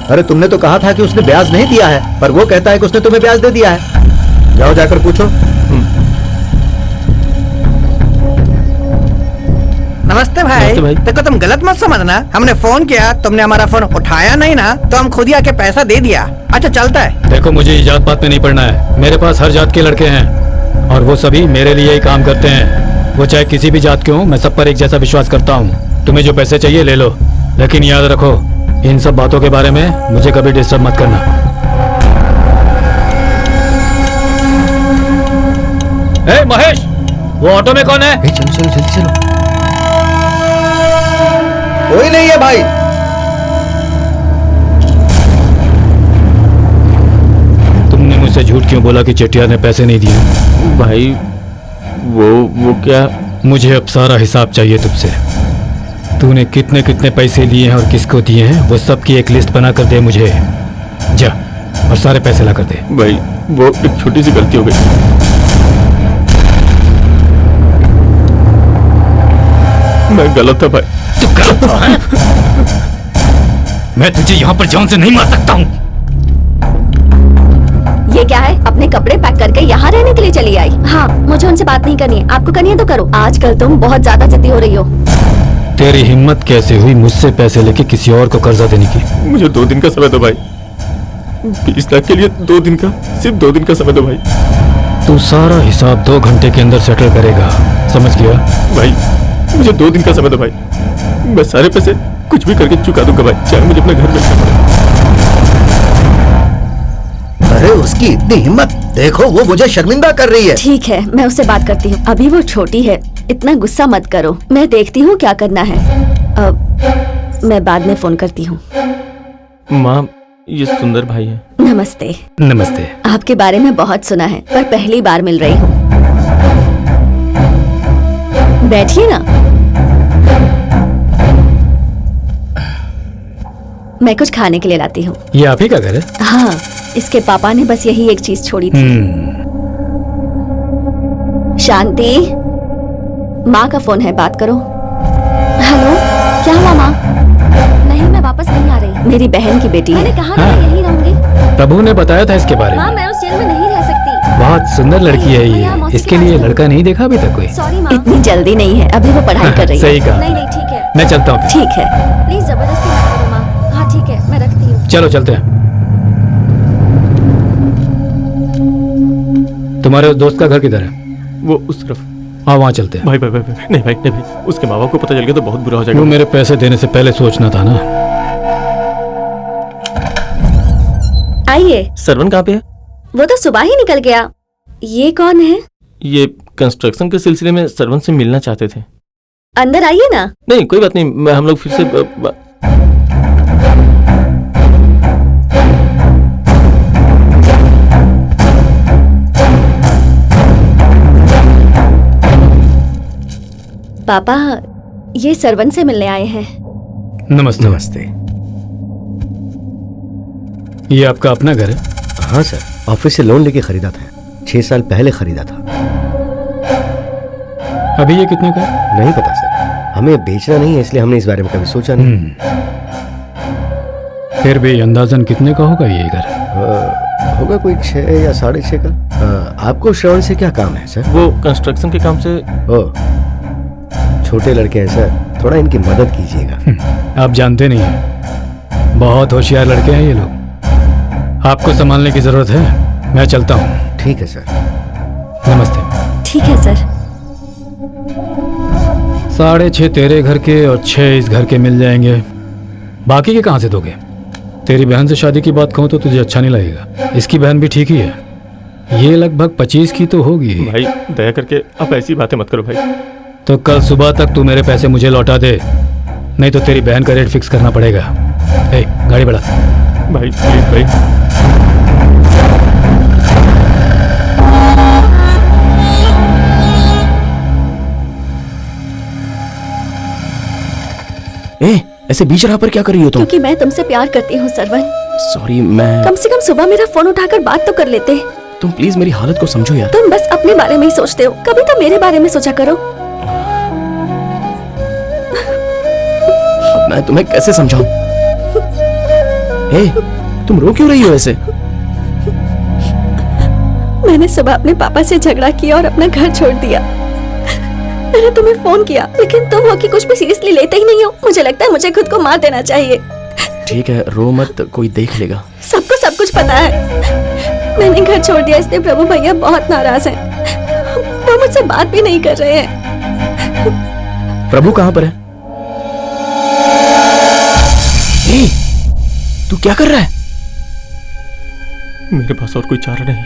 अरे तुमने तो कहा था कि उसने ब्याज नहीं दिया है, पर वो कहता है कि उसने तुम्हें ब्याज दे दिया है। जाओ जाकर पूछो। नमस्ते भाई। देखो तुम गलत मत समझना, हमने फोन किया, तुमने हमारा फोन उठाया नहीं ना, तो हम खुद ही आके पैसा दे दिया। अच्छा चलता है। देखो मुझे ये जात पात में नहीं पड़ना है। मेरे पास हर जात के लड़के हैं और वो सभी मेरे लिए ही काम करते हैं। वो चाहे किसी भी जात के हों, मैं सब पर एक जैसा विश्वास करता हूँ। तुम्हें जो पैसे चाहिए ले लो, लेकिन याद रखो इन सब बातों के बारे में मुझे कभी डिस्टर्ब मत करना। ए महेश, वो ऑटो में कौन है? चलो चलो जल्दी चलो। कोई नहीं है भाई। तुमने मुझसे झूठ क्यों बोला कि चेटिया ने पैसे नहीं दिए? भाई वो क्या? मुझे अब सारा हिसाब चाहिए तुझसे। तूने कितने कितने पैसे लिए हैं और किसको दिए हैं, वो सब की एक लिस्ट बना कर दे मुझे। जा और सारे पैसे ला कर दे। भाई वो एक छोटी सी गलती हो गई। मैं गलत था भाई। तू गलत था? मैं तुझे यहाँ पर जान से नहीं मार सकता हूँ। ये क्या है? अपने कपड़े पैक करके यहाँ रहने के लिए चली आई? हाँ, मुझे उनसे बात नहीं करनी है। आपको करनी है तो करो। आजकल तुम बहुत ज्यादा जिद्दी हो रही हो। तेरी हिम्मत कैसे हुई मुझसे पैसे लेके किसी और को कर्जा देने की? मुझे 2 दिन का समय दो भाई। 20 लाख के लिए 2 दिन का, सिर्फ 2 दिन का समय दो भाई। तू सारा हिसाब 2 घंटे के अंदर सेटल करेगा, समझ गया? भाई मुझे 2 दिन का समय दो भाई। मैं सारे पैसे कुछ भी करके चुका दूंगा भाई, चाहे मुझे अपने घर बेचना पड़े। अरे उसकी इतनी हिम्मत, देखो वो मुझे शर्मिंदा कर रही है। ठीक है, मैं उससे बात करती हूँ। अभी वो छोटी है, इतना गुस्सा मत करो। मैं देखती हूँ क्या करना है। मैं बाद में फोन करती हूँ। माँ, ये सुंदर भाई है। नमस्ते। नमस्ते। आपके बारे में बहुत सुना है, पर पहली बार मिल रही हूँ। बैठिए ना। मैं कुछ खाने के लिए लाती हूँ। ये आप ही का घर है? हाँ, इसके पापा ने बस यही एक चीज छोड़ी थी। शांति, माँ का फोन है, बात करो। हेलो, क्या हुआ माँ? नहीं, मैं वापस नहीं आ रही। मेरी बहन की बेटी है। मैंने कहा ना, मैं यहीं रहूंगी। प्रभु ने बताया था इसके बारे में। माँ, मैं उस जेल में नहीं रह सकती। बहुत सुंदर लड़की है ये। इसके लिए लड़का नहीं देखा अभी तक कोई? सॉरी माँ, इतनी जल्दी नहीं है, अभी वो पढ़ाई कर रही है। सही कहा। नहीं नहीं, ठीक है, मैं चलता हूँ। ठीक है। प्लीज जबरदस्ती मत करो माँ। हाँ ठीक है, मैं रखती हूँ। चलो चलते हैं। तुम्हारे उस दोस्त का घर किधर है? वो उस तरफ। हाँ वहाँ चलते हैं। भाई भाई भाई भाई, नहीं भाई नहीं भाई, उसके माँ बाप को पता चल गया तो बहुत बुरा हो जाएगा। वो मेरे पैसे देने से पहले सोचना था ना। आइए। सरवन कहाँ पे है? वो तो सुबह ही निकल गया। ये कौन है? ये कंस्ट्रक्शन के सिलसिले में सरवन से मिलना चाहते थे। अंदर आइए ना। नहीं कोई बात नहीं, हम लोग फिर से पापा ये सरवन से मिलने आए हैं। नमस्ते। नमस्ते। ये आपका अपना घर है? हाँ सर, ऑफिस से लोन लेके खरीदा था। 6 साल पहले खरीदा था। अभी ये कितने का है? नहीं पता सर, हमें बेचना नहीं है इसलिए हमने इस बारे में कभी सोचा नहीं। फिर भी अंदाजन कितने का होगा ये घर? होगा कोई 6 या 6.5 का। आपको श्रवण से क्या काम है सर? वो कंस्ट्रक्शन के काम से। छोटे लड़के हैं सर, थोड़ा इनकी मदद कीजिएगा। आप जानते नहीं हैं, बहुत होशियार लड़के हैं ये लोग। आपको संभालने की जरूरत है। मैं चलता हूँ। ठीक है सर। नमस्ते। ठीक है सर। 6.5 तेरे घर के और 6 इस घर के मिल जाएंगे। बाकी के कहाँ से दोगे? तेरी बहन से शादी की बात कहूँ तो तुझे अच्छा नहीं लगेगा। इसकी बहन भी ठीक ही है। ये लगभग 25 की तो होगी। भाई दया करके आप ऐसी बातें मत करो भाई। तो कल सुबह तक तू मेरे पैसे मुझे लौटा दे, नहीं तो तेरी बहन का रेट फिक्स करना पड़ेगा। ए, गाड़ी बढ़ा। भाई प्लीज भाई। ए, ऐसे बीच राह पर क्या कर रही हो तुम? क्योंकि मैं तुमसे प्यार करती हूँ सरवन। सॉरी, मैं कम से कम सुबह मेरा फोन उठाकर बात तो कर लेते। तुम प्लीज मेरी हालत को समझो यार। तुम बस अपने बारे में ही सोचते हो, कभी तो मेरे बारे में सोचा करो। मैं तुम्हें कैसे समझाऊं? हे, तुम रो क्यों रही हो ऐसे? मैंने सुबह अपने पापा से झगड़ा किया और अपना घर छोड़ दिया। मैंने तुम्हें फोन किया लेकिन तुम हो कि कुछ भी सीरियसली लेते ही नहीं हो। मुझे लगता है मुझे खुद को मार देना चाहिए। ठीक है, रो मत, कोई देख लेगा। सबको सब कुछ पता है। मैंने घर छोड़ दिया इसलिए प्रभु भैया बहुत नाराज हैं। वो मुझसे बात भी नहीं कर रहे हैं। प्रभु कहाँ पर है? ए, तू क्या कर रहा है? मेरे पास और कोई चारा नहीं।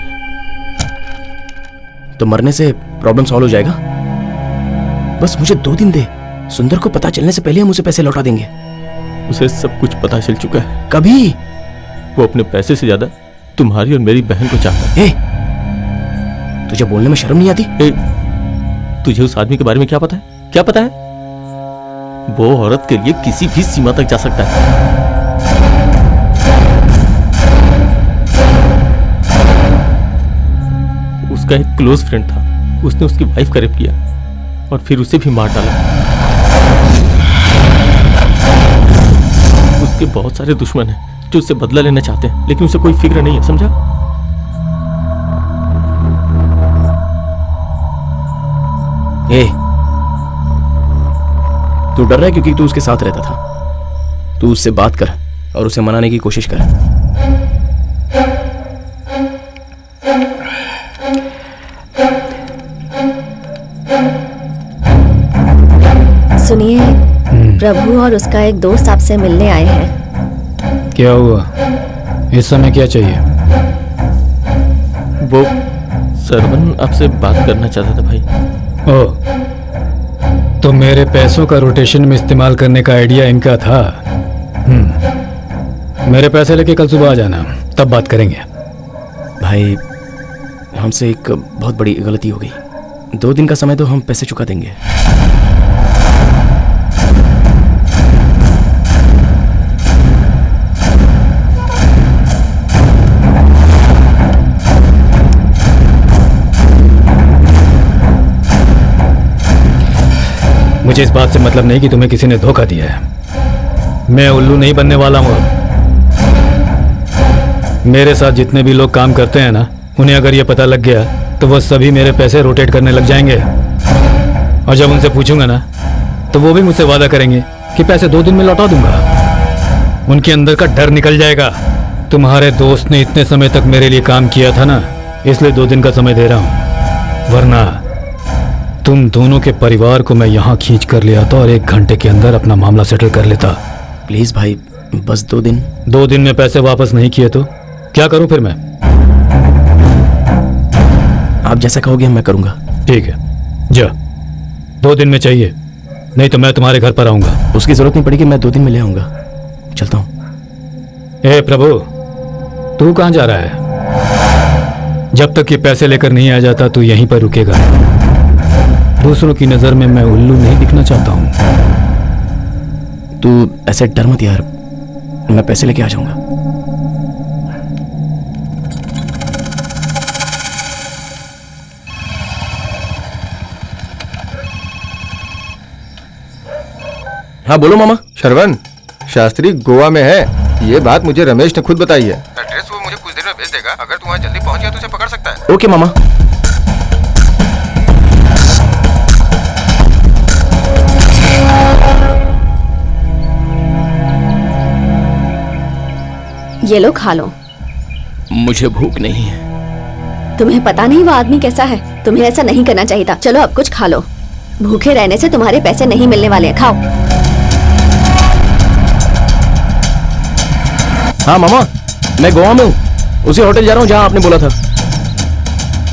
तो मरने से प्रॉब्लम सॉल्व हो जाएगा। बस मुझे 2 दिन दे। सुंदर को पता चलने से पहले हम उसे पैसे लौटा देंगे। उसे सब कुछ पता चल चुका है। कभी? वो अपने पैसे से ज्यादा तुम्हारी और मेरी बहन को चाहता है। तुझे बोलने में शर्म नहीं आती? तुझे उस आदमी के बारे में क्या पता है? क्या पता है? वो औरत के लिए किसी भी सीमा तक जा सकता है। उसका एक क्लोज फ्रेंड था, उसने उसकी वाइफ का रेप किया और फिर उसे भी मार डाला। उसके बहुत सारे दुश्मन हैं जो उससे बदला लेना चाहते हैं, लेकिन उसे कोई फिक्र नहीं है, समझा? ए, तू डर रहा है क्योंकि तू उसके साथ रहता था। तू उससे बात कर और उसे मनाने की कोशिश कर। सुनिए, प्रभु और उसका एक दोस्त आपसे मिलने आए हैं। क्या हुआ? इस समय क्या चाहिए? वो सरवन आपसे बात करना चाहता था भाई। ओह, तो मेरे पैसों का रोटेशन में इस्तेमाल करने का आइडिया इनका था। मेरे पैसे लेके कल सुबह आ जाना, तब बात करेंगे। भाई, हमसे एक बहुत बड़ी गलती हो गई। 2 दिन का समय तो हम पैसे चुका देंगे। मुझे इस बात से मतलब नहीं कि तुम्हें किसी ने धोखा दिया है। मैं उल्लू नहीं बनने वाला हूं। मेरे साथ जितने भी लोग काम करते हैं ना, उन्हें अगर ये पता लग गया तो वह सभी मेरे पैसे रोटेट करने लग जाएंगे। और जब उनसे पूछूंगा ना, तो वो भी मुझसे वादा करेंगे कि पैसे 2 दिन में लौटा दूंगा। उनके अंदर का डर निकल जाएगा। तुम्हारे दोस्त ने इतने समय तक मेरे लिए काम किया था ना, इसलिए 2 दिन का समय दे रहा हूँ, वरना तुम दोनों के परिवार को मैं यहाँ खींच कर ले आता और 1 घंटे के अंदर अपना मामला सेटल कर लेता। प्लीज भाई, बस 2 दिन। 2 दिन में पैसे वापस नहीं किए तो क्या करूं फिर मैं? आप जैसा कहोगे मैं करूंगा। ठीक है, जा। 2 दिन में चाहिए, नहीं तो मैं तुम्हारे घर पर आऊंगा। उसकी जरूरत नहीं पड़ेगी, मैं 2 दिन में ले आऊंगा। चलता हूँ। ए प्रभु, तू कहाँ जा रहा है? जब तक ये पैसे लेकर नहीं आ जाता तू यहीं पर रुकेगा। दूसरों की नजर में मैं उल्लू नहीं दिखना चाहता हूँ। तू ऐसे डर मत यार, मैं पैसे लेके आ जाऊंगा। हाँ बोलो मामा। श्रवण, शास्त्री गोवा में है, ये बात मुझे रमेश ने खुद बताई है। एड्रेस वो मुझे कुछ देर में भेज देगा। अगर तू वहाँ जल्दी पहुँच गया तो उसे पकड़ सकता है। ओके मामा। ये लो, खा लो। मुझे भूख नहीं है। तुम्हें पता नहीं वो आदमी कैसा है? तुम्हें ऐसा नहीं करना चाहिए था। चलो अब कुछ खा लो। भूखे रहने से तुम्हारे पैसे नहीं मिलने वाले हैं। खाओ। हाँ मामा, मैं गोवा में हूँ, उसी होटल जा रहा हूँ जहाँ आपने बोला था।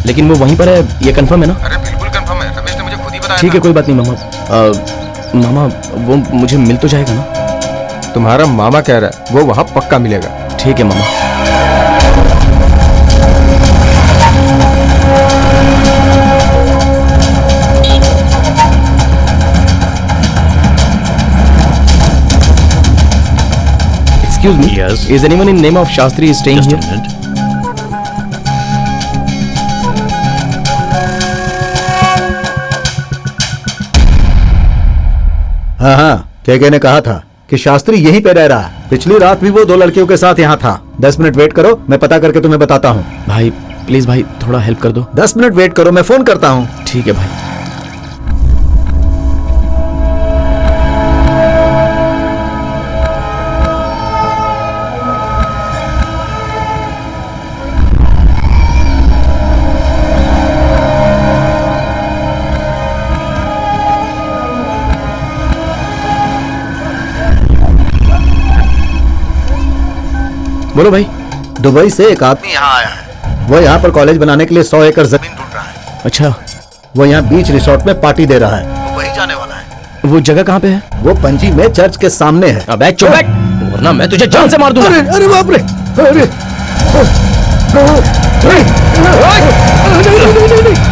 लेकिन वो वहीं पर है, ये कंफर्म है ना? अरे बिल्कुल कंफर्म है, रमेश ने मुझे खुद ही बताया। ठीक है, कोई बात नहीं मामा। मामा वो मुझे मिल तो जाएगा ना? तुम्हारा मामा कह रहा है वो वहाँ पक्का मिलेगा। ठीक है मामा। Excuse me. Yes. Is anyone in name of Shastri staying Just here? a minute. हाँ हाँ, केके ने कहा था कि शास्त्री यहीं पे रह रहा है। पिछली रात भी वो 2 लड़कियों के साथ यहाँ था। 10 मिनट वेट करो, मैं पता करके तुम्हें बताता हूँ। भाई प्लीज भाई, थोड़ा हेल्प कर दो। 10 मिनट वेट करो, मैं फोन करता हूँ। ठीक है भाई। बोलो भाई। दुबई से एक आदमी यहाँ आया है। वो यहाँ पर कॉलेज बनाने के लिए 100 एकड़ जमीन ढूंढ रहा है। अच्छा, वो यहाँ बीच रिसोर्ट में पार्टी दे रहा है। वो वहीं जाने वाला है। वो जगह कहाँ पे है? वो पणजी में चर्च के सामने है। अबे चुप बैठ, वरना मैं तुझे जान से मार दूंगा। अरे बाप रे, अरे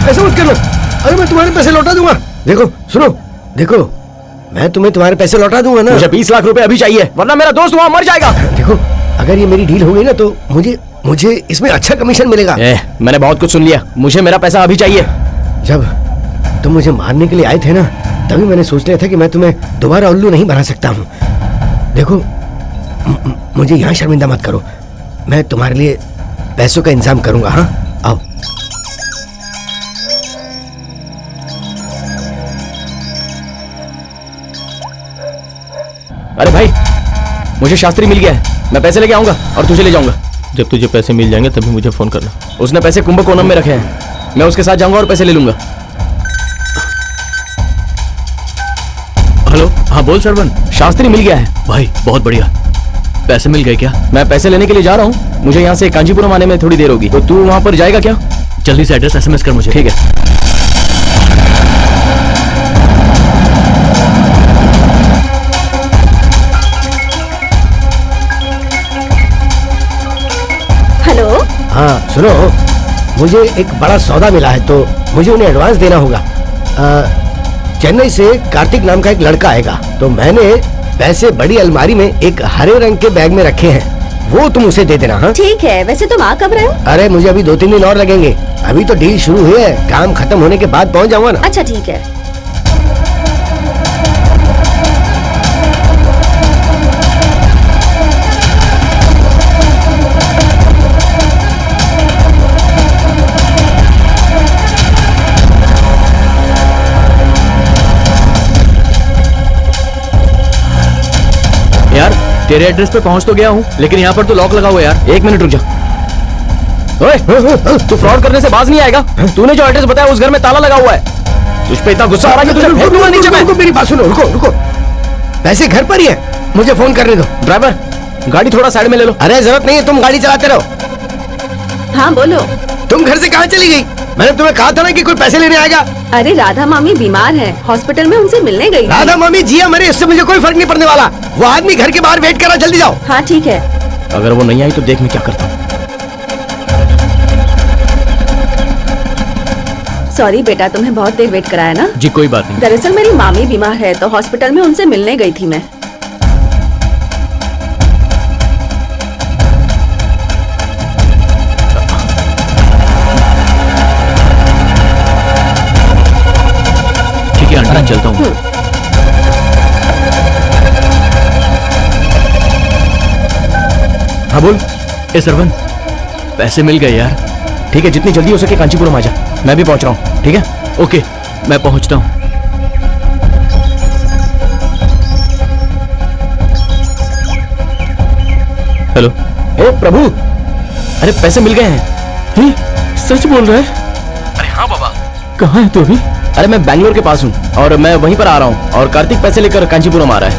ऐसा मत करो। अरे मैं तुम्हारे पैसे लौटा दूंगा। देखो सुनो, देखो मैं तुम्हें तुम्हारे पैसे लौटा दूंगा ना। मुझे 20 लाख रुपए अभी चाहिए, वरना मेरा दोस्त वहाँ मर जाएगा। देखो अगर ये मेरी डील हो गई ना तो मुझे इसमें अच्छा कमीशन मिलेगा। मैंने बहुत कुछ सुन लिया, मुझे मेरा पैसा अभी चाहिए। जब तुम मुझे मारने के लिए आए थे ना, तभी मैंने सोच लिया था कि मैं तुम्हें दोबारा उल्लू नहीं बना सकता हूँ। देखो मुझे यहाँ शर्मिंदा मत करो, मैं तुम्हारे लिए पैसों का इंतजाम करूंगा। हाँ आओ। अरे भाई, मुझे शास्त्री मिल गया है, मैं पैसे लेके आऊंगा और तुझे ले जाऊंगा। जब तुझे पैसे मिल जाएंगे तभी मुझे फोन करना। उसने पैसे कुंभकोणम में रखे हैं, मैं उसके साथ जाऊंगा और पैसे ले लूंगा। हेलो, हाँ बोल सरवन। शास्त्री मिल गया है भाई, बहुत बढ़िया। पैसे मिल गए क्या? मैं पैसे लेने के लिए जा रहा हूँ, मुझे यहाँ से कांचीपुरम आने में थोड़ी देर होगी, तो तू वहाँ पर जाएगा क्या? जल्दी से एड्रेस SMS कर मुझे। ठीक है। हेलो। हाँ सुनो, मुझे एक बड़ा सौदा मिला है तो मुझे उन्हें एडवांस देना होगा। चेन्नई से कार्तिक नाम का एक लड़का आएगा, तो मैंने पैसे बड़ी अलमारी में एक हरे रंग के बैग में रखे हैं, वो तुम उसे दे देना। हाँ ठीक है। वैसे तुम आ कब रहे हो? अरे मुझे अभी 2-3 दिन और लगेंगे, अभी तो डील शुरू हुई है, काम खत्म होने के बाद पहुंच जाऊंगा ना। अच्छा ठीक है। यार तेरे एड्रेस पे पहुंच तो गया हूँ, लेकिन यहाँ पर तो लॉक लगा हुआ है यार। 1 मिनट रुक जा। ओए, तू फ्रॉड करने से बाज नहीं आएगा। तूने जो एड्रेस बताया उस घर में ताला लगा हुआ है। तुझ पे इतना गुस्सा आ रहा है कि तुझे फेंक दूंगा नीचे मैं। रुको, मेरी बात सुनो, रुको रुको। पैसे घर पर ही है, मुझे फोन करने दो। ड्राइवर, गाड़ी थोड़ा साइड में ले लो। अरे जरूरत नहीं है, तुम गाड़ी चलाते रहो। हाँ बोलो। तुम घर से कहाँ चली गई? मैंने तुम्हें कहा था ना कि कोई पैसे लेने आएगा। अरे राधा मामी बीमार है, हॉस्पिटल में उनसे मिलने गई थी। राधा मामी जिया मरे, इससे मुझे कोई फर्क नहीं पड़ने वाला। वो आदमी घर के बाहर वेट कर रहा, जल्दी जाओ। हाँ ठीक है। अगर वो नहीं आई तो देख मैं क्या करता हूँ। सॉरी बेटा, तुम्हें बहुत देर वेट कराया ना। जी कोई बात नहीं। दरअसल मेरी मामी बीमार है तो हॉस्पिटल में उनसे मिलने गई थी मैं। ठीक है आंटी, चलता हूँ। हाँ बोल। ए सरवन, पैसे मिल गए यार। ठीक है, जितनी जल्दी हो सके कांचीपुरम आ जा। मैं भी पहुंच रहा हूँ। ठीक है, ओके मैं पहुंचता हूँ। हेलो। ए प्रभु, अरे पैसे मिल गए हैं। सच बोल रहा है? अरे हाँ बाबा। कहाँ है तू अभी? अरे मैं बैंगलोर के पास हूँ और मैं वहीं पर आ रहा हूँ और कार्तिक पैसे लेकर कांचीपुरम आ रहा है।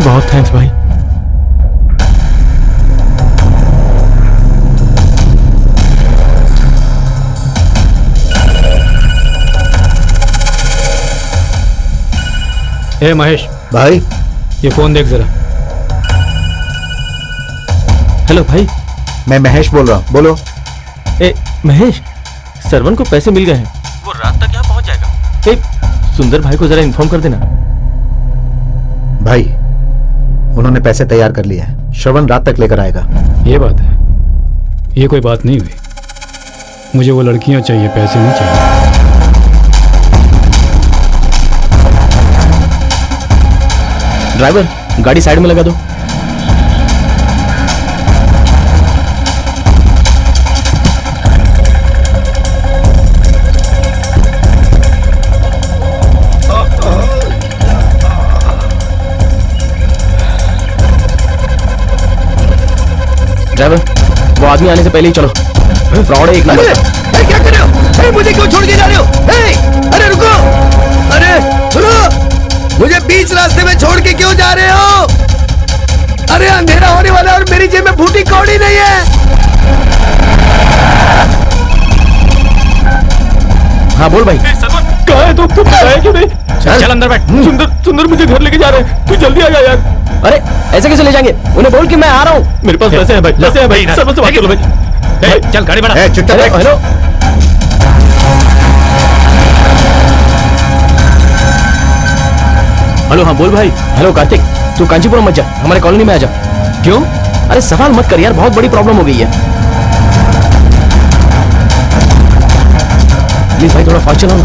बहुत थैंक्स भाई। ए महेश भाई, ये फोन देख जरा। हेलो भाई। मैं महेश बोल रहा हूँ, बोलो। ए महेश, सरवन को पैसे मिल गए हैं, वो रात तक यहाँ पहुंच जाएगा। ए सुंदर भाई को जरा इन्फॉर्म कर देना। भाई, उन्होंने पैसे तैयार कर लिए हैं, श्रवण रात तक लेकर आएगा। ये बात है, ये कोई बात नहीं हुई। मुझे वो लड़कियां चाहिए, पैसे नहीं चाहिए। ड्राइवर, गाड़ी साइड में लगा दो। ड्राइवर, वो आदमी आने से पहले ही चलो। फ्रॉड है एक नंबर। क्या कर रहे हो? मुझे क्यों छोड़ के जा रहे हो? अरे रुको, अरे सुनो, मुझे बीच रास्ते में छोड़ के क्यों जा रहे हो? अरे अंधेरा होने वाला है और मेरी जेब में फूटी कौड़ी नहीं है। हाँ बोल भाई। कहाँ है तू? आया क्यों नहीं? चल अंदर बैठ। सुंदर मुझे घर लेके जा रहे हैं, तू जल्दी आ जा यार। अरे ऐसे कैसे ले जाएंगे? उन्हें बोल कि मैं आ रहा हूँ। मेरे पास पैसे हैं भाई, पैसे हैं भाई। सरवन से बात करो भाई। चल गाड़ी बढ़ा। चुपचाप बैठ। हेलो। हेलो हाँ बोल भाई। हेलो कार्तिक, तू कांचीपुरम मत जा, हमारे कॉलोनी में आ जा। क्यों? अरे सवाल मत कर यार, बहुत बड़ी प्रॉब्लम हो गई है। प्लीज भाई, थोड़ा फास्ट चलाओ ना।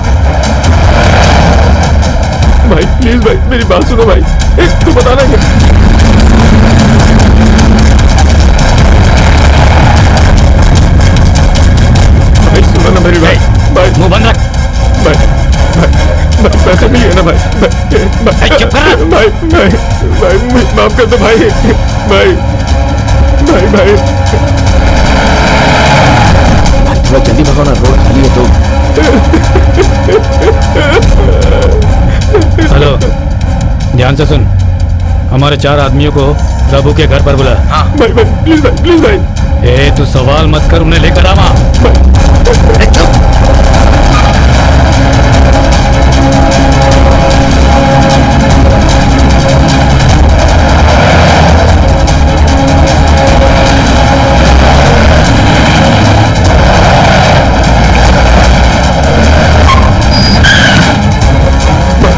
भाई प्लीज भाई, मेरी बात सुनो भाई। तू बताना क्या? भाई सुनो ना मेरी बात। भाई मुंह बंद रख। भाई पैसे मिल गए ना भाई। चुप कर। भाई मुझे माफ कर दो भाई। भाई थोड़ा जल्दी भगाओ ना, रोड खाली है तो। हेलो, ध्यान से सुन। हमारे 4 आदमियों को प्रभु के घर पर बुला। भाई प्लीज भाई। ए तू सवाल मत कर, उन्हें लेकर आवा।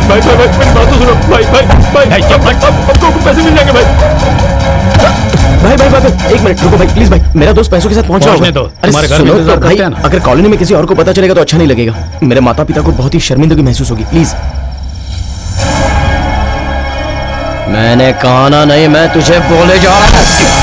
भाई मेरी बात तो सुनो। भाई आपको पैसे मिल जाएंगे भाई। भाई एक मिनट रुको भाई, प्लीज भाई। मेरा दोस्त पैसों के साथ पहुंच रहा पहुंचने दो। अरे हमारे घर में सुनो इंतजार तो भाई, करते हैं ना। अगर कॉलोनी में किसी और को पता चलेगा तो अच्छा नहीं लगेगा। मेरे माता पिता को बहुत ही शर्मिंदगी महसूस होगी, प्लीज। मैंने कहा ना नहीं, मैं तुझे बोले जा रहा हूं।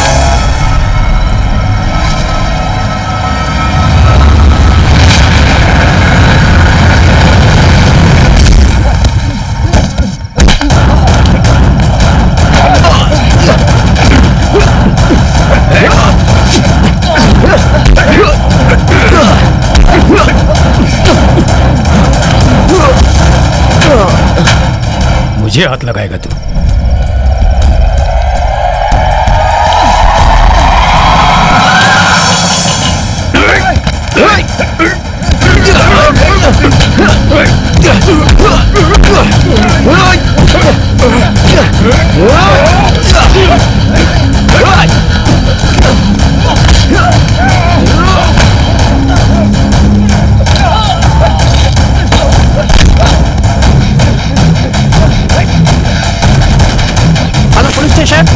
मुझे हाथ लगाएगा तू? Hello police station.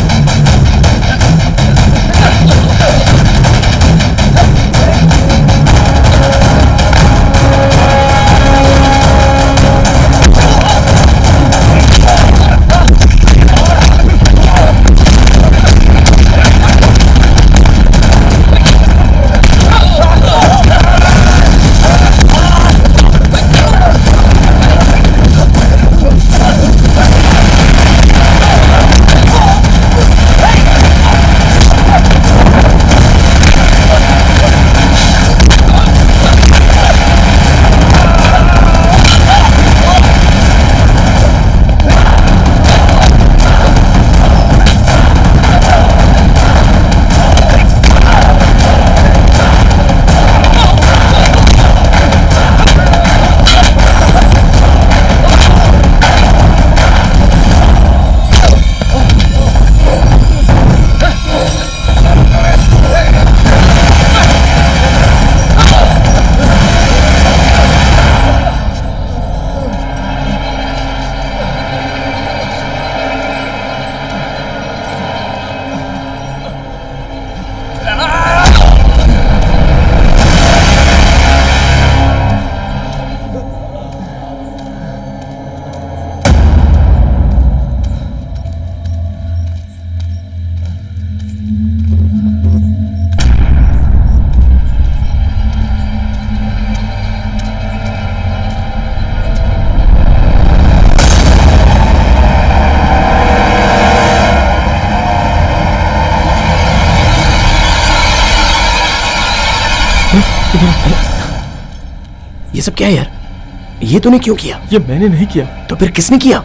ये सब क्या है यार? ये तूने क्यों किया? ये मैंने नहीं किया। तो फिर किसने किया?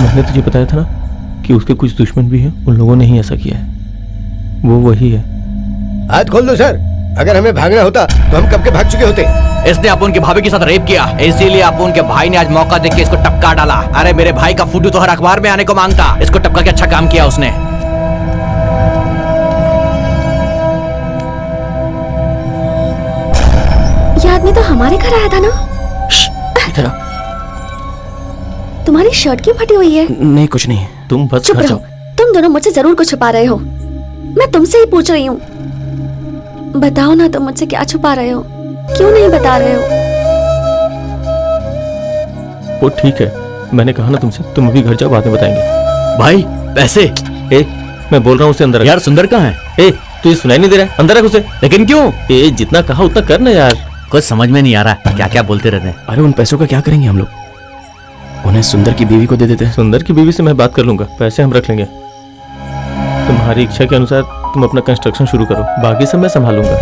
मैंने तुझे बताया था ना कि उसके कुछ दुश्मन भी हैं, उन लोगों ने ही ऐसा किया है। वो वही है। हाथ खोल दो सर, अगर हमें भागना होता तो हम कब के भाग चुके होते। इसने अपुन के भाभी के साथ रेप किया, इसीलिए अपुन के भाई ने आज मौका देख के इसको टपका डाला। अरे मेरे भाई का फोटो तो हर अखबार में आने को मांगता, इसको टपका के अच्छा काम किया उसने। ये आदमी तो हमारे घर आया था ना? इधर आ। तुम्हारी शर्ट क्यों फटी हुई है? नहीं कुछ नहीं। तुम बस चुप घर रहो, जाओ। तुम दोनों मुझसे जरूर कुछ छुपा रहे हो। मैं तुमसे ही पूछ रही हूँ, बताओ ना तुम मुझसे क्या छुपा रहे हो? क्यों नहीं बता रहे हो? वो ठीक है, मैंने कहा ना तुमसे, तुम अभी घर जाओ, बाद में बताएंगे। भाई पैसे। ए, मैं बोल रहा हूँ उसे अंदर रख। यार सुंदर कहाँ है? ए, तुझे सुनाई नहीं दे रहा है? अंदर रख उसे। लेकिन क्यों? ए, जितना कहा उतना कर ना यार। कुछ समझ में नहीं आ रहा, क्या क्या बोलते रहते हैं। अरे उन पैसों का क्या करेंगे हम लोग? उन्हें सुंदर की बीवी को दे देते हैं। सुंदर की बीवी से मैं बात कर लूंगा, पैसे हम रख लेंगे। तुम्हारी इच्छा के अनुसार तुम अपना कंस्ट्रक्शन शुरू करो, बाकी सब मैं संभालूंगा।